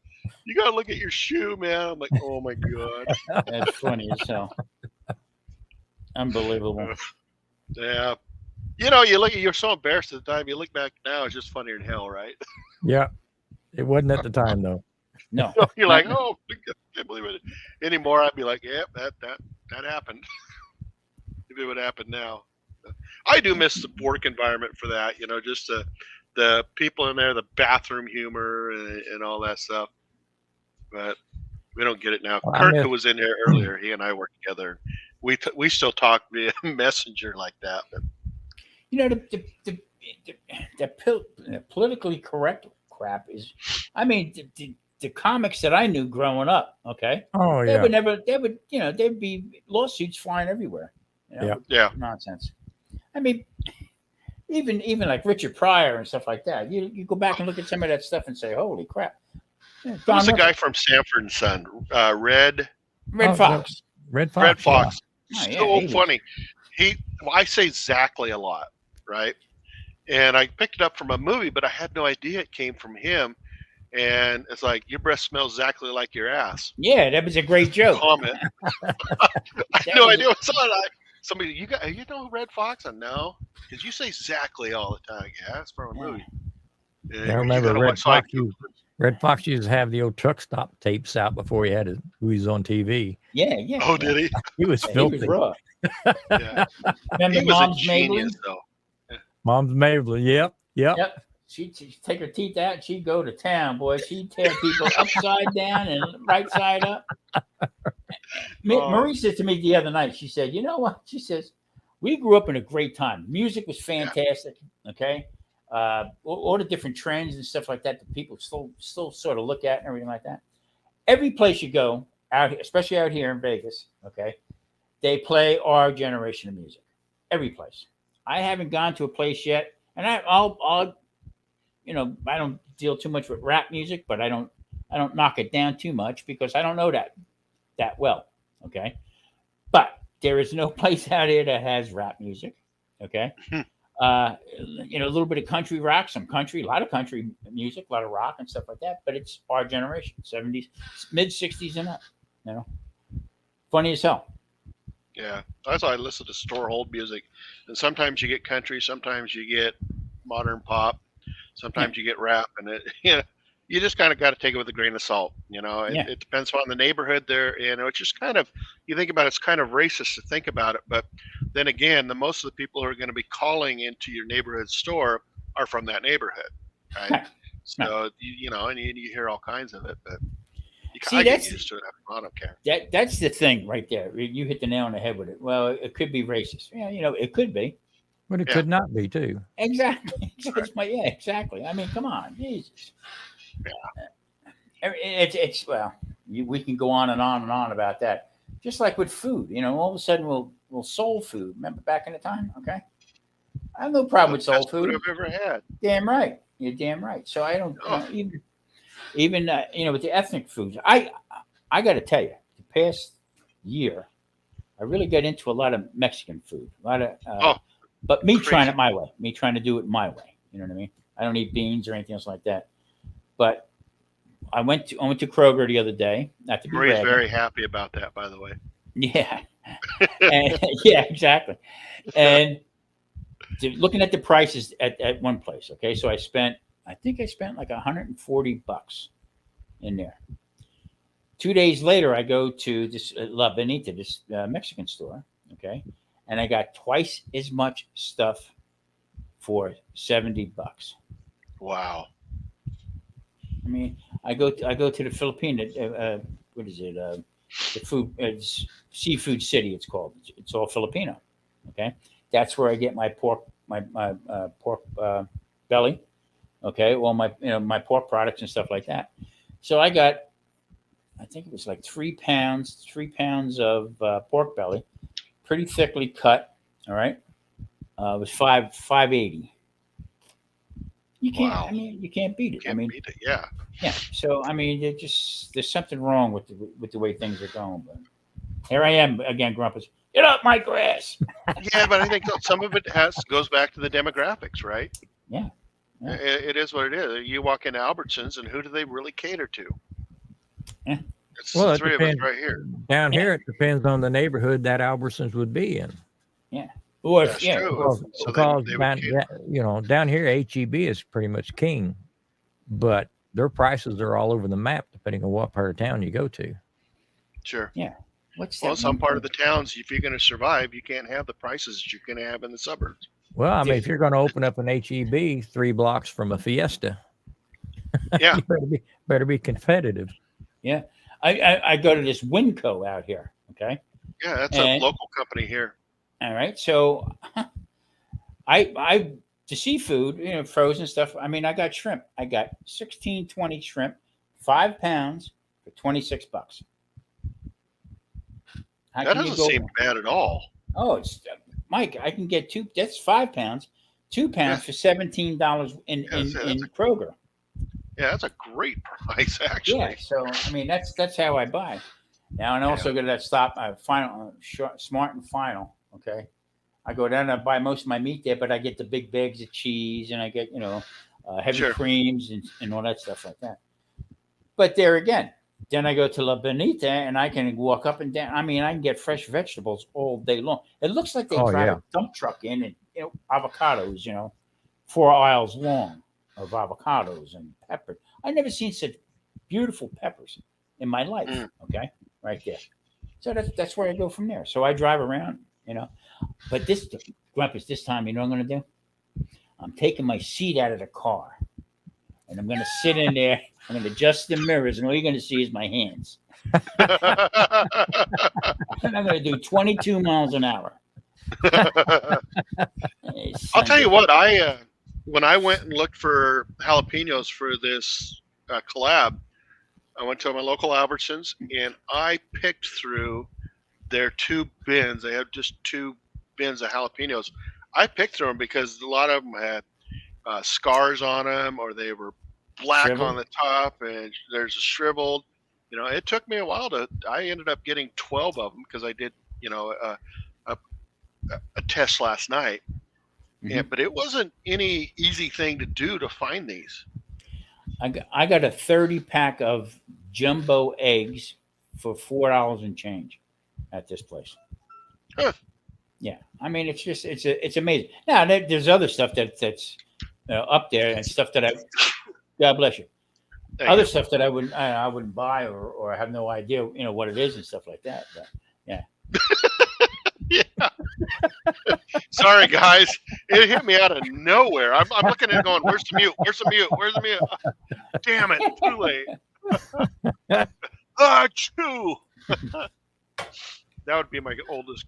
you got to look at your shoe, man. I'm like, oh my God. That's funny as hell. Unbelievable. Yeah. You're so embarrassed at the time. You look back now, it's just funnier than hell, right? Yeah. It wasn't at the time, though. No. You're like, oh, I can't believe it anymore. I'd be like, yeah, that happened. If it would happen now. I do miss the work environment for that, just the people in there, the bathroom humor and all that stuff. But we don't get it now. Well, Kirk, who was in there earlier, he and I worked together. we still talk via messenger like that. But You know, the politically correct crap is, I mean, the comics that I knew growing up, okay, Oh they yeah. would never, they would, you know, there'd be lawsuits flying everywhere. You know, Yeah. yeah, nonsense. I mean, even like Richard Pryor and stuff like that. You go back and look at some of that stuff and say, holy crap. Yeah, who was the Don guy Rickles, from Sanford and Son? Red Red Oh, Fox. Red Fox. Red Fox. Oh, yeah, So 80s. funny. I say exactly a lot, right? And I picked it up from a movie, but I had no idea it came from him. And it's like, your breath smells exactly like your ass. Yeah, that was a great joke. Comment. I had That no was idea what's on. Somebody, you know Red Fox? I know, because you say exactly all the time. Yeah, it's from a movie. Yeah, I You remember gotta Red watch, like, Fox. Red Fox used to have the old truck stop tapes out before he had who he was on TV. Yeah, yeah. oh, did he? He was Yeah, he filthy. was raw. Yeah. Remember He was Mom's a genius, Maybelline? though. Mom's Maybelline. Yep. Yep. She'd take her teeth out and she'd go to town, boy. She'd tear people upside down and right side up. Marie said to me the other night, she said, you know what? She says, we grew up in a great time. Music was fantastic. Okay. All the different trends and stuff like that that people still sort of look at and everything like that. Every place you go out here, especially out here in Vegas, okay, they play our generation of music. Every place. I haven't gone to a place yet, and I'll you know, I don't deal too much with rap music, but I don't knock it down too much because I don't know that well. Okay. But there is no place out here that has rap music. Okay. You know, a little bit of country rock, some country, a lot of country music, a lot of rock and stuff like that. But it's our generation, 70s, mid 60s and up. You know, funny as hell. Yeah, that's why I listen to storehold music, and sometimes you get country, sometimes you get modern pop, sometimes you get rap, and you just kind of got to take it with a grain of salt. You know, it depends on the neighborhood there. You know, it's just kind of, you think about it, it's kind of racist to think about it, but then again, most of the people who are going to be calling into your neighborhood store are from that neighborhood, right? So you know, and you hear all kinds of it, but I get used to it. I don't care. That's the thing right there. You hit the nail on the head with it. Well, it could be racist. Yeah, you know, it could be. But it could not be too. Exactly. Exactly. I mean, come on, Jesus. Yeah. It's well, we can go on and on and on about that. Just like with food, you know, all of a sudden we'll soul food. Remember back in the time? Okay. I have no problem with soul food. I've ever had. Damn right. You're damn right. So I don't even you know, with the ethnic foods. I got to tell you, the past year, I really got into a lot of Mexican food. A lot of but me trying it my way. Me trying to do it my way. You know what I mean? I don't eat beans or anything else like that. But I went to Kroger the other day. Not to be Marie's bragging. very happy about that, by the way. Yeah. Yeah, exactly. And looking at the prices at one place. Okay, so I think I spent like $140 in there. 2 days later, I go to this La Benita, this Mexican store. Okay, and I got twice as much stuff for $70. Wow. I mean, I go to the Philippine. What is it? The food, Seafood City. It's called. It's all Filipino. Okay, that's where I get my pork, my pork belly. Okay, well my pork products and stuff like that. So I got, I think it was like 3 pounds of pork belly, pretty thickly cut. All right, it was $5.80. You can't. Wow. I mean, you can't beat it. Can't beat it. Yeah. Yeah. So I mean, there's something wrong with the way things are going. But here I am again, Grumpus. Get up my grass. Yeah, but I think some of it goes back to the demographics, right? Yeah. It is what it is. You walk into Albertsons, and who do they really cater to? Yeah. It's Well, the it three of us depends. right here. Down here, it depends on the neighborhood that Albertsons would be in. Yeah. Or That's true. Because they would cater. down here, HEB is pretty much king, but their prices are all over the map depending on what part of town you go to. Sure. Yeah. What's Well, that some one part of thing? the towns, if you're going to survive, you can't have the prices that you're going to have in the suburbs. Well, I mean, if you're going to open up an HEB 3 blocks from a Fiesta, Yeah. you better be competitive. Yeah. I go to this Winco out here. Okay. Yeah, that's And- a local company here. All right. So I the seafood, frozen stuff. I mean, I got shrimp. I got 1620 shrimp, 5 pounds for $26. How That can you doesn't go? seem bad at all. Oh, it's Mike. I can get two. That's 5 pounds, 2 pounds for $17 in Kroger. Yeah, that's a great price, actually. Yeah. So I mean, that's how I buy. Now, and I also go to that stop, Smart and Final. Okay. I go down and I buy most of my meat there, but I get the big bags of cheese and I get, heavy Sure. creams and all that stuff like that. But there again, then I go to La Bonita and I can walk up and down. I mean, I can get fresh vegetables all day long. It looks like they drive a dump truck in and, avocados, 4 aisles long of avocados and peppers. I never seen such beautiful peppers in my life. Okay. Right there. So that's where I go from there. So I drive around, but Grumpus, this time, you know what I'm going to do? I'm taking my seat out of the car and I'm going to sit in there. I'm going to adjust the mirrors and all you're going to see is my hands. And I'm going to do 22 miles an hour. I'll tell you what, when I went and looked for jalapenos for this collab, I went to my local Albertsons and I picked through their 2 bins. They have just 2 bins of jalapenos. I picked through them because a lot of them had scars on them, or they were black Shriveled. on the top, and there's a shriveled. It took me a while I ended up getting 12 of them because I did, a test last night. Mhm. Yeah, but it wasn't any easy thing to do to find these. I got a 30-pack of jumbo eggs for $4 and change at this place. Huh. Yeah, I mean it's amazing. Now there's other stuff that's up there and stuff that God bless you. Other stuff that I wouldn't buy or have no idea what it is and stuff like that. But yeah. Yeah. Sorry, guys. It hit me out of nowhere. I'm looking at it going, where's the mute? Where's the mute? Where's the mute? Damn it. Too late. Achoo. That would be my oldest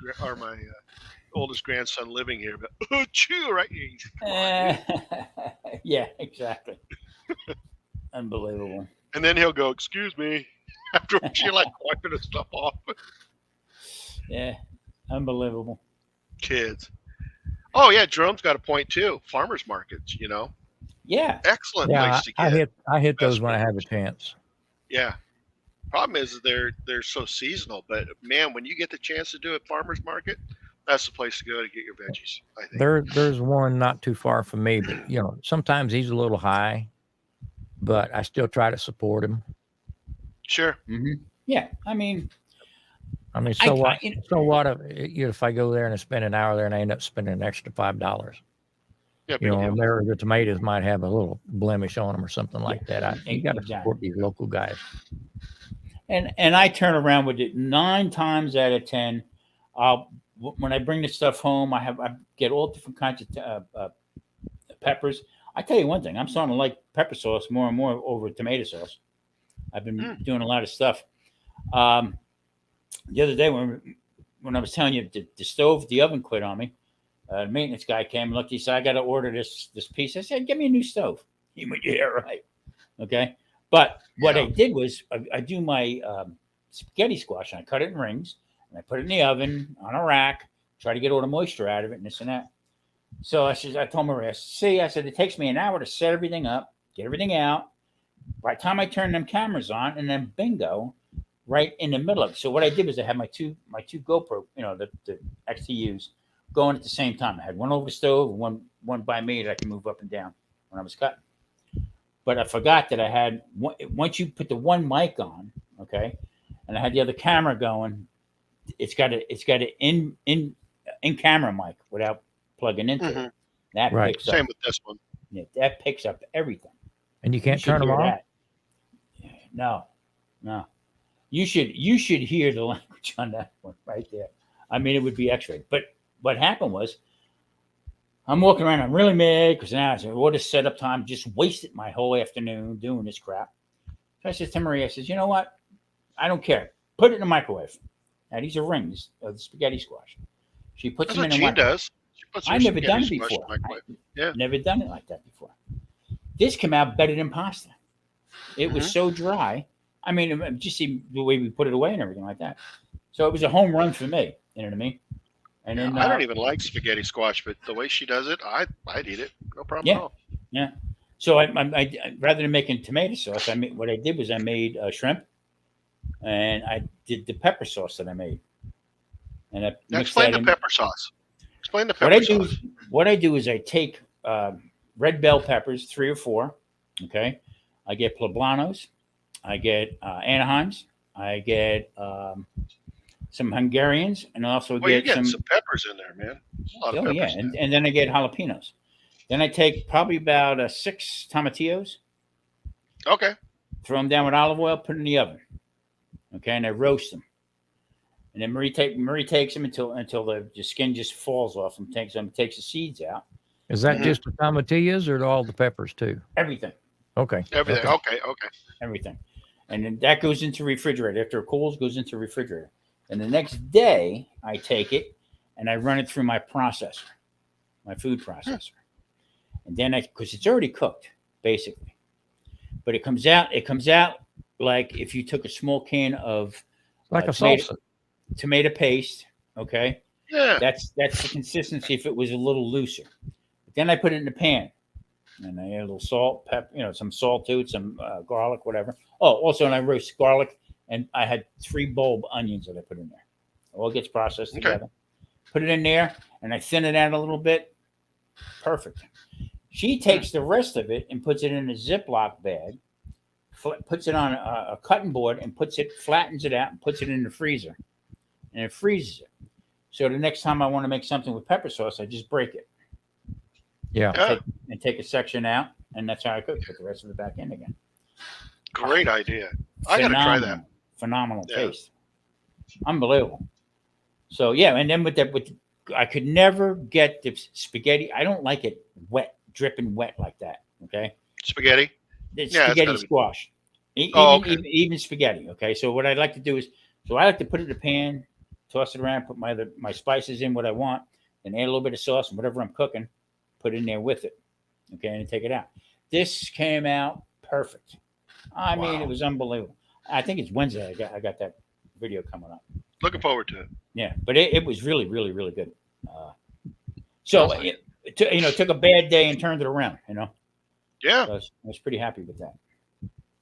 oldest grandson living here. But achoo, right? Come on, dude. Yeah, exactly. Unbelievable. And then he'll go, excuse me. Afterwards, you're like wiping the stuff off. Yeah, unbelievable. Kids. Oh yeah, Jerome's got a point too. Farmers markets, Yeah. excellent Yeah, place to get. I hit those when I have a chance. Yeah. Problem is they're so seasonal, but man, when you get the chance to do a farmers market, that's the place to go to get your veggies, I think. There's one not too far from me, but sometimes he's a little high, but I still try to support him. Sure. Mm-hmm. Yeah, I mean, so what? So what if I go there and I spend an hour there and I end up spending an extra $5? Yeah, big deal. The tomatoes might have a little blemish on them or something like that. You got to support these local guys. And I turn around with it 9 times out of 10. When I bring the stuff home, I get all different kinds of peppers. I tell you one thing, I'm starting to like pepper sauce more and more over tomato sauce. I've been doing a lot of stuff. The other day when I was telling you the oven quit on me, the maintenance guy came and looked. He said, I got to order this piece. I said, give me a new stove. He went, yeah, right. Okay. But what I did was I do my spaghetti squash and I cut it in rings and I put it in the oven on a rack, try to get all the moisture out of it and this and that. So I told Maria, I said, it takes me an hour to set everything up, get everything out. By the time I turn them cameras on, and then bingo, right in the middle of it. So what I did was I had my two GoPro, the XTUs, going at the same time. I had one over the stove, and one by me that I can move up and down when I was cutting. But I forgot that I had once you put the one mic on, okay, and I had the other camera going. It's got an in camera mic without plugging into it. That picks up. Same with this one. Yeah, that picks up everything. And you can't turn them on? No. You should hear the language on that one right there. I mean, it would be X-ray. But what happened was, I'm walking around. I'm really mad because now I said, "What a setup time! Just wasted my whole afternoon doing this crap." So I said to Maria, I says, "You know what? I don't care. Put it in the microwave." Now these are rings of the spaghetti squash. She puts That's them what in Jean one. does. She puts her I've never done it spaghetti squash in before. the microwave. Yeah. Never done it like that before. This came out better than pasta. It was so dry. I mean, just see the way we put it away and everything like that. So it was a home run for me. You know what I mean? And Yeah, then I don't even like spaghetti squash, but the way she does it, I'd eat it. No problem Yeah. at all. Yeah. So I rather than making tomato sauce, what I did was I made shrimp, and I did the pepper sauce that I made, and I Now mixed explain that the in. pepper sauce. Explain the What pepper I do sauce. what I do is I take red bell peppers, 3 or 4. Okay, I get poblanos, I get Anaheims, I get some Hungarians, and I also Well, you're get getting some. some peppers in there, man. There's a lot of Oh peppers yeah, in there. and then I get jalapenos. Then I take probably about 6 tomatillos, Okay. throw them down with olive oil, put them in the oven. Okay, and I roast them. And then Marie takes them until the skin just falls off and takes the seeds out. Is that Mhm. just the tomatillas or all the peppers too? Everything, Okay. Everything. Okay. Okay. everything, and then that goes into refrigerator. After it cools, goes into refrigerator. And the next day, I take it and I run it through my processor, my food processor, and then because it's already cooked basically, but it comes out like if you took a small can of Like a tomato, salsa. tomato paste. Okay, Yeah. that's the consistency if it was a little looser. But then I put it in the pan, and I add a little salt, pepper, some salt to it, some garlic, whatever. Oh, also, and I roast garlic, and I had 3 bulb onions that I put in there. It all gets processed Okay. together. Put it in there, and I thin it out a little bit. Perfect. She takes the rest of it and puts it in a Ziploc bag, puts it on a cutting board, and flattens it out, and puts it in the freezer, and it freezes it. So the next time I want to make something with pepper sauce, I just break it. Yeah. Yeah. And take a section out, and that's how I cook. Put the rest of it back in again. Great idea. I gotta try that. Phenomenal Yeah. taste, unbelievable. So yeah, and then I could never get the spaghetti. I don't like it wet, dripping wet like that. Okay, Spaghetti. it's Yeah, it's spaghetti gotta be- squash. Oh, okay. Even spaghetti. Okay, so what I like to do is, I like to put it in the pan, toss it around, put my spices in what I want, and add a little bit of sauce and whatever I'm cooking, put in there with it. Okay, and take it out. This came out perfect. I mean, Wow. it was unbelievable. I think it's Wednesday. I got that video coming up. Looking forward to it. Yeah, but it was really, really, really good. So Sounds like it took a bad day and turned it around. Yeah. So I was pretty happy with that.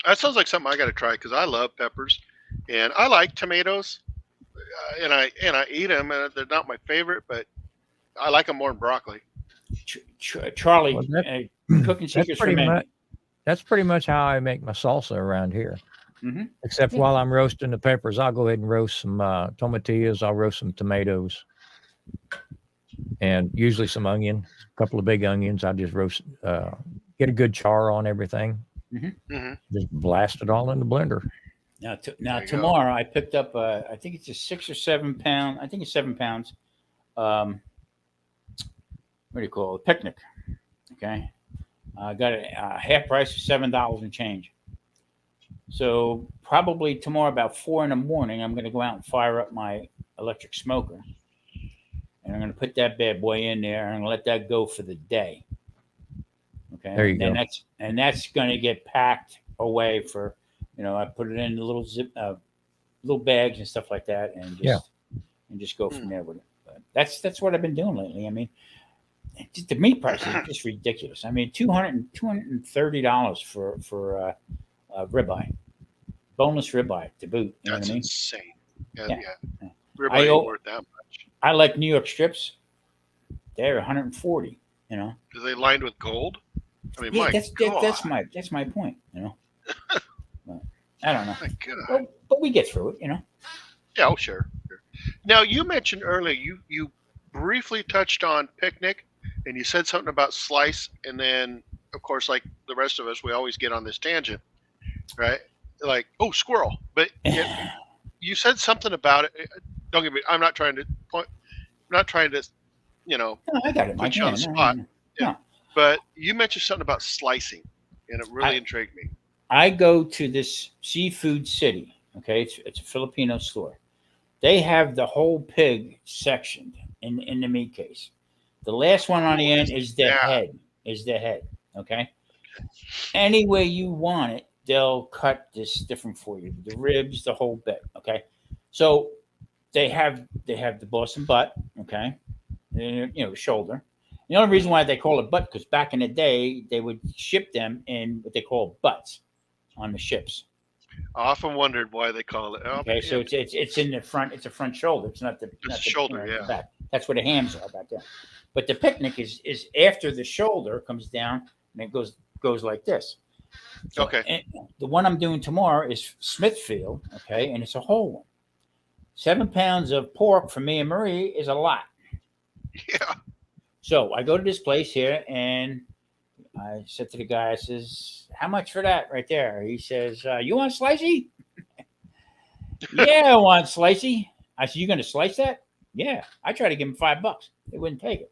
That sounds like something I got to try because I love peppers, and I like tomatoes, and I eat them, and they're not my favorite, but I like them more than broccoli. Charlie, Well, cooking That's secrets for pretty men. much. That's pretty much how I make my salsa around here. Mhm. Except while I'm roasting the peppers, I'll go ahead and roast some tomatillas. I'll roast some tomatoes, and usually some onion. A couple of big onions. I just roast. Get a good char on everything. Mm-hmm. Just blast it all in the blender. Now There you go. tomorrow I picked up. I think it's a 6 or 7 pound. I think it's 7 pounds. What do you call it? Picnic. Okay. I got it half price of $7 and change. So probably tomorrow about 4 in the morning, I'm going to go out and fire up my electric smoker, and I'm going to put that bad boy in there and let that go for the day. Okay. There you and go. That's going to get packed away for, I put it in little little bags and stuff like that, and just go from there with it. But that's what I've been doing lately. I mean, the meat prices are just ridiculous. I mean, $230 for ribeye, boneless ribeye to boot. You know That's what I mean? insane. Yeah. Yeah. Ribeye I ain't owe- worth that much. I like New York strips. They're 140. Are they lined with gold? I mean, my that's God. that's my point. But I don't know. My God. But we get through it. Yeah, oh, sure. Now, you mentioned earlier, you briefly touched on picnic, and you said something about slice, and then, of course, like the rest of us, we always get on this tangent, right? Like, oh, squirrel. But you said something about it. Don't get me. I'm not trying to point. I'm not trying to, No, I got it, Mike. put you on Yeah, the no, spot. no, no. Yeah. But you mentioned something about slicing, and it really intrigued me. I go to this seafood city. Okay, it's a Filipino store, They have the whole pig sectioned in the meat case. The last one on the end is the Yeah. head. Is the head. Okay. Any way you want it, they'll cut this different for you. The ribs, the whole bit. Okay. So they have the Boston butt. Okay. The shoulder. The only reason why they call it butt because back in the day they would ship them in what they call butts on the ships. I often wondered why they call it. Okay, so it's in the front. It's a front shoulder. It's not the shoulder, the yeah. back. That's where the hams are back there. But the picnic is after the shoulder comes down and it goes like this. So, Okay. and the one I'm doing tomorrow is Smithfield. Okay, and it's a whole one. 7 pounds of pork for me and Marie is a lot. Yeah. So I go to this place here and I said to the guy, I says, how much for that right there? He says, you want slicey? Yeah, I want slicey. I said, you going to slice that? Yeah. I tried to give him $5. They wouldn't take it.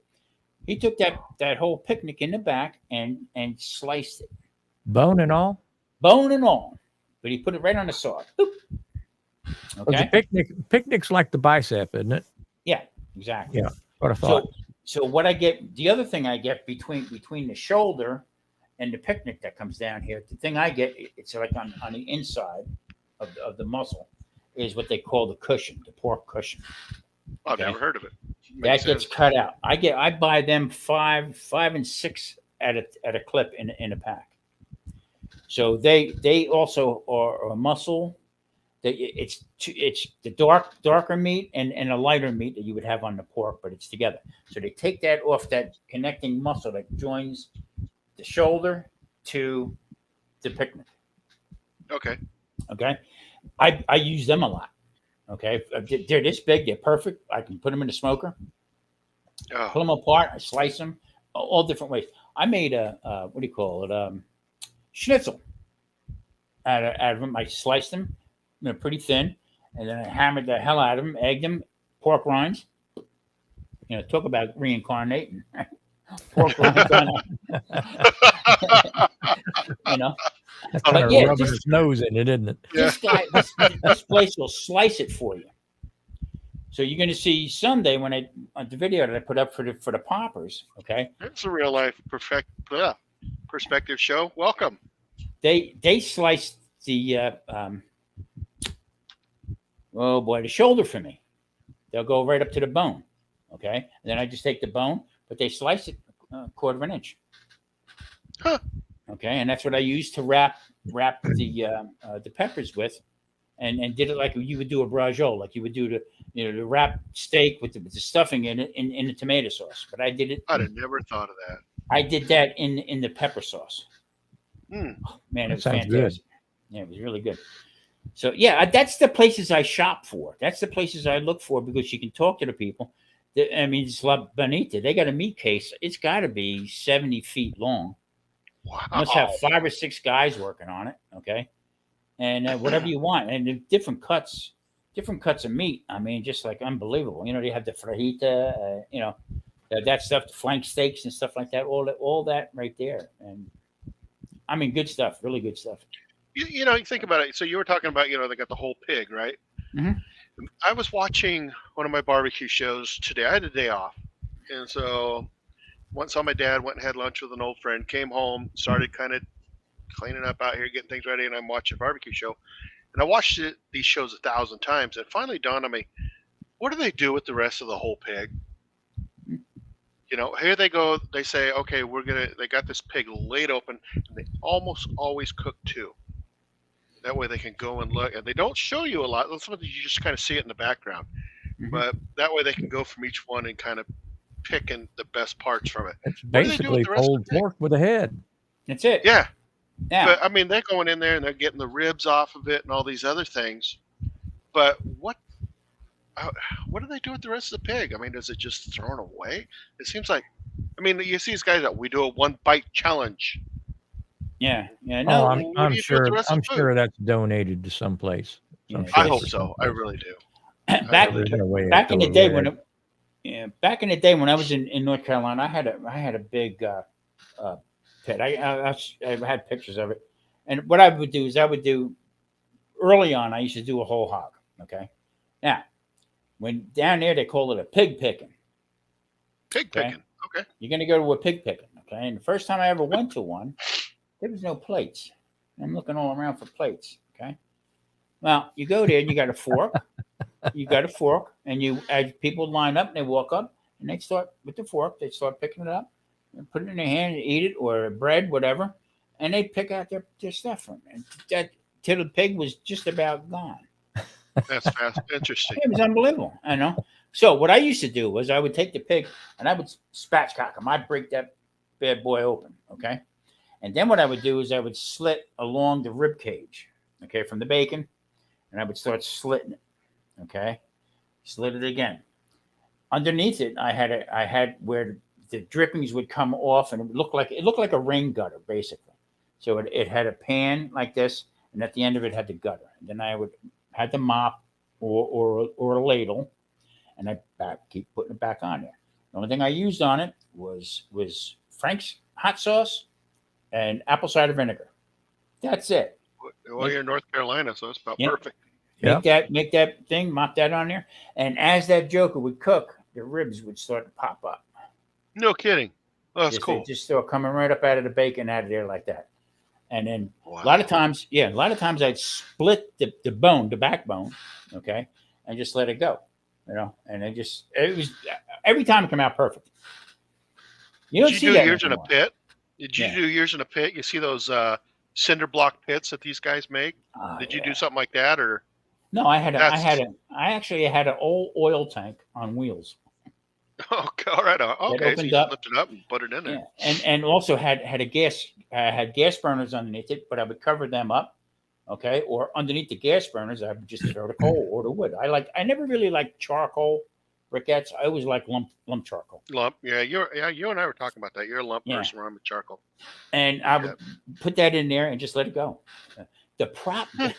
He took that whole picnic in the back and sliced it. Bone and all? Bone and all. But he put it right on the saw. Boop. Okay. Okay. Picnic's like the bicep, isn't it? Yeah, exactly. Yeah. What I thought. So what I get, the other thing I get between the shoulder and the picnic that comes down here, the thing I get, it's like on the inside of the muscle, is what they call the cushion, the pork cushion. I've Okay. never heard of it. That Makes gets sense. cut out. I buy them five and six at a clip in a pack. So they also are a muscle. It's the darker meat and a lighter meat that you would have on the pork, but it's together. So they take that off that connecting muscle that joins the shoulder to the picnic. Okay. Okay, I use them a lot. Okay, they're this big, they're perfect. I can put them in the smoker, pull Oh, them apart, I slice them all different ways. I made a what do you call it? Schnitzel out of them. I sliced them, pretty thin, and then I hammered the hell out of them, egged them, pork rinds. Talk about reincarnating. Pork rinds on it. That's Oh, kind of yeah, rubbing just- his nose in it, isn't it? Yeah. This place will slice it for you. So you're going to see Sunday on the video that I put up for the poppers. Okay, it's a real life perspective show. Welcome. they sliced the the shoulder for me. They'll go right up to the bone. Okay, and then I just take the bone, but they slice it a quarter of an inch. Huh. Okay, and that's what I use to wrap the peppers with, and did it like you would do a braciole, like you would do the wrap steak with the stuffing in it in the tomato sauce. But I did it. I'd have never thought of that. I did that in the pepper sauce. Mm. Oh, man, it was That sounds fantastic. Yeah, it was really good. So yeah, that's the places I shop for. That's the places I look for because you can talk to the people. I mean, it's La Bonita. They got a meat case. It's got to be 70 feet long. Wow. Must have 5 or 6 guys working on it. Okay, and whatever you want, and the different cuts of meat. I mean, just like unbelievable. They have the fajita. That stuff, the flank steaks and stuff like that. All that right there, and I mean, good stuff. Really good stuff. You think about it. So you were talking about, they got the whole pig, right? Mhm. I was watching one of my barbecue shows today. I had a day off. And so once saw my dad, went and had lunch with an old friend, came home, started kind of cleaning up out here, getting things ready, and I'm watching a barbecue show. And I watched these shows 1,000 times. And it finally dawned on me, what do they do with the rest of the whole pig? Here they go. They say, okay, they got this pig laid open, and they almost always cook 2. That way they can go and look, and they don't show you a lot. Sometimes you just kind of see it in the background, Mhm. but that way they can go from each one and kind of picking the best parts from it. It's What do they do with basically the rest of pulled the pig? pork with a head. That's it. Yeah, Now, but I mean they're going in there and they're getting the ribs off of it and all these other things. But what do they do with the rest of the pig? I mean, is it just thrown away? It seems like, you see these guys that we do a 1-bite challenge. yeah. Oh, No, what do you I'm do with sure. the rest of I'm the food? sure that's donated to someplace. Yeah, I Yes. hope so. I really do. back really There's no way back to in the throw day it when away. back in the day when I was in North Carolina, I had a big pit. I had pictures of it, and what I would do is early on I used to do a whole hog. Okay, now When down there they call it a pig picking. Pig Okay. picking. Okay. You're going to go to a pig picking, okay? And the first time I ever went to one, there was no plates. I'm looking all around for plates, okay? Well, you go there and you got a fork. And you, as people line up and they walk up and they start with the fork, they start picking it up and put it in their hand and eat it, or bread, whatever, and they pick out their stuff from it. And that till the pig was just about gone. That's fast. Interesting. It was unbelievable, I know. So what I used to do was I would take the pig and I would spatchcock him. I'd break that bad boy open, okay? And then what I would do is I would slit along the rib cage, okay, from the bacon, and I would start slitting it, okay? Slit it again. Underneath it, I had where the drippings would come off, and it looked like a rain gutter, basically. So it had a pan like this, and at the end of it had the gutter. And then I would had the mop or a ladle, and I keep putting it back on there. The only thing I used on it was Frank's hot sauce and apple cider vinegar. That's it. Well, you're in North Carolina, so it's about Yeah. perfect. Make that thing, mop that on there, and as that joker would cook, the ribs would start to pop up. No kidding. Oh, that's cool. They just start coming right up out of the bacon out of there like that. And then Wow. a lot of times I'd split the bone, the backbone, okay, and just let it go, you know. And it was every time it came out perfect. You don't Did see you do that yours in a anymore. pit? Did you Yeah. do yours in a pit? You see those cinder block pits that these guys make? Oh, Did you yeah. do something like that, or? No, I actually had an old oil tank on wheels. Oh, all right. Okay, so opened you up. just lift it up and put it in there. Yeah, and also had gas burners underneath it, but I would cover them up, okay. Or underneath the gas burners, I would just throw the coal or the wood. I never really liked charcoal briquettes. I always liked lump charcoal. Lump. Yeah, you and I were talking about that. You're a lump Yeah. person. I'm a charcoal. And I would put that in there and just let it go. The problem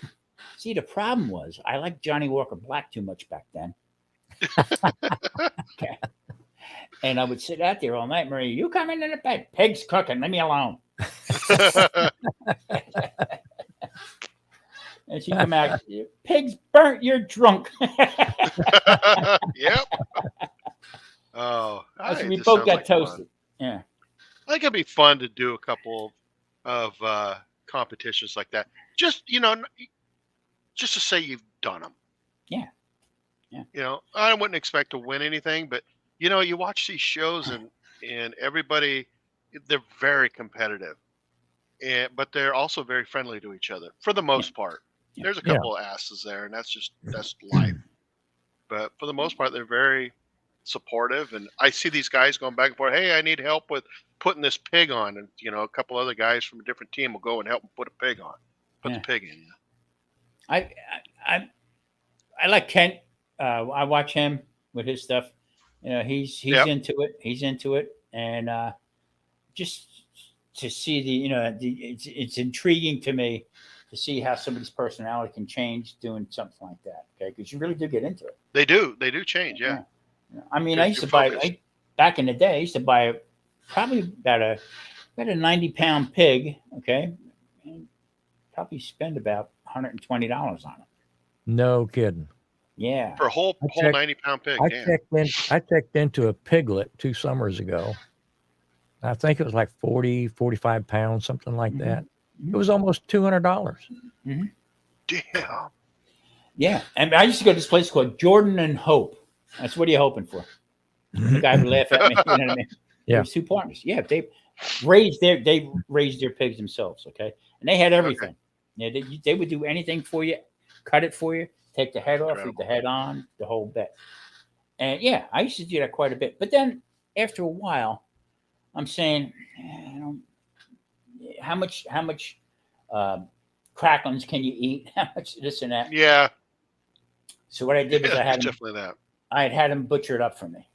was I liked Johnny Walker Black too much back then. Okay. And I would sit out there all night, Marie, you come into the bed, pig's cooking, leave me alone. And she'd come out, pig's burnt, you're drunk. Yep. Oh, So we this both sounds got like toasted. fun. Yeah. I think it'd be fun to do a couple of competitions like that. Just just to say you've done them. Yeah. Yeah. I wouldn't expect to win anything, but you watch these shows and everybody, they're very competitive, but they're also very friendly to each other for the most part. Yeah. There's a couple of asses there, and that's life. But for the most part, they're very supportive. And I see these guys going back and forth. Hey, I need help with putting this pig on, and a couple other guys from a different team will go and help them put a pig on, put the pig in. I like Kent. I watch him with his stuff. He's into it. He's into it, and just to see it's intriguing to me to see how somebody's personality can change doing something like that. Okay, because you really do get into it. They do change. Yeah. I mean, I used to buy back in the day. I used to buy probably about a 90-pound pig. Okay, and probably spend about $120 on it. No kidding. Yeah. For a whole 90-pound pig. I checked into a piglet 2 summers ago. I think it was like 40, 45 pounds, something like that. It was almost $200. Mm-hmm. Damn. Yeah. And I used to go to this place called Jordan and Hope. That's what are you hoping for? The guy would laugh at me. You know what I mean? Yeah. There's 2 partners. Yeah. They raised their pigs themselves. Okay. And they had everything. Okay. Yeah. They would do anything for you, cut it for you, take the head off, leave the head on, the whole bit. And yeah, I used to do that quite a bit. But then after a while, I'm saying, how much cracklings can you eat? How much this and that? Yeah. So what I did was I had them butchered up for me.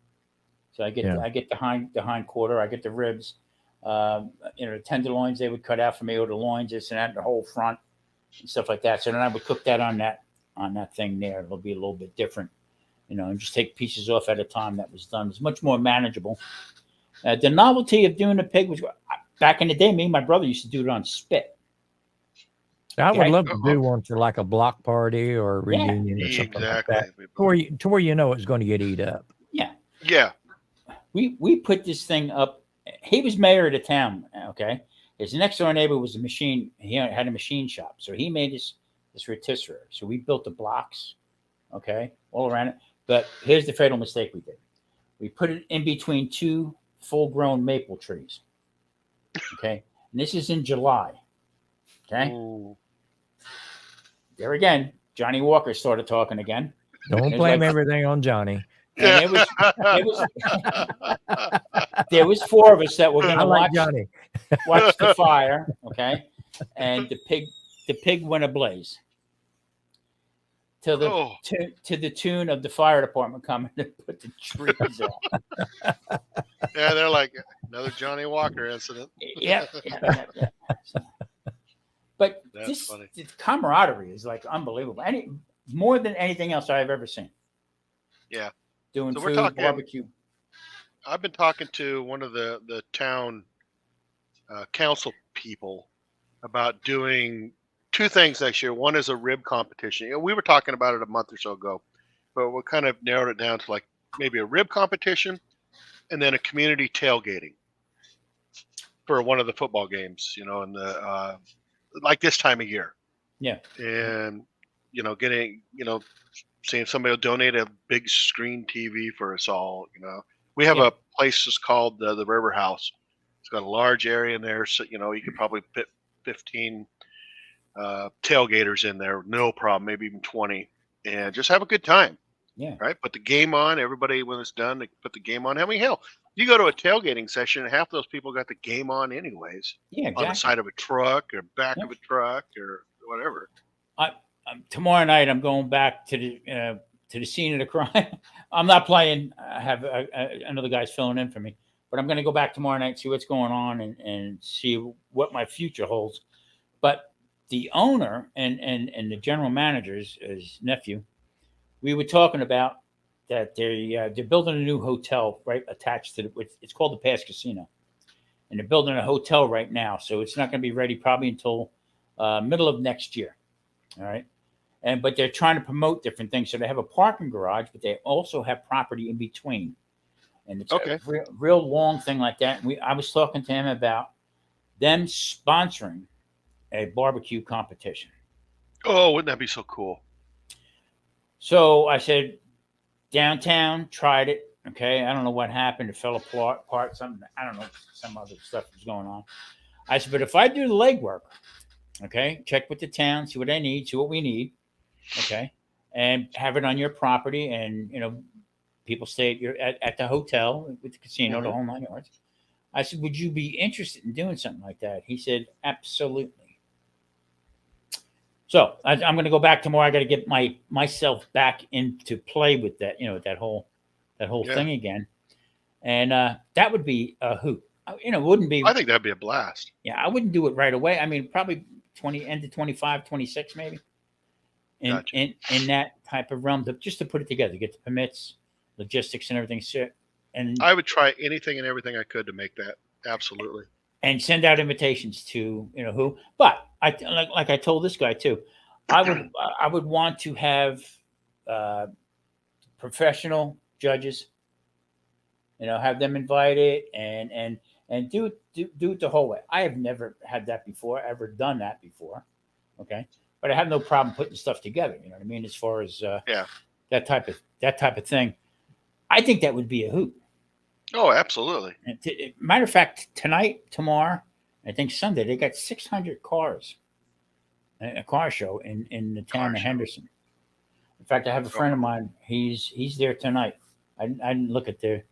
So I get the hind quarter, I get the ribs, the tenderloins they would cut out for me, or the loins, this and that, the whole front and stuff like that. So then I would cook that on that thing there. It'll be a little bit different, and just take pieces off at a time. That was done. It's much more manageable. The novelty of doing a pig was back in the day. Me and my brother used to do it on spit. I would Okay. love to do one for like a block party or a reunion or something like that, Exactly. to where you know it's going to get eat up. Yeah. Yeah. We put this thing up. He was mayor of the town. Okay. His next door neighbor was a machine. He had a machine shop. So he made this rotisserie. So we built the blocks, okay, all around it. But here's the fatal mistake we did. We put it in between two full-grown maple trees. Okay. And this is in July. Okay. Ooh. There again, Johnny Walker started talking again. Don't It's blame like- everything on Johnny. And there was four of us that were going I to like Johnny. watch the fire, okay, and the pig went ablaze to the Oh. to the tune of the fire department coming to put the trees out. Yeah, they're like another Johnny Walker incident. Yeah. But That's this funny. camaraderie is like unbelievable. More than anything else I've ever seen. Yeah. Doing So we're food, talking- barbecue. I've been talking to one of the town council people about doing two things next year. One is a rib competition. We were talking about it a month or so ago, but we kind of narrowed it down to like maybe a rib competition and then a community tailgating for one of the football games, in the like this time of year. Yeah. And getting seeing somebody will donate a big screen TV for us all. We have Yeah. a place that's called the River House. It's got a large area in there, so you could probably fit 15 tailgaters in there, no problem. Maybe even 20, and just have a good time. Yeah. Right. Put the game on. Everybody, when it's done, they put the game on. Hell, you go to a tailgating session, and half those people got the game on anyways, Yeah, on the exactly. side of a truck or back Yeah. of a truck or whatever. Tomorrow night I'm going back to the scene of the crime. I'm not playing. I have another guy's filling in for me, but I'm going to go back tomorrow night, see what's going on, and see what my future holds. But the owner and the general manager's his nephew, we were talking about that they're building a new hotel right attached to it's called the Pass Casino, and they're building a hotel right now, so it's not going to be ready probably until middle of next year. All right. But they're trying to promote different things. So they have a parking garage, but they also have property in between. And it's Okay. a real long thing like that. And I was talking to him about them sponsoring a barbecue competition. Oh, wouldn't that be so cool? So I said, downtown, tried it. Okay. I don't know what happened. It fell apart. Something, I don't know, some other stuff was going on. I said, but if I do the legwork, okay, check with the town, see what they need, see what we need. Okay. And have it on your property. And, people stay at the hotel with the casino, the whole 9 yards. I said, would you be interested in doing something like that? He said, absolutely. So I'm going to go back tomorrow. I got to get myself back into play with that, that whole thing again. And that would be a hoot. It wouldn't be. I think that'd be a blast. Yeah, I wouldn't do it right away. I mean, probably end of 25, 26 maybe. Gotcha. In that type of realm, just to put it together, get the permits, logistics, and everything set, and I would try anything and everything I could to make that. Absolutely. and send out invitations to who. But like I told this guy too, I would want to have professional judges. Have them invited and do it the whole way. I have never had that before, ever done that before. Okay. But I have no problem putting stuff together. You know what I mean? As far as that type of thing, I think that would be a hoot. Oh, absolutely. And matter of fact, tonight, tomorrow, I think Sunday, they got 600 cars, a car show in the town of Henderson. In fact, I have a friend of mine. He's there tonight. I didn't look at the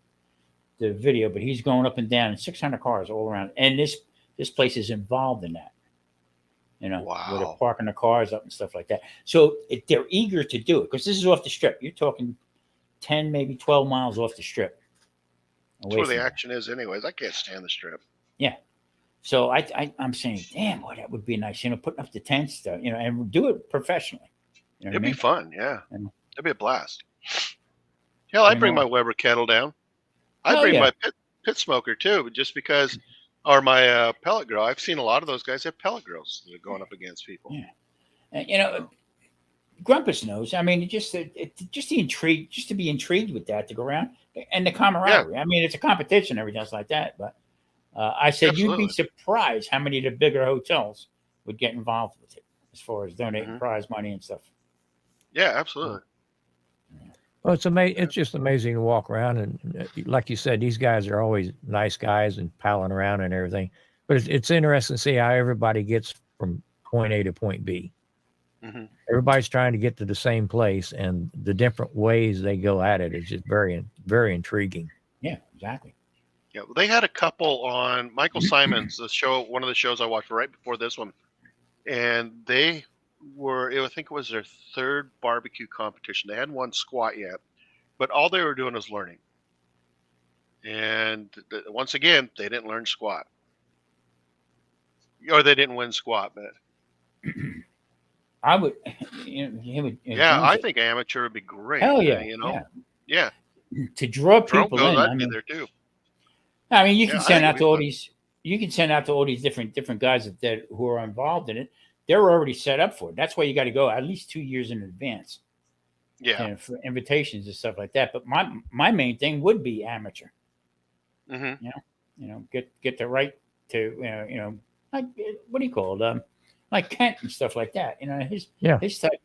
video, but he's going up and down, and 600 cars all around. And this place is involved in that. Wow. Where they're parking the cars up and stuff like that. So they're eager to do it because this is off the strip. You're talking 10, maybe 12 miles off the strip. That's where the action is anyways. I can't stand the strip. Yeah. So I'm saying, damn, boy, that would be nice. Putting up the tents, and do it professionally. It'd be fun. Yeah. And- It'd be a blast. Hell, I'd bring my Weber kettle down. I'd Oh, bring yeah. my pit smoker too, just because Or my pellet grill. I've seen a lot of those guys have pellet grills that are going up against people. Yeah. And, you know, Grumpus knows. I mean, just the intrigue, just to be intrigued with that, to go around, and the camaraderie. I mean, it's a competition, everything else like that. But I said you'd be surprised how many of the bigger hotels would get involved with it, as far as donating prize money and stuff. Yeah, absolutely. Well, it's amazing. It's just amazing to walk around, and like you said, these guys are always nice guys and palling around and everything. But it's interesting to see how everybody gets from point A to point B. Mm-hmm. Everybody's trying to get to the same place, and the different ways they go at it is just very, very intriguing. Yeah, exactly. Yeah, well, they had a couple on Michael Simon's the show, one of the shows I watched right before this one, and they were, I think it was their third barbecue competition. They hadn't won squat yet, but all they were doing was learning. And once again, they didn't learn squat, or they didn't win squat, but. I would, he would. Yeah, I think amateur would be great. Hell yeah, yeah. To draw people in. I'd be there too. I mean, you can send out to all these. You can send out to all these different guys that who are involved in it. They're already set up for it. That's why you got to go at least 2 years in advance. Yeah, for invitations and stuff like that. But my main thing would be amateur. Mm-hmm. Get the right to like what do you call it? Like Kent and stuff like that.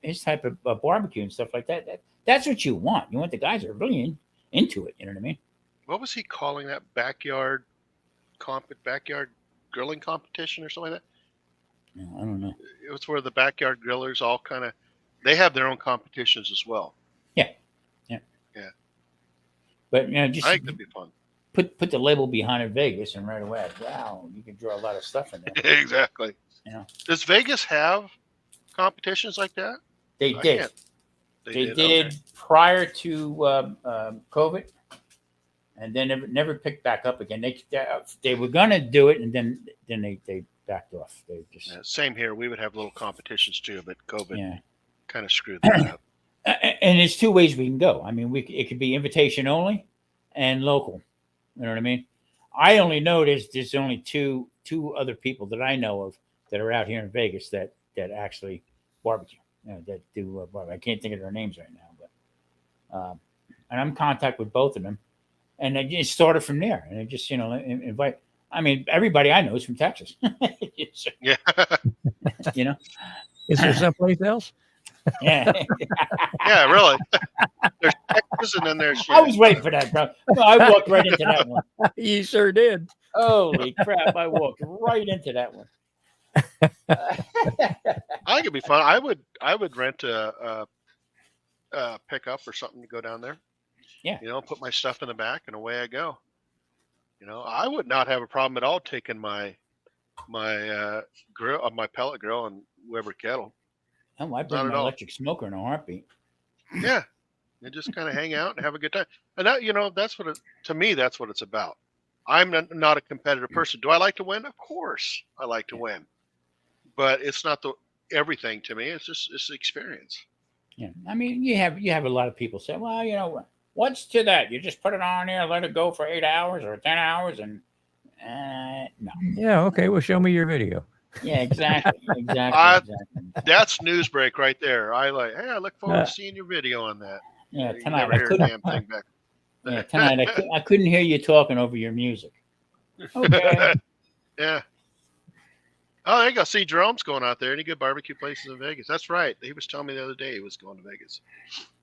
His type of barbecue and stuff like that. That's what you want. You want the guys that are really into it. You know what I mean? What was he calling that backyard grilling competition or something like that? I don't know. It was where the backyard grillers all they have their own competitions as well. Yeah. But just I think that'd be fun. Put the label behind it, Vegas, and right away, wow, you can draw a lot of stuff in there. Exactly. Does Vegas have competitions like that? They did. They did prior to COVID, and then never picked back up again. They were gonna do it, and then they backed off. They just same here. We would have little competitions too, but COVID kind of screwed that up. And there's two ways we can go. I mean, it could be invitation only and local. You know what I mean? I only know there's only two other people that I know of that are out here in Vegas that actually barbecue. That do barbecue. I can't think of their names right now, but and I'm in contact with both of them, and I just started from there. And I just invite. I mean, everybody I know is from Texas. Yeah. Is there someplace else? Yeah. Yeah, really. There's Texas, and then there's. I was waiting for that, bro. No, I walked right into that one. You sure did. Holy crap! I walked right into that one. I think it'd be fun. I would rent a pickup or something to go down there. Yeah. Put my stuff in the back and away I go. I would not have a problem at all taking my grill, my pellet grill, and Weber kettle. Oh, I bring my electric smoker in a heartbeat. Yeah, and just kind of hang out and have a good time. And that, that's what to me, that's what it's about. I'm not a competitive person. Do I like to win? Of course, I like to win, but it's not everything to me. It's the experience. Yeah, I mean, you have a lot of people say, well, what's to that? You just put it on there, let it go for 8 hours or 10 hours, and no. Yeah, okay. Well, show me your video. Yeah, exactly. That's news break right there. I look forward to seeing your video on that. Yeah, tonight I couldn't hear you talking over your music. Okay. Yeah. Oh, there you go. See, Jerome's going out there. Any good barbecue places in Vegas? That's right. He was telling me the other day he was going to Vegas.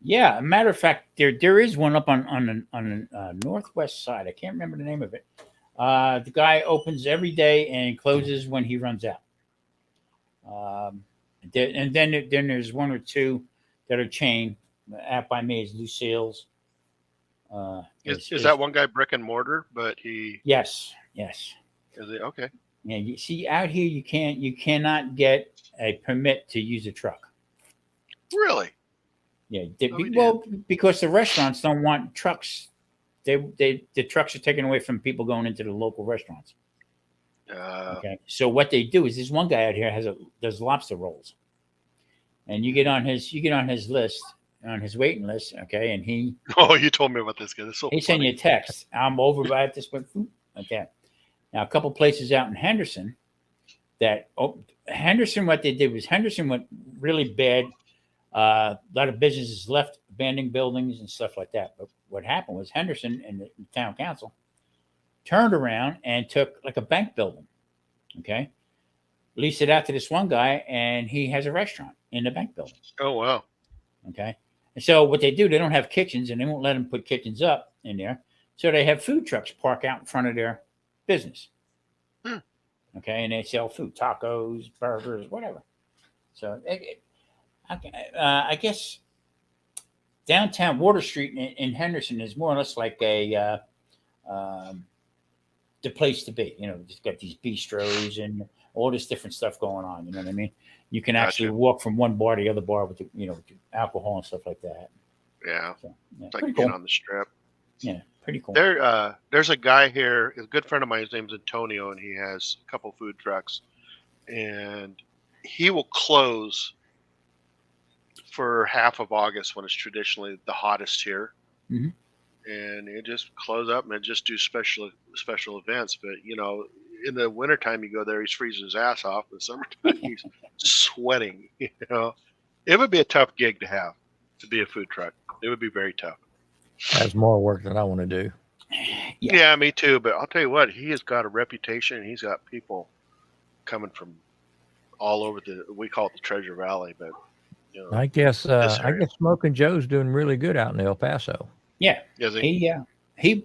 Yeah, a matter of fact, there is one up on the northwest side. I can't remember the name of it. The guy opens every day and closes when he runs out. And then there's one or two that are chain. Out by me is Lucille's. Is that one guy brick and mortar? But he. Yes. Is it okay? Yeah, you see, out here you cannot get a permit to use a truck. Really? Yeah. Because the restaurants don't want trucks. The trucks are taken away from people going into the local restaurants. Okay. So what they do is this one guy out here does lobster rolls, and you get on his list, on his waiting list. Okay, and you told me about this guy. He send you a text. I'm over by this point. Okay. Now, a couple places out in Henderson that Henderson, what they did was Henderson went really bad. A lot of businesses left, abandoning buildings and stuff like that. But what happened was Henderson and the town council turned around and took like a bank building, okay, leased it out to this one guy, and he has a restaurant in the bank building. Oh wow. Okay. And so what they do, they don't have kitchens, and they won't let them put kitchens up in there. So they have food trucks park out in front of their business. Okay. And they sell food, tacos, burgers, whatever. So I guess downtown Water Street in Henderson is more or less like the place to be. You know, just got these bistros and all this different stuff going on. You know what I mean? You can actually walk from one bar to the other bar with with alcohol and stuff like that. Yeah. So, yeah, It's like pretty being cool. on the strip. Yeah, pretty cool. There's a guy here, a good friend of mine. His name's Antonio, and he has a couple food trucks, and he will close for half of August when it's traditionally the hottest here, Mhm. and it just close up and just do special events. But in the wintertime you go there, he's freezing his ass off. In the summertime he's sweating. It would be a tough gig to be a food truck. It would be very tough. That's more work than I want to do. Yeah, me too. But I'll tell you what, he has got a reputation. He's got people coming from all over we call it the Treasure Valley, but I guess Smoking Joe's doing really good out in El Paso. Yeah, is he. I mean, He's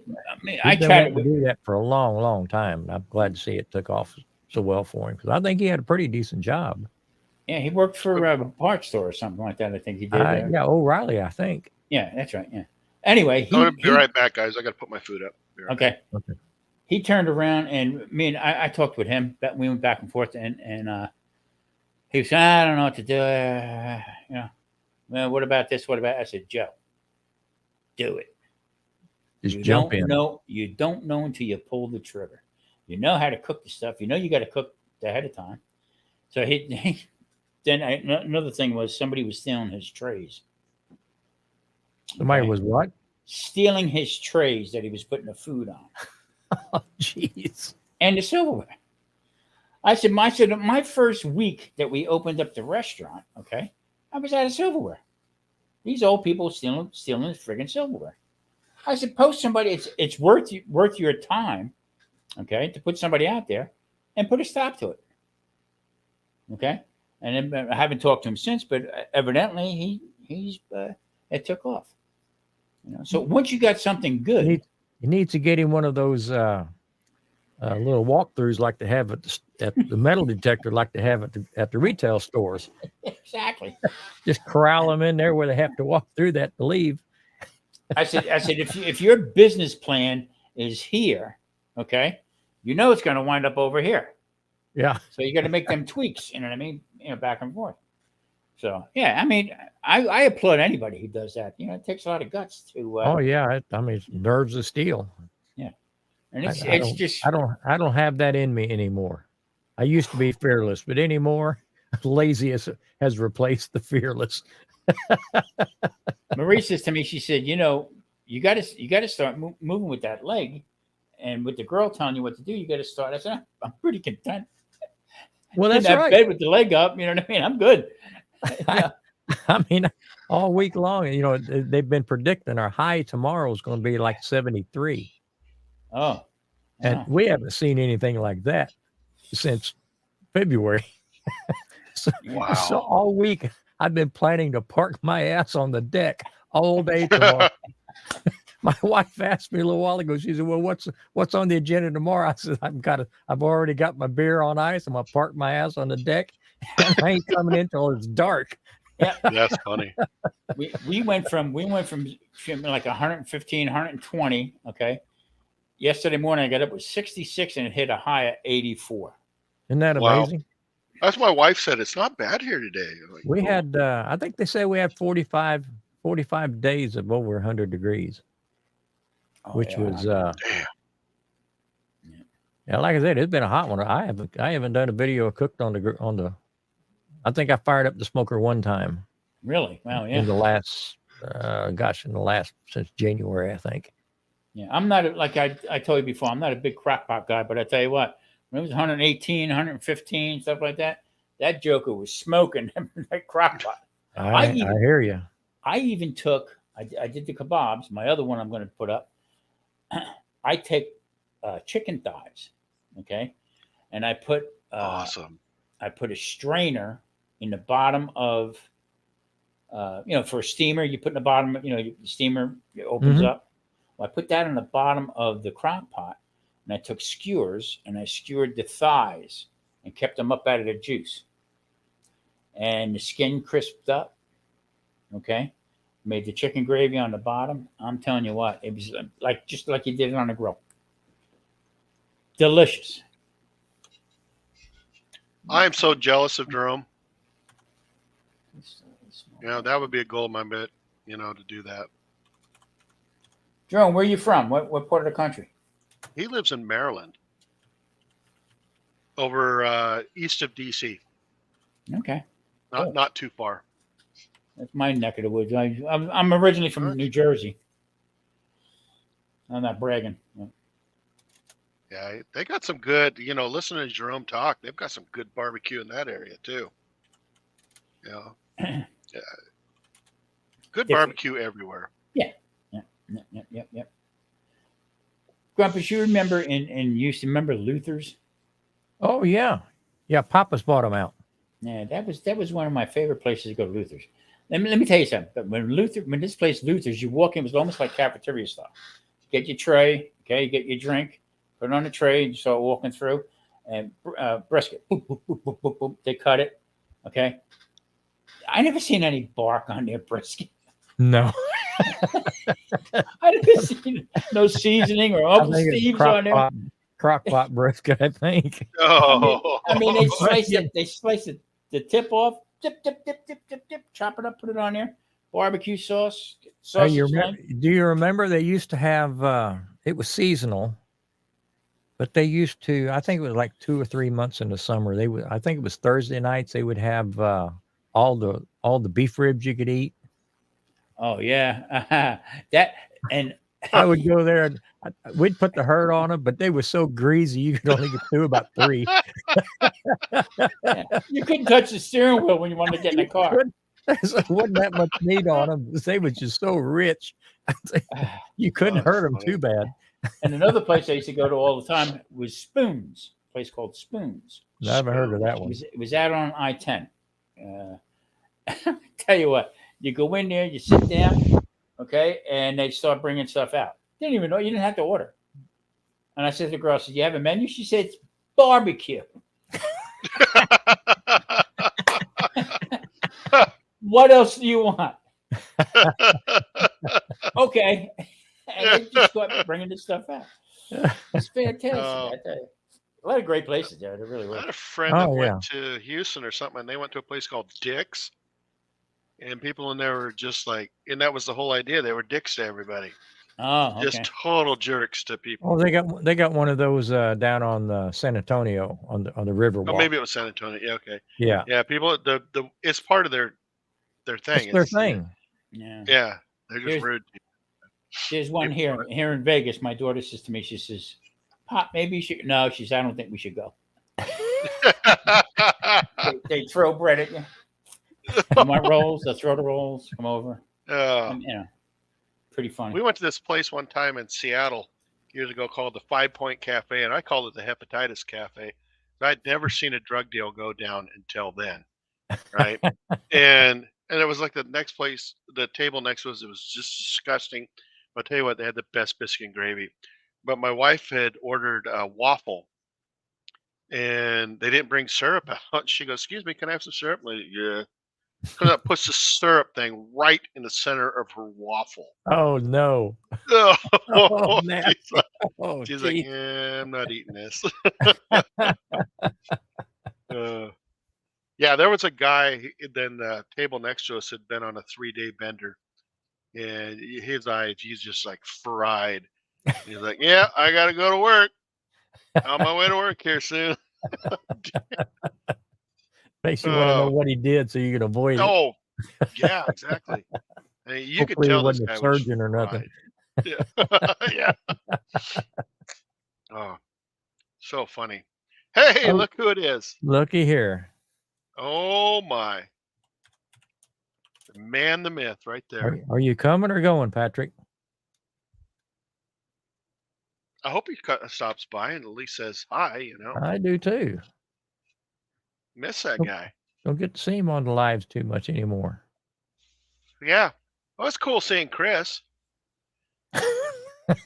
I been tried wanting to do that for a long, long time. I'm glad to see it took off so well for him because I think he had a pretty decent job. Yeah, he worked for a parts store or something like that. I think he did. Yeah, O'Reilly, I think. Yeah, that's right. Yeah. Anyway, I'm gonna be right back, guys. I got to put my food up. Okay. Okay. He turned around and I talked with him. We went back and forth, and he was saying, I don't know what to do. Well, what about this? What about? I said, Joe, do it. Just jump in. You don't know until you pull the trigger. You know how to cook the stuff. You know you got to cook ahead of time. So another thing was somebody was stealing his trays. Somebody was what? Stealing his trays that he was putting the food on. Oh, jeez. And the silverware. I said, my first week that we opened up the restaurant, okay, I was out of silverware. These old people stealing the friggin' silverware. I said, post somebody. It's worth your time, okay, to put somebody out there and put a stop to it. Okay, and then I haven't talked to him since, but evidently it took off. So once you got something good, you need to get him one of those little walkthroughs like they have at the metal detector, like they have at the retail stores. Exactly. Just corral them in there where they have to walk through that to leave. I said, if your business plan is here, okay, it's going to wind up over here. Yeah. So you got to make them tweaks. You know what I mean? Back and forth. So yeah, I mean, I applaud anybody who does that. It takes a lot of guts to. Oh yeah, it's nerves of steel. Yeah, and I don't have that in me anymore. I used to be fearless, but anymore, lazy has replaced the fearless. Marie says to me, she said, you got to start moving with that leg, and with the girl telling you what to do, you got to start. I said, I'm pretty content. Well, that's in that right. bed with the leg up, you know what I mean? I'm good. I mean, all week long, they've been predicting our high tomorrow is going to be like 73. Oh, and we haven't seen anything like that since February. So all week I've been planning to park my ass on the deck all day tomorrow. My wife asked me a little while ago. She said, "Well, what's on the agenda tomorrow?" I said, "I've already got my beer on ice. I'm gonna park my ass on the deck, and I ain't coming in till it's dark." Yeah, that's funny. We went from like 115, 120. Okay, yesterday morning I got up with 66 and it hit a high of 84. Isn't that amazing? That's what my wife said. It's not bad here today. Like, we had, I think they say we had 45 days of over 100 degrees, which was, damn. Yeah, like I said, it's been a hot one. I haven't done a video cooked on the. I think I fired up the smoker one time. Really? Wow. Yeah. In the last, since January, I think. Yeah, I'm not like I told you before. I'm not a big crock pot guy, but I tell you what, when it was 118, 115, stuff like that, that joker was smoking that crock pot. I hear you. I even took. I did the kebabs. My other one I'm going to put up. I take chicken thighs, okay, and I put Awesome. I put a strainer in the bottom of for a steamer. You put in the bottom. The steamer opens up. Well, I put that on the bottom of the crock pot, and I took skewers and I skewered the thighs and kept them up out of the juice. And the skin crisped up. Okay, made the chicken gravy on the bottom. I'm telling you what, it was just like you did it on the grill. Delicious. I am so jealous of Jerome. That would be a goal of my bit, to do that. Jerome, where are you from? What part of the country? He lives in Maryland, over east of D.C. Okay. Not too far. That's my neck of the woods. I'm originally from New Jersey. I'm not bragging. Yeah, they got some good, listening to Jerome talk, they've got some good barbecue in that area too. Yeah. Good barbecue everywhere. Yeah. Yep. Grumpus, you remember and you used to remember Luther's? Oh yeah. Yeah, Papa's bought them out. Yeah, that was one of my favorite places to go to Luther's. Let me tell you something. But when this place Luther's, you walk in, it was almost like cafeteria style. Get your tray, okay, you get your drink, put it on the tray, and you start walking through, and brisket, boop, boop, boop, boop, boop, boop, they cut it, okay. I never seen any bark on their brisket. No. I never seen no seasoning or Uncle Steve's on there. Crock pot brisket, I think. Oh, I mean, they slice it, the tip off, dip, chop it up, put it on there. Barbecue sauce. Do you remember they used to have? It was seasonal, but they used to. I think it was like 2 or 3 months in the summer. They would. I think it was Thursday nights. They would have all the beef ribs you could eat. Oh yeah, that and I would go there and we'd put the hurt on them, but they were so greasy you could only get through about 3. Yeah. You couldn't touch the steering wheel when you wanted to get in the car. There wasn't that much meat on them. They were just so rich. You couldn't hurt them too bad. And another place I used to go to all the time was Spoons, a place called Spoons. I haven't heard of that one. It was out on I-10. Tell you what, you go in there, you sit down, okay, and they start bringing stuff out. Didn't even know, you didn't have to order. And I said to the girl, I said, "You have a menu?" She said, "It's barbecue." What else do you want? Okay. And they just start bringing this stuff out. It's fantastic. I tell you. A lot of great places there. There really were. I had a friend that went to Houston or something, and they went to a place called Dick's. And people in there were just like, and that was the whole idea. They were dicks to everybody. Oh, okay. Just total jerks to people. Oh, they got one of those down on San Antonio on the river. Oh, maybe it was San Antonio. Yeah, okay. Yeah. Yeah, people. The it's part of their thing. It's their thing. Yeah. Yeah, they're just rude. There's one here in Vegas. My daughter says to me, she says, "Pop, maybe you should." No, she says, "I don't think we should go." they throw bread at you. You want rolls? They'll throw the rolls. Come over. And, pretty funny. We went to this place one time in Seattle years ago called the 5 Point Cafe, and I called it the Hepatitis Cafe. I'd never seen a drug deal go down until then, right? and it was like the next place, the table next to us, it was just disgusting. I'll tell you what, they had the best biscuit and gravy. But my wife had ordered a waffle, and they didn't bring syrup out. She goes, "Excuse me, can I have some syrup?" I'm like, "Yeah." Because that puts the syrup thing right in the center of her waffle. Oh no! Oh, oh, she's like, "Yeah, I'm not eating this." Yeah, there was a guy. Then the table next to us had been on a 3-day bender, and his eyes, he's just like fried. He's like, "Yeah, I gotta go to work. On my way to work here soon." Makes you want to know what he did so you can avoid it. Oh, yeah, exactly. I mean, you could tell he wasn't a surgeon or nothing. Yeah. Yeah. Oh, so funny. Hey, Oh, look who it is. looky here. Oh my. The man, the myth right there. Are you coming or going, Patrick? I hope he stops by and at least says hi, you know. I do too. Miss that Don't, guy. don't get to see him on the lives too much anymore. Yeah. Well, it's cool seeing Chris. The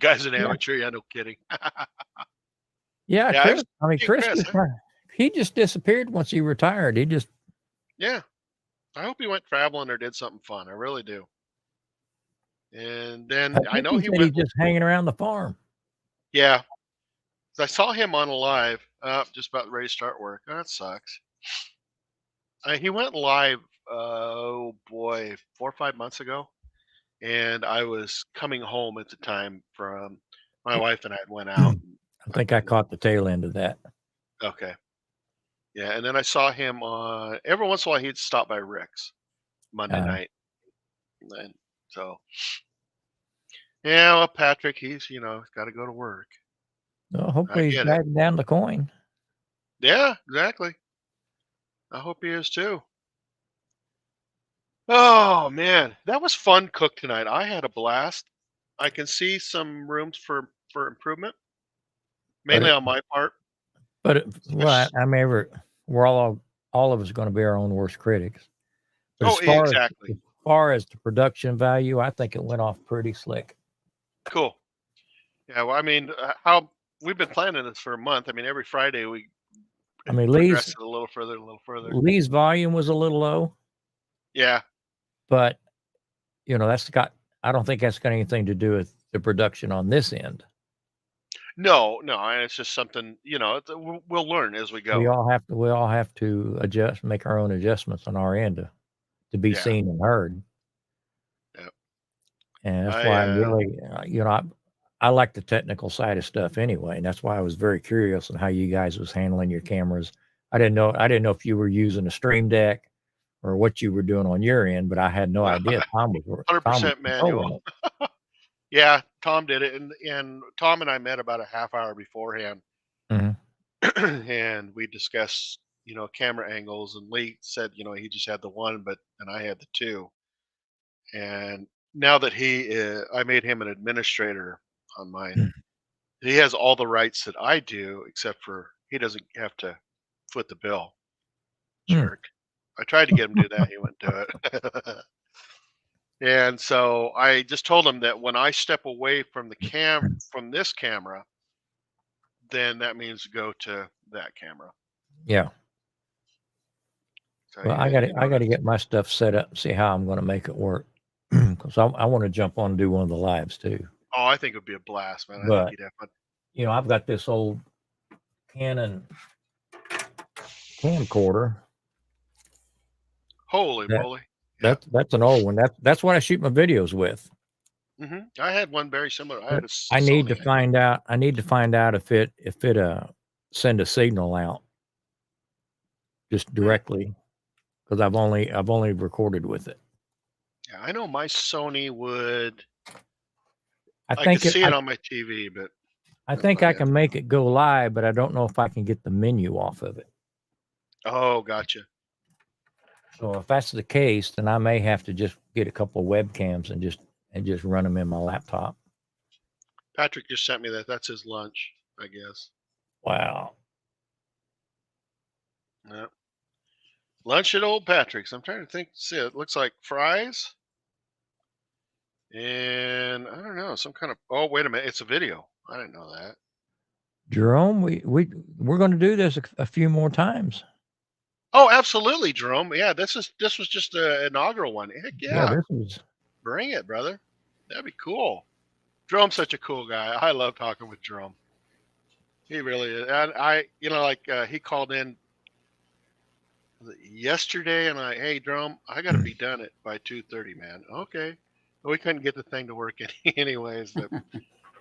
guy's an Yeah. amateur. Yeah, no kidding. Yeah, Yeah, Chris. I mean, seen Chris Chris. he just disappeared once he retired. He just Yeah. I hope he went traveling or did something fun. I really do. And then I think know he he said he's went. just hanging around the farm. Yeah. 'Cause I saw him on a live, just about ready to start work. Oh, that sucks. He went live, oh boy, 4 or 5 months ago, and I was coming home at the time from my wife and I had went out. I think I caught the tail end of that. Okay, yeah, and then I saw him on every once in a while. He'd stop by Rick's Monday Uh, night, and so yeah, well, Patrick, he's got to go to work. well, I hopefully he's get it. guiding down the coin. Yeah, exactly. I hope he is too. Oh man, that was fun cook tonight. I had a blast. I can see some rooms for improvement, But mainly on my part. well, I mean, we're all of us going to be our own worst critics. But Oh, exactly. as far as the production value, I think it went off pretty slick. Cool. Yeah, well, I mean, how we've been planning this for a month. I mean, every Friday we I mean, progress it a little further, a little further. Lee's volume was a little low, Yeah. but I don't think that's got anything to do with the production on this end. No, and it's just something, we'll learn as we go. We all have to make our own adjustments on our end to be Yeah. seen and heard. Yeah. And that's why I'm really, I like the technical side of stuff anyway, and that's why I was very curious on how you guys was handling your cameras. I didn't know if you were using a Stream Deck or what you were doing on your end, but I had no idea. Tom was 100% manual. Yeah, Tom did it, and Tom and I met about a half hour beforehand, and we discussed, camera angles. And Lee said, he just had the one, and I had the two. And now that I made him an administrator on mine. He has all the rights that I do, except for he doesn't have to foot the bill. Jerk. I tried to get him to do that. He wouldn't do it. And so I just told him that when I step away from from this camera, then that means go to that camera. Yeah. So Well, I got to get my stuff set up and see how I'm going to make it work because I want to jump on and do one of the lives too. Oh, I think it would be a blast, man. I But think you'd have fun. I've got this old Canon camcorder. Holy moly! That's an old one. That's what I shoot my videos with. I had one very similar. I need to find out. I need to find out if it send a signal out just directly because I've only recorded with it. Yeah, I know my Sony would. I can see it on my TV, but I think I can make it go live, but I don't know if I can get the menu off of it. Oh, gotcha. So if that's the case, then I may have to just get a couple of webcams and just run them in my laptop. Patrick just sent me that. That's his lunch, I guess. Wow. Yeah. Lunch at old Patrick's. I'm trying to think. See, it looks like fries. And I don't know, some kind of. Oh, wait a minute! It's a video. I didn't know that. Jerome, we're going to do this a few more times. Oh, absolutely, Jerome. Yeah, this was just an inaugural one. Heck yeah! Bring it, brother. That'd be cool. Jerome's such a cool guy. I love talking with Jerome. He really is. And he called in yesterday, and hey, Jerome, I got to be done by 2:30, man. Okay. We couldn't get the thing to work anyways. But,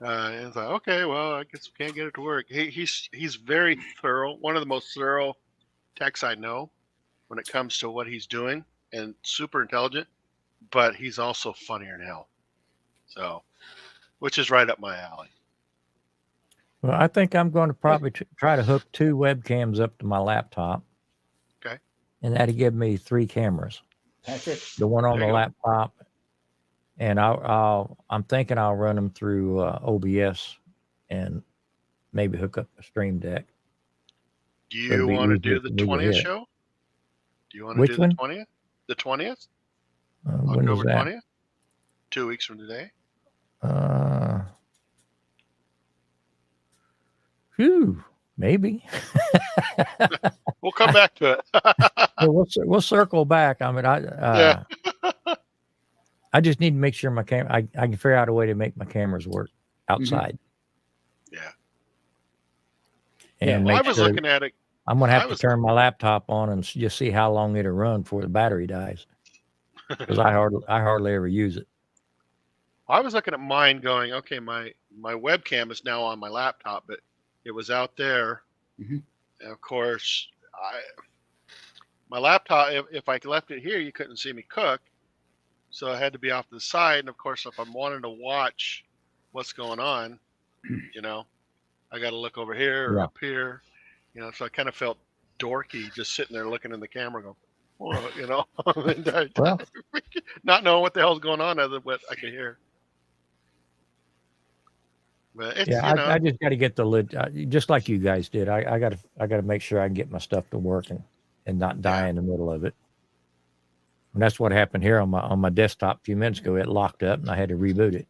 it's like, okay, well, I guess we can't get it to work. He's very thorough. One of the most thorough techs I know when it comes to what he's doing, and super intelligent. But he's also funnier than hell. So, which is right up my alley. Well, I think I'm going to probably try to hook 2 webcams up to my laptop. Okay. And that'll give me 3 cameras. Patrick. The one on There the you go. laptop, and I'm thinking I'll run them through OBS and maybe hook up a Stream Deck. Do So it'd you be want to easier do the for me to 20th hit. show? Do you want to Which do the one? 20th? The 20th? When is October that? 20th? 2 weeks from today. Whew, maybe. We'll come back to it. Well, we'll circle back. I mean, Yeah. I just need to make sure my I can figure out a way to make my cameras work outside. Yeah. And Well, I make was sure looking at it. I'm going to I have to was- turn my laptop on and just see how long it'll run before the battery dies. Because I hardly ever use it. I was looking at mine going, okay, my webcam is now on my laptop, but it was out there. Mhm. And of course, my laptop, if I left it here, you couldn't see me cook. So I had to be off to the side. And of course, if I'm wanting to watch what's going on, I got to look over here or Yeah. up here, so I kind of felt dorky just sitting there looking in the camera going, well, Well, not knowing what the hell's going on other than what I could hear. But it's, yeah, I just got to get the lid, just like you guys did. I got to make sure I can get my stuff to work and not die in the middle of it. And that's what happened here on my desktop a few minutes ago. It locked up and I had to reboot it.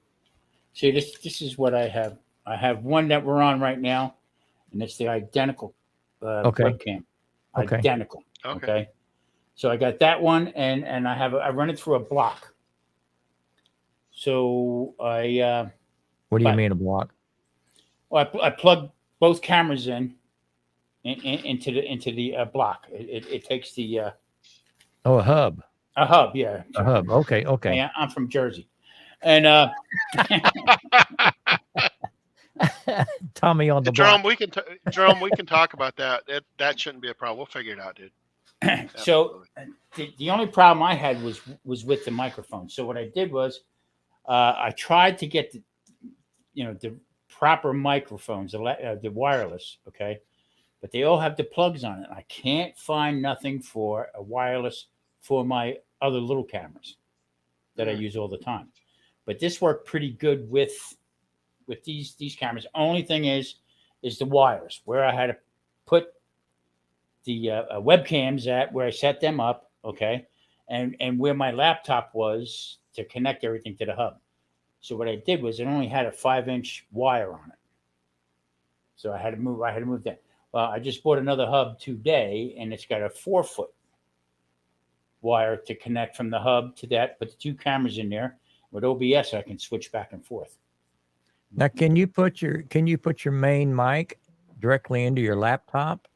See, this is what I have. I have one that we're on right now, and it's the identical webcam. Okay. Identical. Okay. So I got that one, and I run it through a block. So I. What do you mean a block? Well, I plug both cameras into the block. It takes the Oh, a hub. a hub, yeah. A hub. Okay. Yeah, I'm from Jersey, and Tommy on the Jerome, block. we can talk about that. That shouldn't be a problem. We'll figure it out, dude. so the only problem I had was with the microphone. So what I did was I tried to get the proper microphones, the wireless, okay, but they all have the plugs on it. I can't find nothing for a wireless for my other little cameras that I use all the time. But this worked pretty good with these cameras. Only thing is the wires, where I had to put the webcams at, where I set them up, okay, and where my laptop was to connect everything to the hub. So what I did was it only had a 5-inch wire on it. So I had to move that. Well, I just bought another hub today, and it's got a 4-foot wire to connect from the hub to that. Put the 2 cameras in there. With OBS, I can switch back and forth. Now, can you put your main mic directly into your laptop?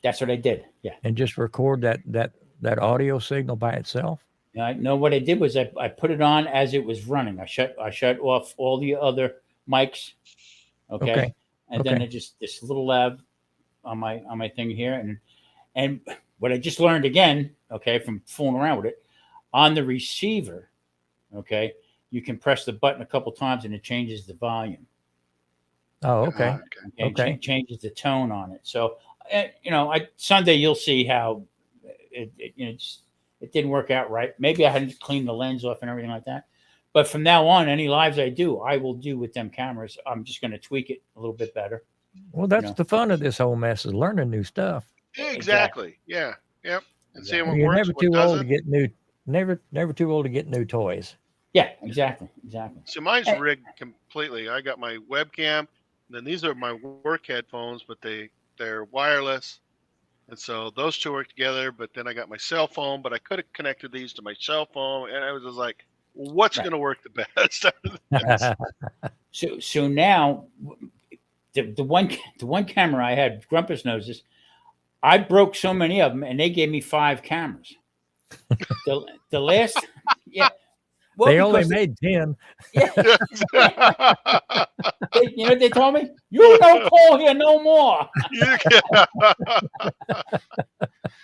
That's what I did. Yeah. And just record that audio signal by itself? No, what I did was I put it on as it was running. I shut off all the other mics. Okay. And then I just this little lab on my thing here. And what I just learned again, okay, from fooling around with it, on the receiver, okay, you can press the button a couple times and it changes the volume. Oh, okay. Okay. Changes the tone on it. So, Sunday you'll see how it didn't work out right. Maybe I hadn't cleaned the lens off and everything like that. But from now on, any lives I will do with them cameras. I'm just going to tweak it a little bit better. Well, that's the fun of this whole mess, is learning new stuff. Exactly. Yeah. Yep. And seeing what You're works, never what too old to doesn't. get new. Never too old to get new toys. Yeah, exactly. So mine's rigged completely. I got my webcam, and then these are my work headphones, but they're wireless. And so those two work together, but then I got my cell phone, but I could have connected these to my cell phone. And I was just like, what's going to work the best? So now the one camera I had, Grumpus knows this, I broke so many of them and they gave me 5 cameras. The last, yeah. Well, they only made 10. Yeah. You know what they told me? You don't call here no more.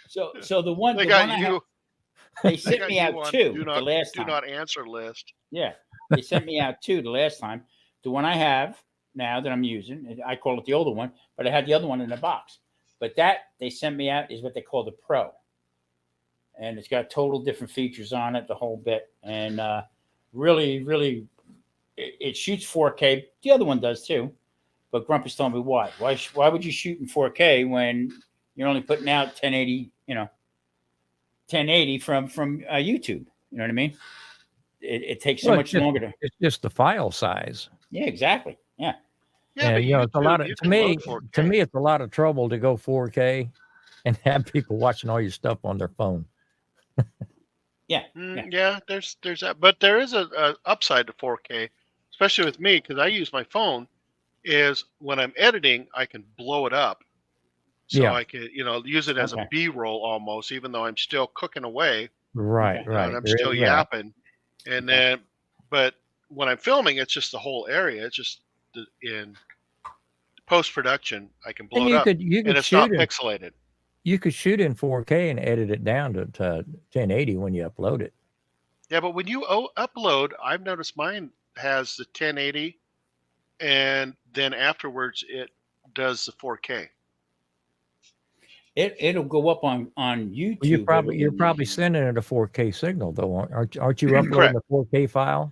So the one they the got one you. they sent me out on 2. Do the last not time. answer list. Yeah. They sent me out two the last time. The one I have now that I'm using, I call it the older one, but I had the other one in the box. But that they sent me out is what they call the Pro. And it's got total different features on it, the whole bit. And really, really, it shoots 4K. The other one does too. But Grumpus told me why. Why would you shoot in 4K when you're only putting out 1080, 1080 from YouTube? You know what I mean? It takes so much longer to. It's just the file size. Yeah, exactly. Yeah. Yeah, but it's a lot of to me. It's a lot of trouble to go 4K and have people watching all your stuff on their phone. Yeah. Yeah, there's that, but there is a upside to 4K, especially with me because I use my phone. Is when I'm editing, I can blow it up, so I can use it as a B-roll almost, even though I'm still cooking away. Right. And I'm still yapping, and then, but when I'm filming, it's just the whole area. It's just in post production, I can blow it up, and it's not pixelated. You could shoot in 4K and edit it down to 1080 when you upload it. Yeah, but when you upload, I've noticed mine has the 1080, and then afterwards it does the 4K. It'll go up on YouTube. Well, you're probably sending it a 4K signal though, aren't you uploading a 4K file?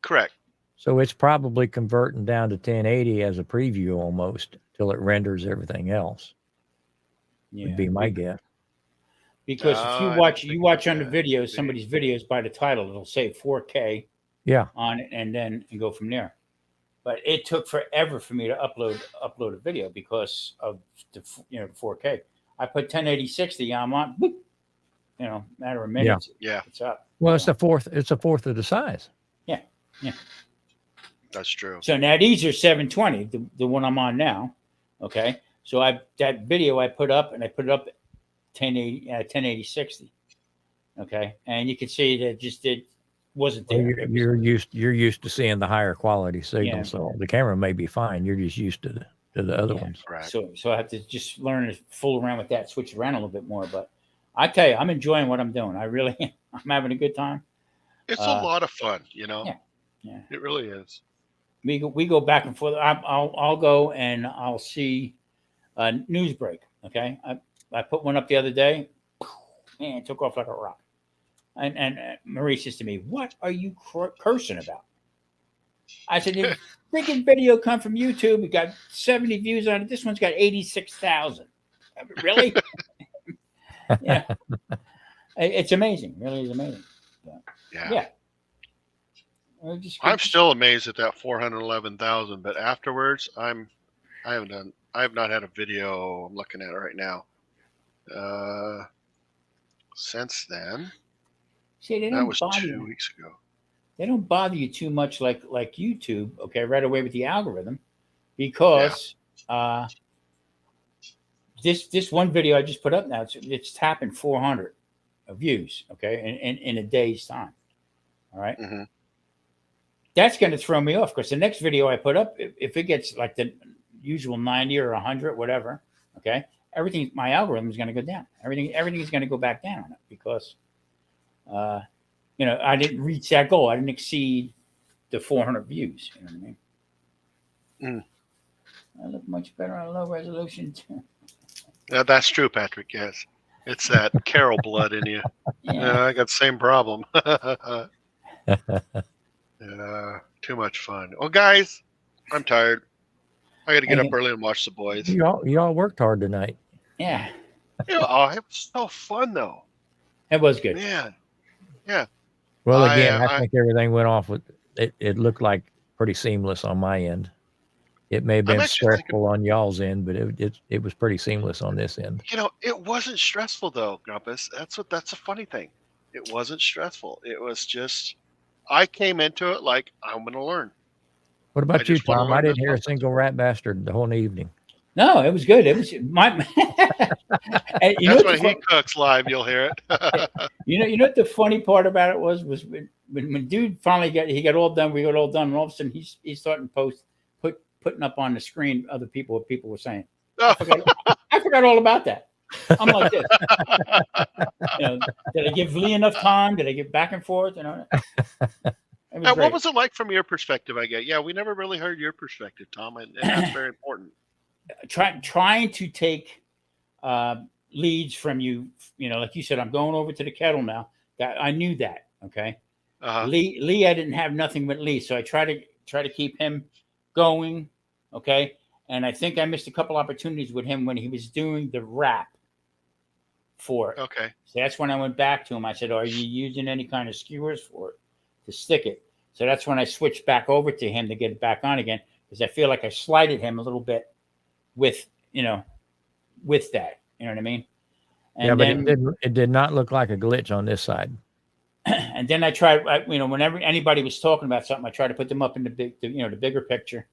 Correct. So it's probably converting down to 1080 as a preview almost till it renders everything else. Yeah. Would be my guess. Because if you watch on the videos, somebody's videos by the title, it'll say 4K on it, and then go from there. But it took forever for me to upload a video because of the 4K. I put 1080/60 on, boop, matter of minutes. Yeah. It's up. Well, it's a fourth of the size. Yeah. That's true. So now these are 720, the one I'm on now. Okay. So that video I put up 1080/60. Okay. And you can see that it wasn't there. Well, you're used to seeing the higher quality signal, so the camera may be fine. You're just used to the other ones. Right. So I have to just learn to fool around with that, switch around a little bit more. But I tell you, I'm enjoying what I'm doing. I really am. I'm having a good time. It's a lot of fun, Yeah. It really is. We go back and forth. I'll go and I'll see a news break. Okay. I put one up the other day. Man, it took off like a rock. And Marie says to me, "What are you cursing about?" I said, "The freaking video come from YouTube. It got 70 views on it. This one's got 86,000. Really?" Yeah. It's amazing. It really is amazing. Yeah. I'm still amazed at that 411,000, but afterwards, I have not had a video. I'm looking at it right now. Since then. See, that was 2 weeks ago. They don't bother you too much like YouTube, okay, right away with the algorithm, because this one video I just put up now, it's tapping 400 views, okay, in a day's time. All right. Mm-hmm. That's going to throw me off because the next video I put up, if it gets like the usual 90 or 100, whatever, okay, my algorithm is going to go down. Everything is going to go back down on it because I didn't reach that goal. I didn't exceed the 400 views. You know what I mean? I look much better on low resolution too. That's true, Patrick. Yes, it's that Carol blood in you. Yeah, I got the same problem. Too much fun. Well, guys, I'm tired. I got to get up early and watch the boys. You all worked hard tonight. Yeah. It was so fun though. It was good. Man. Yeah. Well, again, I think everything went off with it. It looked like pretty seamless on my end. It may have been stressful on y'all's end, but it was pretty seamless on this end. It wasn't stressful though, Grumpus. That's a funny thing. It wasn't stressful. It was just I came into it like I'm going to learn. What about you, Tom? I didn't hear a single rat bastard the whole evening. No, it was good. It was my. That's when he cooks live. You'll hear it. You know what the funny part about it was when dude finally got all done. We got all done, and all of a sudden he's starting to putting up on the screen what people were saying. I forgot all about that. I'm like this. Did I give Lee enough time? Did I get back and forth? It was Now, great. what was it like from your perspective? I get. Yeah, we never really heard your perspective, Tom, and that's very important. Trying to take leads from you, like you said, I'm going over to the kettle now. That I knew that. Okay. Uh-huh. Lee, I didn't have nothing with Lee, so I try to keep him going. Okay. And I think I missed a couple opportunities with him when he was doing the wrap for it. Okay. So that's when I went back to him. I said, "Are you using any kind of skewers for it to stick it?" So that's when I switched back over to him to get it back on again, because I feel like I slighted him a little bit with with that. You know what I mean? And yeah, but then, it did not look like a glitch on this side. and then I tried, whenever anybody was talking about something, I tried to put them up in the bigger picture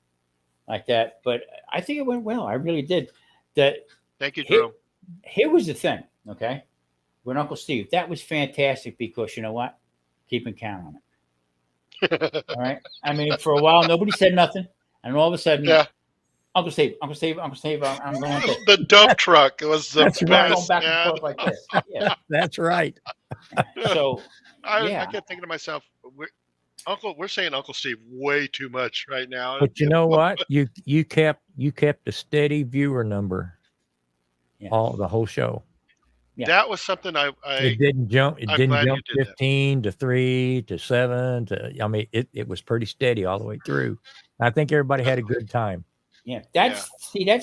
like that. But I think it went well. I really did. Thank you, Drew. Here was the thing, okay? With Uncle Steve, that was fantastic because you know what? Keeping count on it. All right. I mean, for a while, nobody said nothing. And all of a sudden, Yeah. Uncle Steve, I'm going to The dump truck. It was the That's going best. back Yeah. and forth like this. Yeah. That's right. So, I yeah. kept thinking to myself, we're saying Uncle Steve way too much right now. But you know what? You kept a steady viewer number Yeah. the whole show. Yeah. That was something It didn't jump. It I'm didn't glad you jump did that. 15 to 3 to 7 to. I mean, it was pretty steady all the way through. I think everybody had a good time. Yeah, that's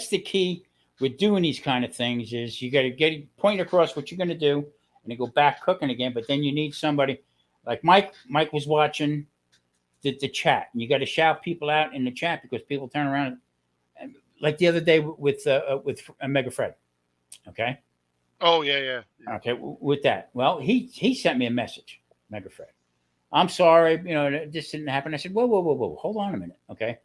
the key with doing these kind of things is you got to point across what you're going to do and then go back cooking again. But then you need somebody like Mike. Mike was watching the chat, and you got to shout people out in the chat because people turn around. And, like the other day with Mega Fred. Okay. Oh yeah. Okay. With that, well, he sent me a message, Mega Fred. I'm sorry, this didn't happen. I said, whoa, hold on a minute. Okay.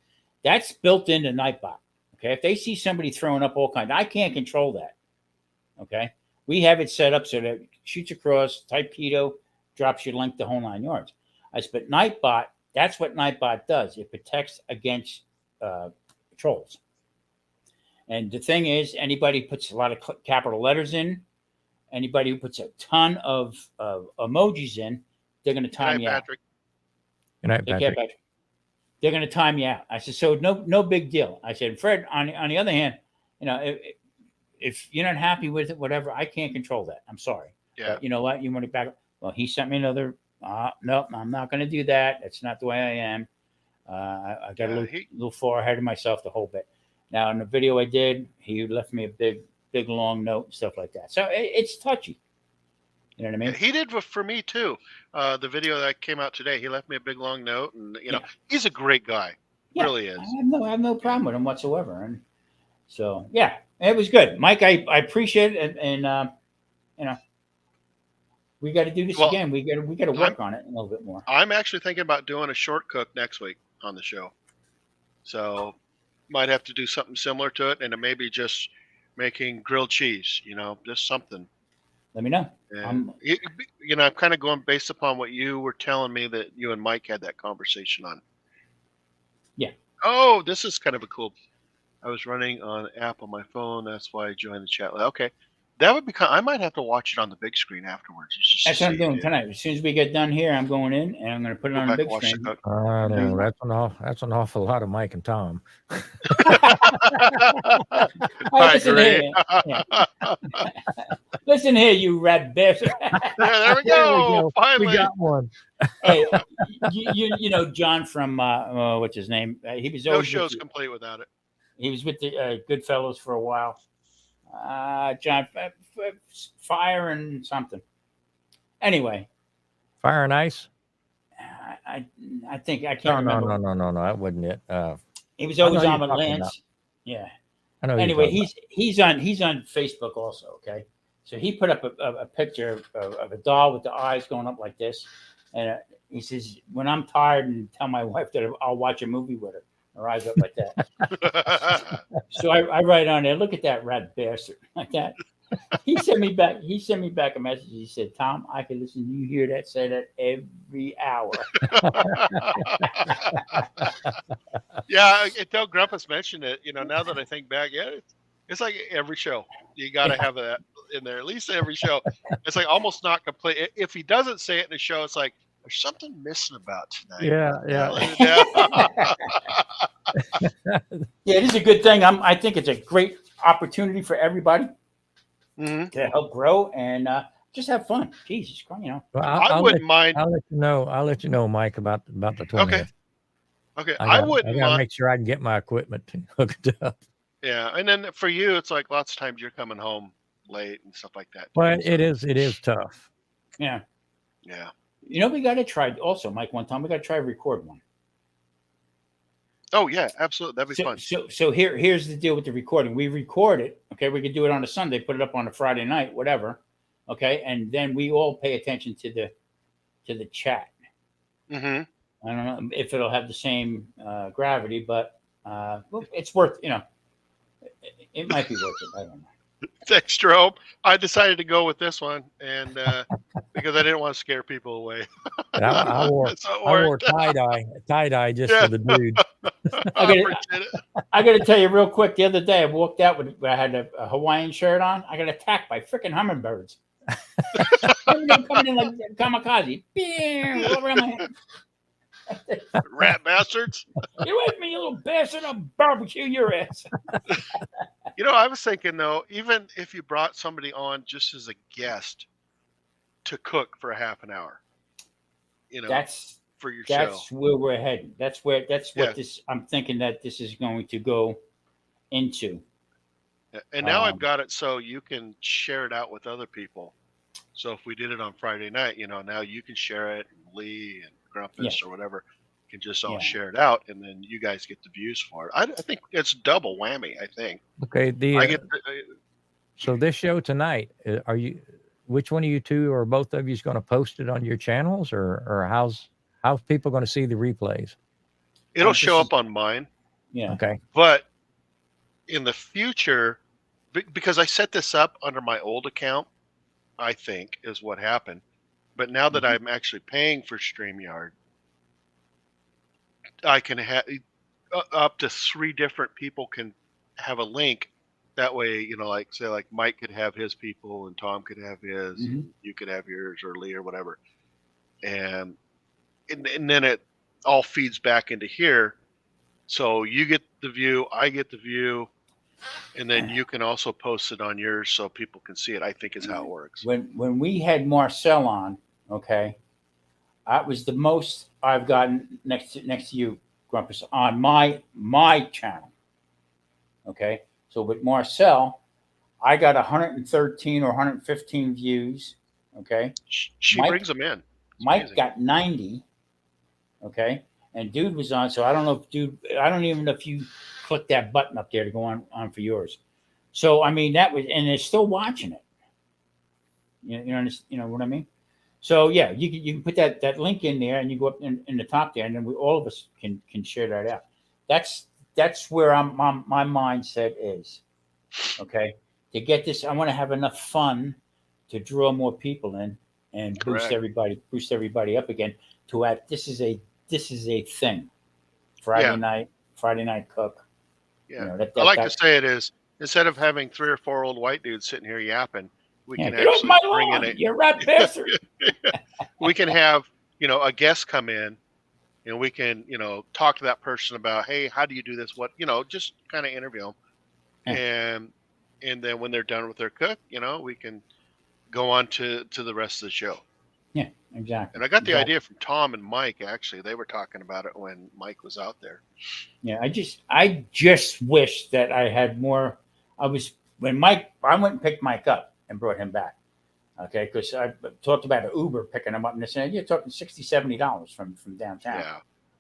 That's built into Nightbot. Okay. If they see somebody throwing up all kinds, I can't control that. Okay. We have it set up so that it shoots across, type keto, drops your link the whole 9 yards. I said, but Nightbot, that's what Nightbot does. It protects against trolls. And the thing is, anybody who puts a lot of capital letters in, anybody who puts a ton of emojis in, they're going to time you out. Patrick. Good night, Patrick. They're going to time you out. I said, so no big deal. I said, Fred, on the other hand, if you're not happy with it, whatever, I can't control that. I'm sorry. Yeah. But you know what? You want it back? Well, he sent me another. No, I'm not going to do that. That's not the way I am. I got a little far ahead of myself the whole bit. Now, in the video I did, he left me a big long note and stuff like that. So it's touchy. You know what I mean? He did for me too. The video that came out today, he left me a big long note, and he's a great guy. Yeah, really is. I have no problem with him whatsoever. And so yeah, it was good, Mike. I appreciate it, and we got to do this again. We got to work on it a little bit more. I'm actually thinking about doing a short cook next week on the show, so might have to do something similar to it, and it may be just making grilled cheese. Just something. Let me know. I'm kind of going based upon what you were telling me that you and Mike had that conversation on. Yeah. Oh, this is kind of a cool. I was running on an app on my phone. That's why I joined the chat. Okay. That would be I might have to watch it on the big screen afterwards. That's what I'm doing tonight. As soon as we get done here, I'm going in and I'm going to put it on the big screen. I know that's an awful lot of Mike and Tom. Listen here. Listen here, you rat bastard. There we go. Finally, we got one. Hey, you know John from what's his name? He was no show's complete without it. He was with the Goodfellas for a while. John, Fire and something. Anyway, Fire and Ice. I think I can't remember. No, that wasn't it. He was always on with Lance. Yeah. I know. Anyway, he's on Facebook also. Okay, so he put up a picture of a doll with the eyes going up like this, and he says, "When I'm tired, and tell my wife that I'll watch a movie with her." Her eyes up like that. So I write on there, look at that rat bastard like that. He sent me back a message. He said, Tom, I can listen to you hear that, say that every hour. Yeah, until Grumpus mentioned it, now that I think back, it's like every show. You got to have that in there, at least every show. It's like almost not complete. If he doesn't say it in the show, it's like, there's something missing about tonight. Yeah. Yeah, it is a good thing. I think it's a great opportunity for everybody Mhm. to help grow and just have fun. Jesus Christ, Well, I wouldn't mind. I'll let you know. I'll let you know, Mike, about the 20th. Okay, I I got wouldn't to mind. make sure I can get my equipment hooked up. Yeah, and then for you, it's like lots of times you're coming home late and stuff like that. Well, too, so, it is tough. Yeah. yeah. We got to try also, Mike. One time we got to try to record one. Oh yeah, absolutely. That'd be fun. So here's the deal with the recording. We record it. Okay, we could do it on a Sunday, put it up on a Friday night, whatever. Okay, and then we all pay attention to the chat. Hmm. I don't know if it'll have the same gravity, but well, it's worth. It might be worth it. I don't know. Thanks, Jerome. I decided to go with this one, and because I didn't want to scare people away. And I wore So it I wore worked. tie dye just Yeah. for the dude. I gotta- appreciate it. I got to tell you real quick. The other day, I walked out with I had a Hawaiian shirt on. I got attacked by freaking hummingbirds. Coming in like kamikaze. Bam, all around my head. Rat bastards. Get away from me, you little bastard! I'll barbecue your ass. I was thinking though, even if you brought somebody on just as a guest to cook for a half an hour, That's for your show. That's where we're heading. That's what Yeah. this. I'm thinking that this is going to go into. Yeah, and now I've got it so you can share it out with other people. So if we did it on Friday night, now you can share it, and Lee and Grumpus or whatever can just all share it out, and then you guys get the views for it. I think it's double whammy. I think. Okay. I get. So this show tonight, are you? Which one of you two or both of you is going to post it on your channels, or how's people going to see the replays? It'll show up on mine. Yeah. Okay. But in the future, because I set this up under my old account, I think is what happened. But now that I'm actually paying for StreamYard, I can have up to 3 different people can have a link. That way, like say like Mike could have his people and Tom could have his, and you could have yours or Lee or whatever. And then it all feeds back into here. So you get the view, I get the view, and then you can also post it on yours so people can see it. I think is how it works. When we had Marcel on, okay, that was the most I've gotten next to you, Grumpus, on my channel. Okay, so with Marcel, I got 113 or 115 views. Okay, she brings them in. Mike got 90. Okay, and Dude was on. So I don't even know if you click that button up there to go on for yours. So I mean that was, and they're still watching it. You know what I mean? So yeah, you can put that link in there, and you go up in the top there, and then all of us can share that out. That's where my mindset is. Okay, to get this, I want to have enough fun to draw more people in and boost everybody up again. To add, this is a thing. Friday night cook. Yeah, I like to say it is, instead of having 3 or 4 old white dudes sitting here yapping, we can actually bring in you rat bastard. We can have a guest come in, and we can talk to that person about, hey, how do you do this? What just kind of interview them, and then when they're done with their cook, we can go on to the rest of the show. Yeah, exactly. And I got the idea from Tom and Mike. Actually, they were talking about it when Mike was out there. Yeah, I just wish that I had more. I went and picked Mike up and brought him back. Okay, because I talked about an Uber picking him up, and they said you're talking $60, $70 from downtown.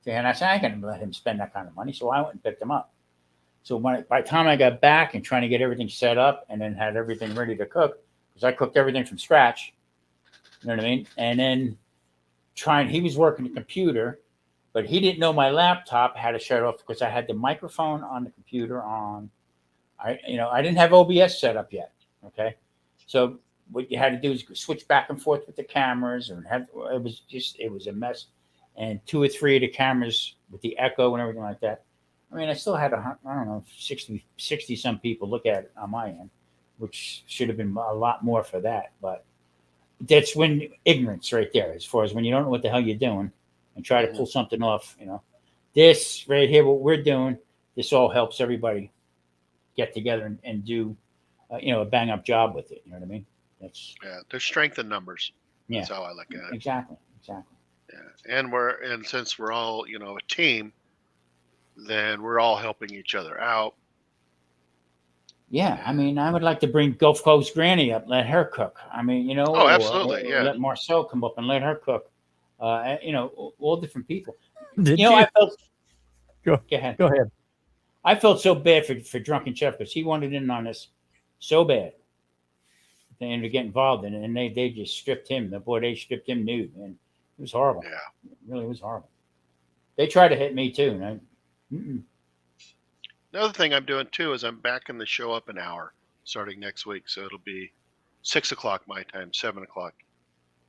Yeah. And I said I can't let him spend that kind of money, so I went and picked him up. So by the time I got back and trying to get everything set up, and then had everything ready to cook, because I cooked everything from scratch. You know what I mean? And then he was working the computer, but he didn't know my laptop had to shut off because I had the microphone on the computer on. I didn't have OBS set up yet. Okay. So what you had to do is switch back and forth with the cameras, and it was a mess. And 2 or 3 of the cameras with the echo and everything like that. I mean, I still had 60 some people look at it on my end, which should have been a lot more for that. But That's when ignorance right there, as far as when you don't know what the hell you're doing and try to pull something off. This right here, what we're doing, this all helps everybody get together and do, a bang up job with it. You know what I mean? That's there's strength in numbers. yeah, That's how I look at it. exactly. Yeah, and since we're all a team, then we're all helping each other out. Yeah, I mean, I would like to bring Gulf Coast Granny up, let her cook. I mean, Oh, absolutely, or yeah. let Marcel come up and let her cook. All different people. Did I felt. Go ahead. Go ahead. I felt so bad for Drunken Chef because he wanted in on this so bad. They ended up getting involved in it, and they just stripped him. They stripped him nude, and it was horrible. Yeah. It really was horrible. They tried to hit me too, and Another thing I'm doing too is I'm backing the show up an hour starting next week, so it'll be 6 o'clock my time, 7 o'clock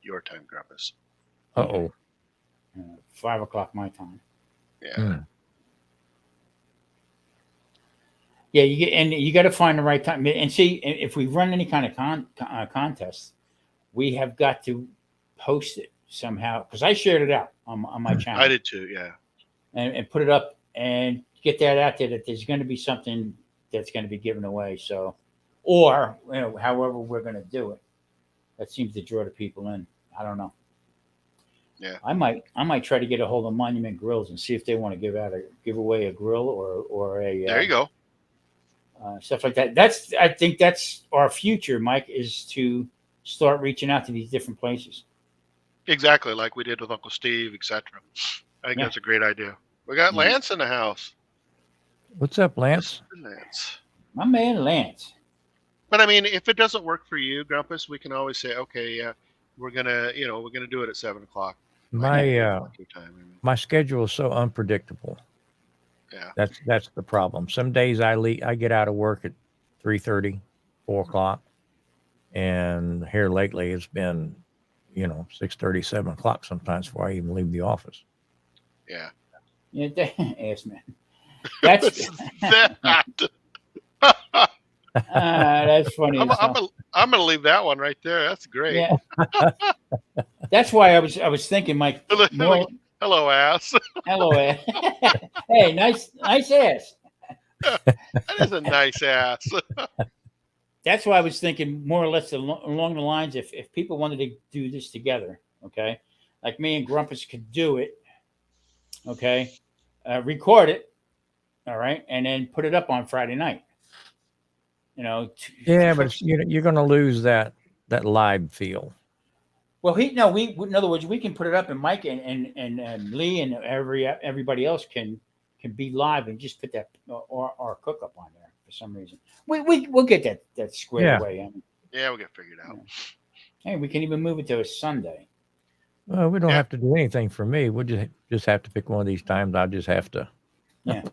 your time, Grumpus. 5 o'clock my time. Yeah. Yeah, you got to find the right time. And see, if we run any kind of contest, we have got to post it somehow, because I shared it out on my channel. I did too, yeah. And put it up and get that out there that there's going to be something that's going to be given away. So, or however we're going to do it, that seems to draw the people in. I don't know. Yeah, I might try to get a hold of Monument Grills and see if they want to give away a grill or a. There you go. Stuff like that. I think that's our future, Mike, is to start reaching out to these different places. Exactly, like we did with Uncle Steve, etc. I think that's a great idea. We got Lance in the house. What's up, Lance? Lance. My man, Lance. But I mean, if it doesn't work for you, Grumpus, we can always say, okay, yeah, we're gonna do it at 7 o'clock. My schedule is so unpredictable. Yeah, That's the problem. Some days I get out of work at 3:30, 4 o'clock, and here lately it's been 6:30, 7 o'clock sometimes before I even leave the office. Yeah. Ass man. That's that's funny. I'm gonna leave that one right there. That's great. Yeah. That's why I was thinking, Mike. Hello, ass. Hello, ass. Hey, nice ass. That is a nice ass. That's why I was thinking more or less along the lines, if people wanted to do this together, okay, like me and Grumpus could do it, okay, record it, all right, and then put it up on Friday night. Yeah, but you're going to lose that live feel. Well, in other words, we can put it up, and Mike and Lee and everybody else can be live and just put that our cook up on there for some reason. We'll get that squared away. Yeah, we'll get figured out. Hey, we can even move it to a Sunday. Well, we don't have to do anything for me. We'll just have to pick one of these times. I'll just have to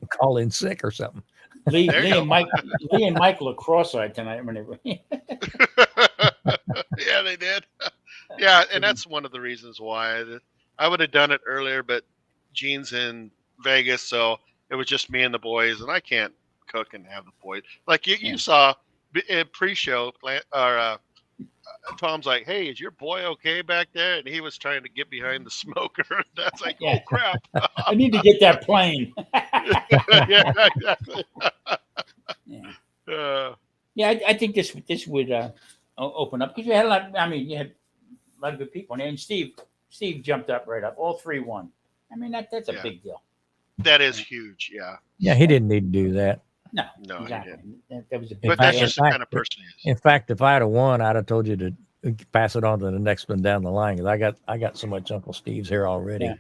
call in sick or something. Lee and Mike look cross-eyed tonight when they. Yeah, they did. Yeah, and that's one of the reasons why I would have done it earlier, but Gene's in Vegas, so it was just me and the boys, and I can't cook and have the boys. Like you saw in pre-show, Tom's like, "Hey, is your boy okay back there?" And he was trying to get behind the smoker. That's like, oh crap! I need to get that plane. Yeah, exactly. I think this would open up, because you had a lot. I mean, you had a lot of good people, and Steve jumped up right up. All three won. I mean, that's a big deal. That is huge. Yeah. Yeah, he didn't need to do that. No, exactly. That was a big. But that's just the kind of person he is. In fact, if I'd have won, I'd have told you to pass it on to the next one down the line, because I got so much Uncle Steve's here already.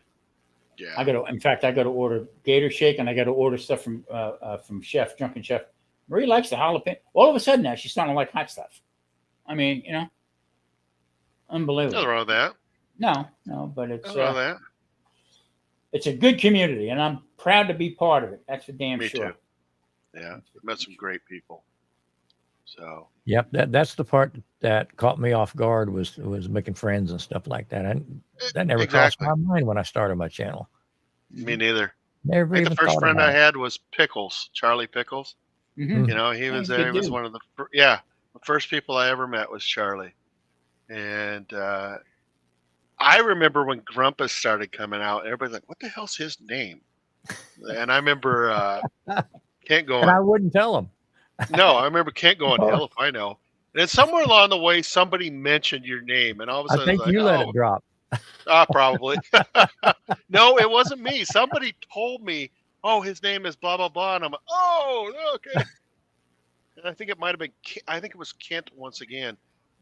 Yeah. I got to order Gator Shake, and I got to order stuff from Drunken Chef. Marie likes the jalapeno. All of a sudden now she's starting to like hot stuff. I mean, unbelievable. Nothing wrong with that. No, but it's Nothing wrong with that. It's a good community, and I'm proud to be part of it. That's for damn sure. Me too. Yeah, met some great people. So. Yep, that's the part that caught me off guard was making friends and stuff like that. And that never crossed my mind when I started my channel. Me neither. Never even the first friend I had was Pickles, Charlie Pickles. Mm-hmm. He was there. He was one of the first people I ever met was Charlie. And I remember when Grumpus started coming out, everybody's like, "What the hell's his name?" And I remember Kent And I going, wouldn't tell them. "No," I remember Kent going, "Hell if I know." And then somewhere along the way, somebody mentioned your name, and all of a I sudden, it's think like, you let "Oh, it drop. probably." No, it wasn't me. Somebody told me, "Oh, his name is blah blah blah," and I'm like, "Oh, okay." And I think it might have been. I think it was Kent once again.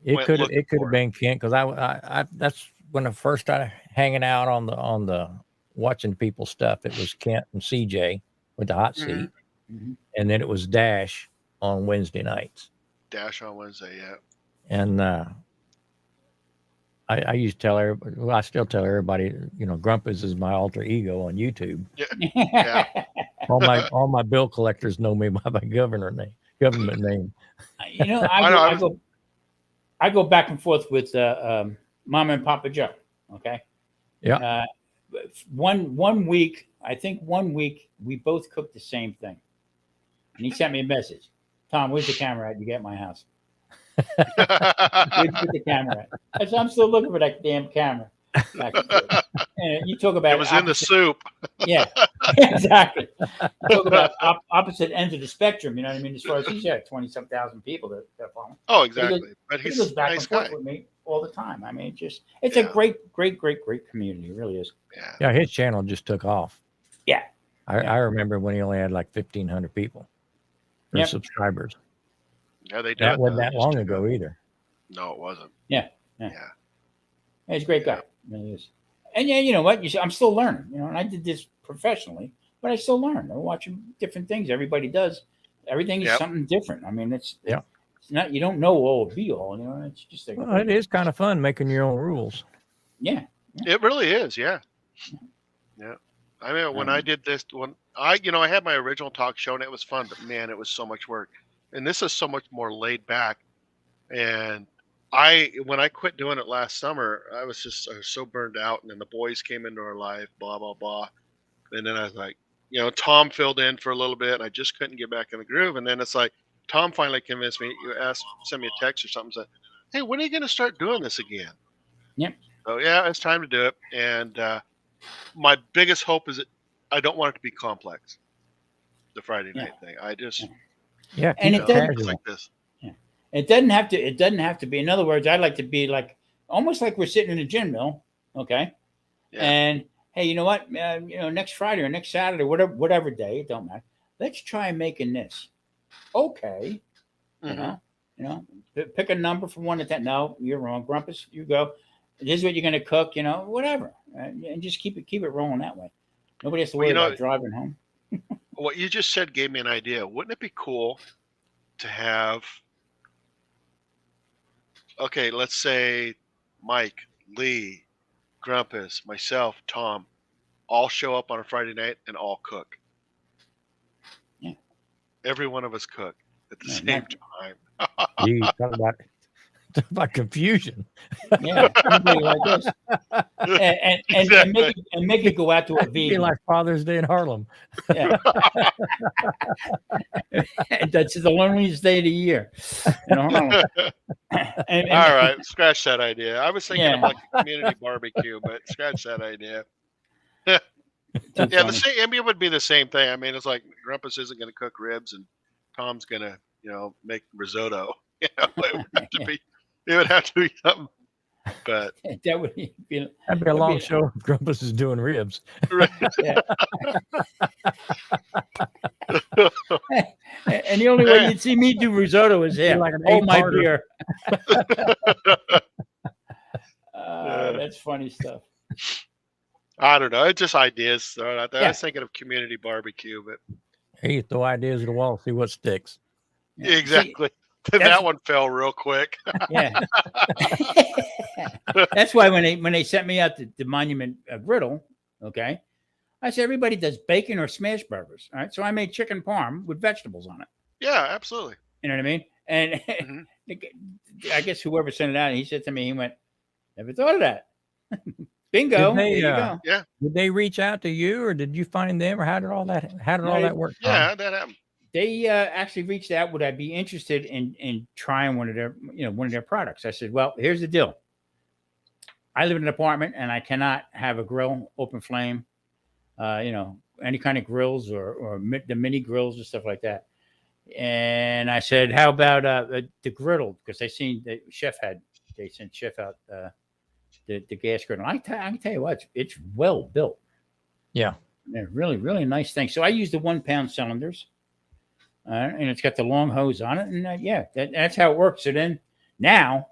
It Went could looking have for it. been Kent because I that's when I first started hanging out on the watching people's stuff. It was Kent and CJ with the hot seat, Mhm. and then it was Dash on Wednesday nights. Dash on Wednesday, yeah. And I used to tell everybody, well, I still tell everybody, you know, Grumpus is my alter ego on YouTube. Yeah. All my bill collectors know me by my government name. You know, I know, I go back and forth with Mama and Papa Joe. Okay. Yeah. One week, I think one week we both cooked the same thing, and he sent me a message. Tom, where's the camera at? You get my house. Where'd you put the camera at? I said, I'm still looking for that damn camera. And you talk about it was in the soup. Yeah, exactly. Talk about opposite ends of the spectrum. You know what I mean? As far as he's got 20-some thousand people that follow him. Oh, exactly. But He he's goes a back nice and forth guy. with me all the time. I mean, it's Yeah. a great community. It really is. Yeah. Yeah, his channel just took off. Yeah. I remember when he only had like 1,500 people for Yep. subscribers. Yeah, they do. That it wasn't now. that They just long do ago it. either. No, it wasn't. Yeah. Yeah. He's a great guy. He really is. And yeah, you know what? I'm still learning. You know, and I did this professionally, but I still learn. I'm watching different things. Everybody does. Everything is Yep. something different. I mean, it's Yeah. It's not. You don't know all be all. You know, it's just Well, it is kind of fun making your own rules. Yeah. It really is. Yeah. Yeah. I mean, when I did this, when I had my original talk show and it was fun, but man, it was so much work. And this is so much more laid back. And when I quit doing it last summer, I was so burned out. And then the boys came into our life, blah, blah, blah. And then I was like, Tom filled in for a little bit. And I just couldn't get back in the groove. And then it's like, Tom finally convinced me. Sent me a text or something. Said, "Hey, when are you going to start doing this again?" Yep. So yeah, it's time to do it. And my biggest hope is that I don't want it to be complex. The Friday night thing. I just And it doesn't like this. It doesn't have to. It doesn't have to be. In other words, I'd like to be like almost like we're sitting in a gym, Bill. Okay. Yeah. And hey, you know what? Next Friday or next Saturday, whatever day, it don't matter. Let's try making this. Okay. Mhm. Pick a number from 1 to 10. No, you're wrong. Grumpus, you go. This is what you're going to cook. Whatever, and just keep it rolling that way. Nobody has to worry about driving home. What you just said gave me an idea. Wouldn't it be cool to have? Okay, let's say Mike, Lee, Grumpus, myself, Tom, all show up on a Friday night and all cook. Yeah. Every one of us cook at the same time. Geez, talk about confusion. Yeah, everybody like this, and Exactly. make it go out to a It'd be vegan. like Father's Day in Harlem. Yeah. That's the loneliest day of the year. Harlem. And All right, scratch that idea. I was thinking of Yeah. like a community barbecue, but scratch that idea. Too Yeah, funny. it would be the same thing. I mean, it's like Grumpus isn't going to cook ribs, and Tom's going to, make risotto. It would have to be something. But That would be That'd be a long show if Grumpus is doing ribs. yeah. And the only way you'd see me do risotto is here. Like an Oh, my eight-parter. beer. That's funny stuff. I don't know. It's just ideas thrown out there. I Yeah. was thinking of community barbecue, but Hey, you throw ideas at the wall, see what sticks. Yeah. exactly. that's- That one fell real quick. Yeah. That's why when they sent me out to the Monument Griddle, okay, I said everybody does bacon or smash burgers. All right, so I made chicken parm with vegetables on it. Yeah, absolutely. You know what I mean? And Mhm. I guess whoever sent it out, he said to me, he went, "Never thought of that." Bingo! Did they, there you go. Did they reach out to you, or did you find them, or how did all that work? Tom? Yeah, that happened. they actually reached out. Would I be interested in trying one of their products? I said, well, here's the deal. I live in an apartment and I cannot have a grill, open flame, any kind of grills or the mini grills and stuff like that. And I said, how about the griddle? Because they sent Chef out the gas griddle. I can tell you what, it's well built. Yeah. They're really, really nice things. So I use the 1 pound cylinders, and it's got the long hose on it. And that's how it works. So then now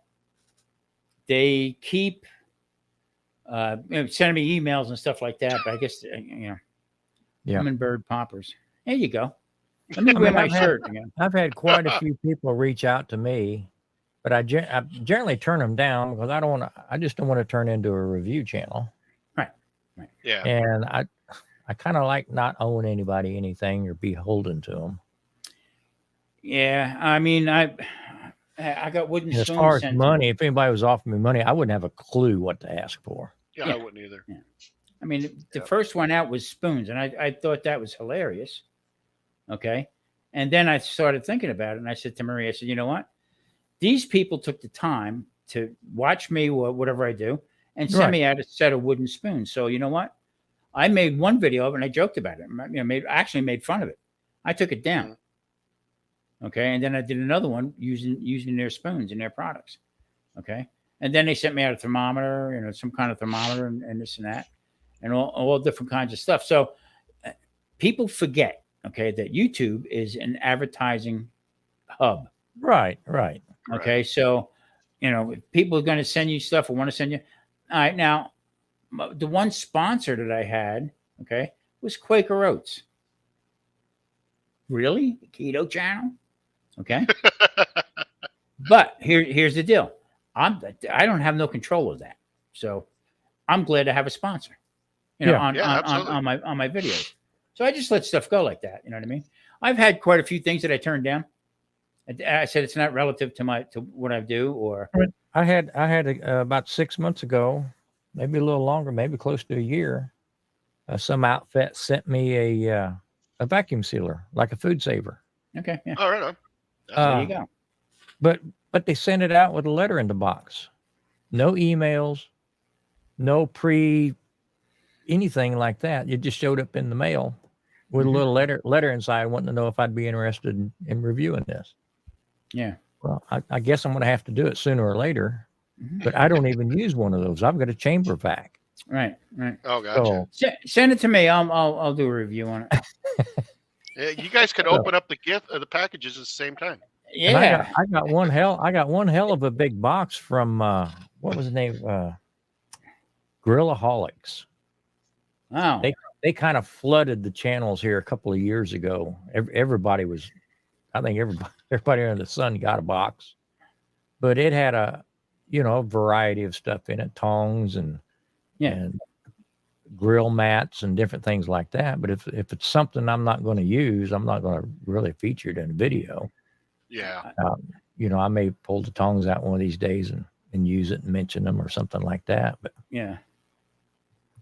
they keep sending me emails and stuff like that. But I guess, hummingbird poppers. There you go. Let me wear my shirt again. I've had quite a few people reach out to me, but I generally turn them down because I just don't want to turn into a review channel. Right. Yeah. And I kind of like not owing anybody anything or beholden to them. Yeah. I mean, I got wooden spoons. As far as money, if anybody was offering me money, I wouldn't have a clue what to ask for. Yeah, I wouldn't either. Yeah. I mean, the first one out was spoons, and I thought that was hilarious. Okay. And then I started thinking about it, and I said to Marie, I said, you know what? These people took the time to watch me or whatever I do and send me out a set of wooden spoons. So you know what? I made one video of it and I joked about it. Actually made fun of it. I took it down. Okay. And then I did another one using their spoons and their products. Okay. And then they sent me out a thermometer, some kind of thermometer and this and that and all different kinds of stuff. So people forget, okay, that YouTube is an advertising hub. Right. Okay. So, if people are going to send you stuff or want to send you. All right. Now, the one sponsor that I had, okay, was Quaker Oats. Really? The keto channel? Okay. But here's the deal. I don't have no control of that. So I'm glad to have a sponsor, on my videos. So I just let stuff go like that. You know what I mean? I've had quite a few things that I turned down. I said it's not relative to what I do. Or I had about 6 months ago, maybe a little longer, maybe close to a year. Some outfit sent me a vacuum sealer, like a food saver. Okay. Yeah. Oh, right on. There you go. But they sent it out with a letter in the box. No emails, no anything like that. It just showed up in the mail with a little letter inside wanting to know if I'd be interested in reviewing this. Yeah. Well, I guess I'm going to have to do it sooner or later, but I don't even use one of those. I've got a chamber vac. Right. Oh, gotcha. So, send it to me. I'll do a review on it. Yeah, you guys could open up the packages at the same time. Yeah. I got one hell of a big box from what was the name? Grillaholics. Wow. They kind of flooded the channels here a couple of years ago. Everybody was, I think everybody under the sun got a box, but it had a variety of stuff in it, tongs and grill mats and different things like that. But if it's something I'm not going to use, I'm not going to really feature it in a video. Yeah. I may pull the tongs out one of these days and use it and mention them or something like that. But yeah.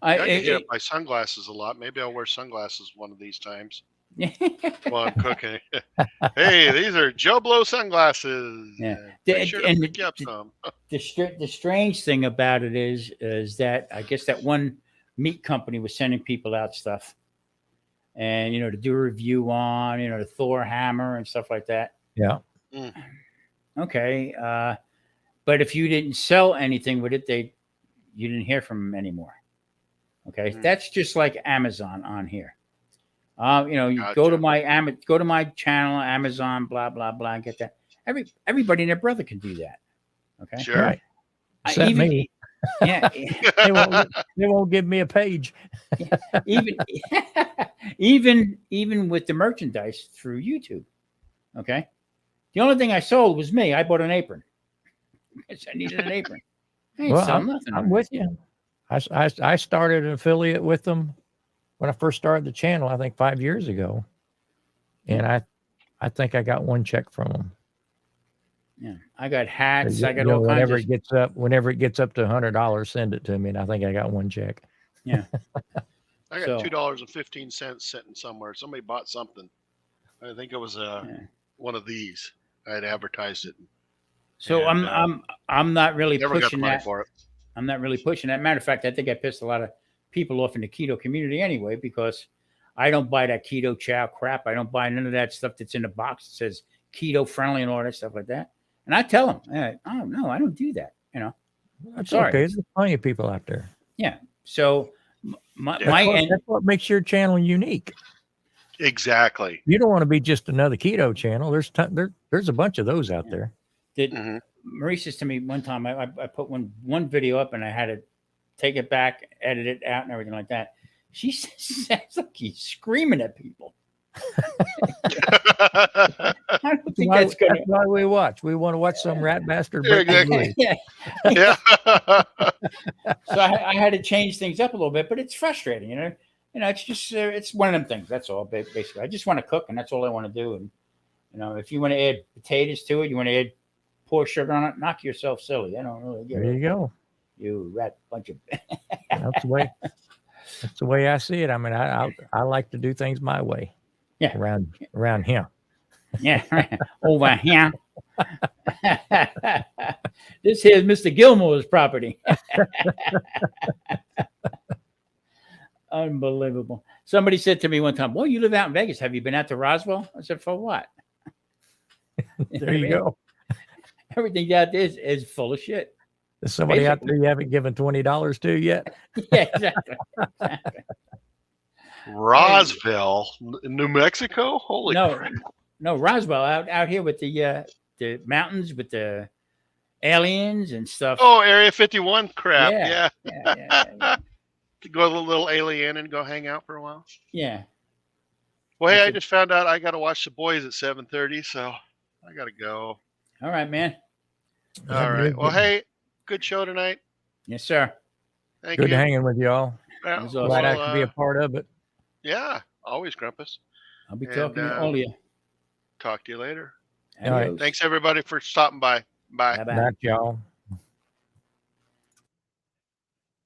I get hit by sunglasses a lot. Maybe I'll wear sunglasses one of these times while I'm cooking. Hey, these are Joe Blow sunglasses. Yeah. Make sure to pick you up some. The strange thing about it is that I guess that one meat company was sending people out stuff, and to do a review on the Thor hammer and stuff like that. Yeah. Okay. But if you didn't sell anything with it, you didn't hear from them anymore. Okay. That's just like Amazon on here. You Gotcha. go to my channel, Amazon, blah, blah, blah, and get that. Everybody and their brother can do that. Okay. Sure. Right. Except me. Yeah. They won't give me a page. even with the merchandise through YouTube. Okay. The only thing I sold was me. I bought an apron because I needed an apron. I'm with you. I started an affiliate with them when I first started the channel, I think 5 years ago. And I think I got one check from them. Yeah. I got hats. I got all kinds whenever of... it gets up to $100, send it to me. And I think I got one check. Yeah. I got $2.15 sitting somewhere. Somebody bought something. I think it was Yeah. one of these. I had advertised it. So And, I'm not really Never got the pushing money that. for it. I'm not really pushing that. Matter of fact, I think I pissed a lot of people off in the keto community anyway, because I don't buy that keto chow crap. I don't buy none of that stuff that's in the box that says keto friendly and all that stuff like that. And I tell them, oh no, I don't do that. You know, That's sorry. okay. There's plenty of people out there. Yeah. So my That's what makes your channel unique. Exactly. You don't want to be just another keto channel. There's a bunch of those out there. did Mhm. Marie says to me one time, I put one video up and I had to take it back, edit it out, and everything like that. She sounds like he's screaming at people. I don't think that's gonna. That's why we watch. We want to watch some rat bastard Yeah, break the exactly. rules. Yeah. Yeah. So I had to change things up a little bit, but it's frustrating, you know. It's just it's one of them things. That's all. Basically, I just want to cook, and that's all I want to do. And if you want to add potatoes to it, you want to add pour sugar on it, knock yourself silly. I don't really get There it. you go. You rat bunch of. That's the way I see it. I mean, I like to do things my way. Yeah. Around here. Yeah, over here. This here's Mr. Gilmore's property. Unbelievable. Somebody said to me one time, "Well, you live out in Vegas. Have you been out to Roswell?" I said, "For what?" There you go. Everything out there is full of shit. There's somebody out there you haven't given $20 to yet. Yeah, exactly. Roswell, New Mexico. Holy crap! No, Roswell out here with the mountains with the aliens and stuff. Oh, Area 51 crap. Yeah. Yeah. To go to the little alien and go hang out for a while. Yeah. Well, hey, I just found out I got to watch The Boys at 7:30, so I got to go. All right, man. All right. Well, hey, good show tonight. Yes, sir. Thank Good you. hanging with y'all. Yeah, It was awesome. Glad I well, could be a part of it. yeah, always Grumpus. I'll be And, talking to all of you. Talk to you later. All right. Adios. Thanks everybody for stopping by. Bye. Bye-bye. Not y'all.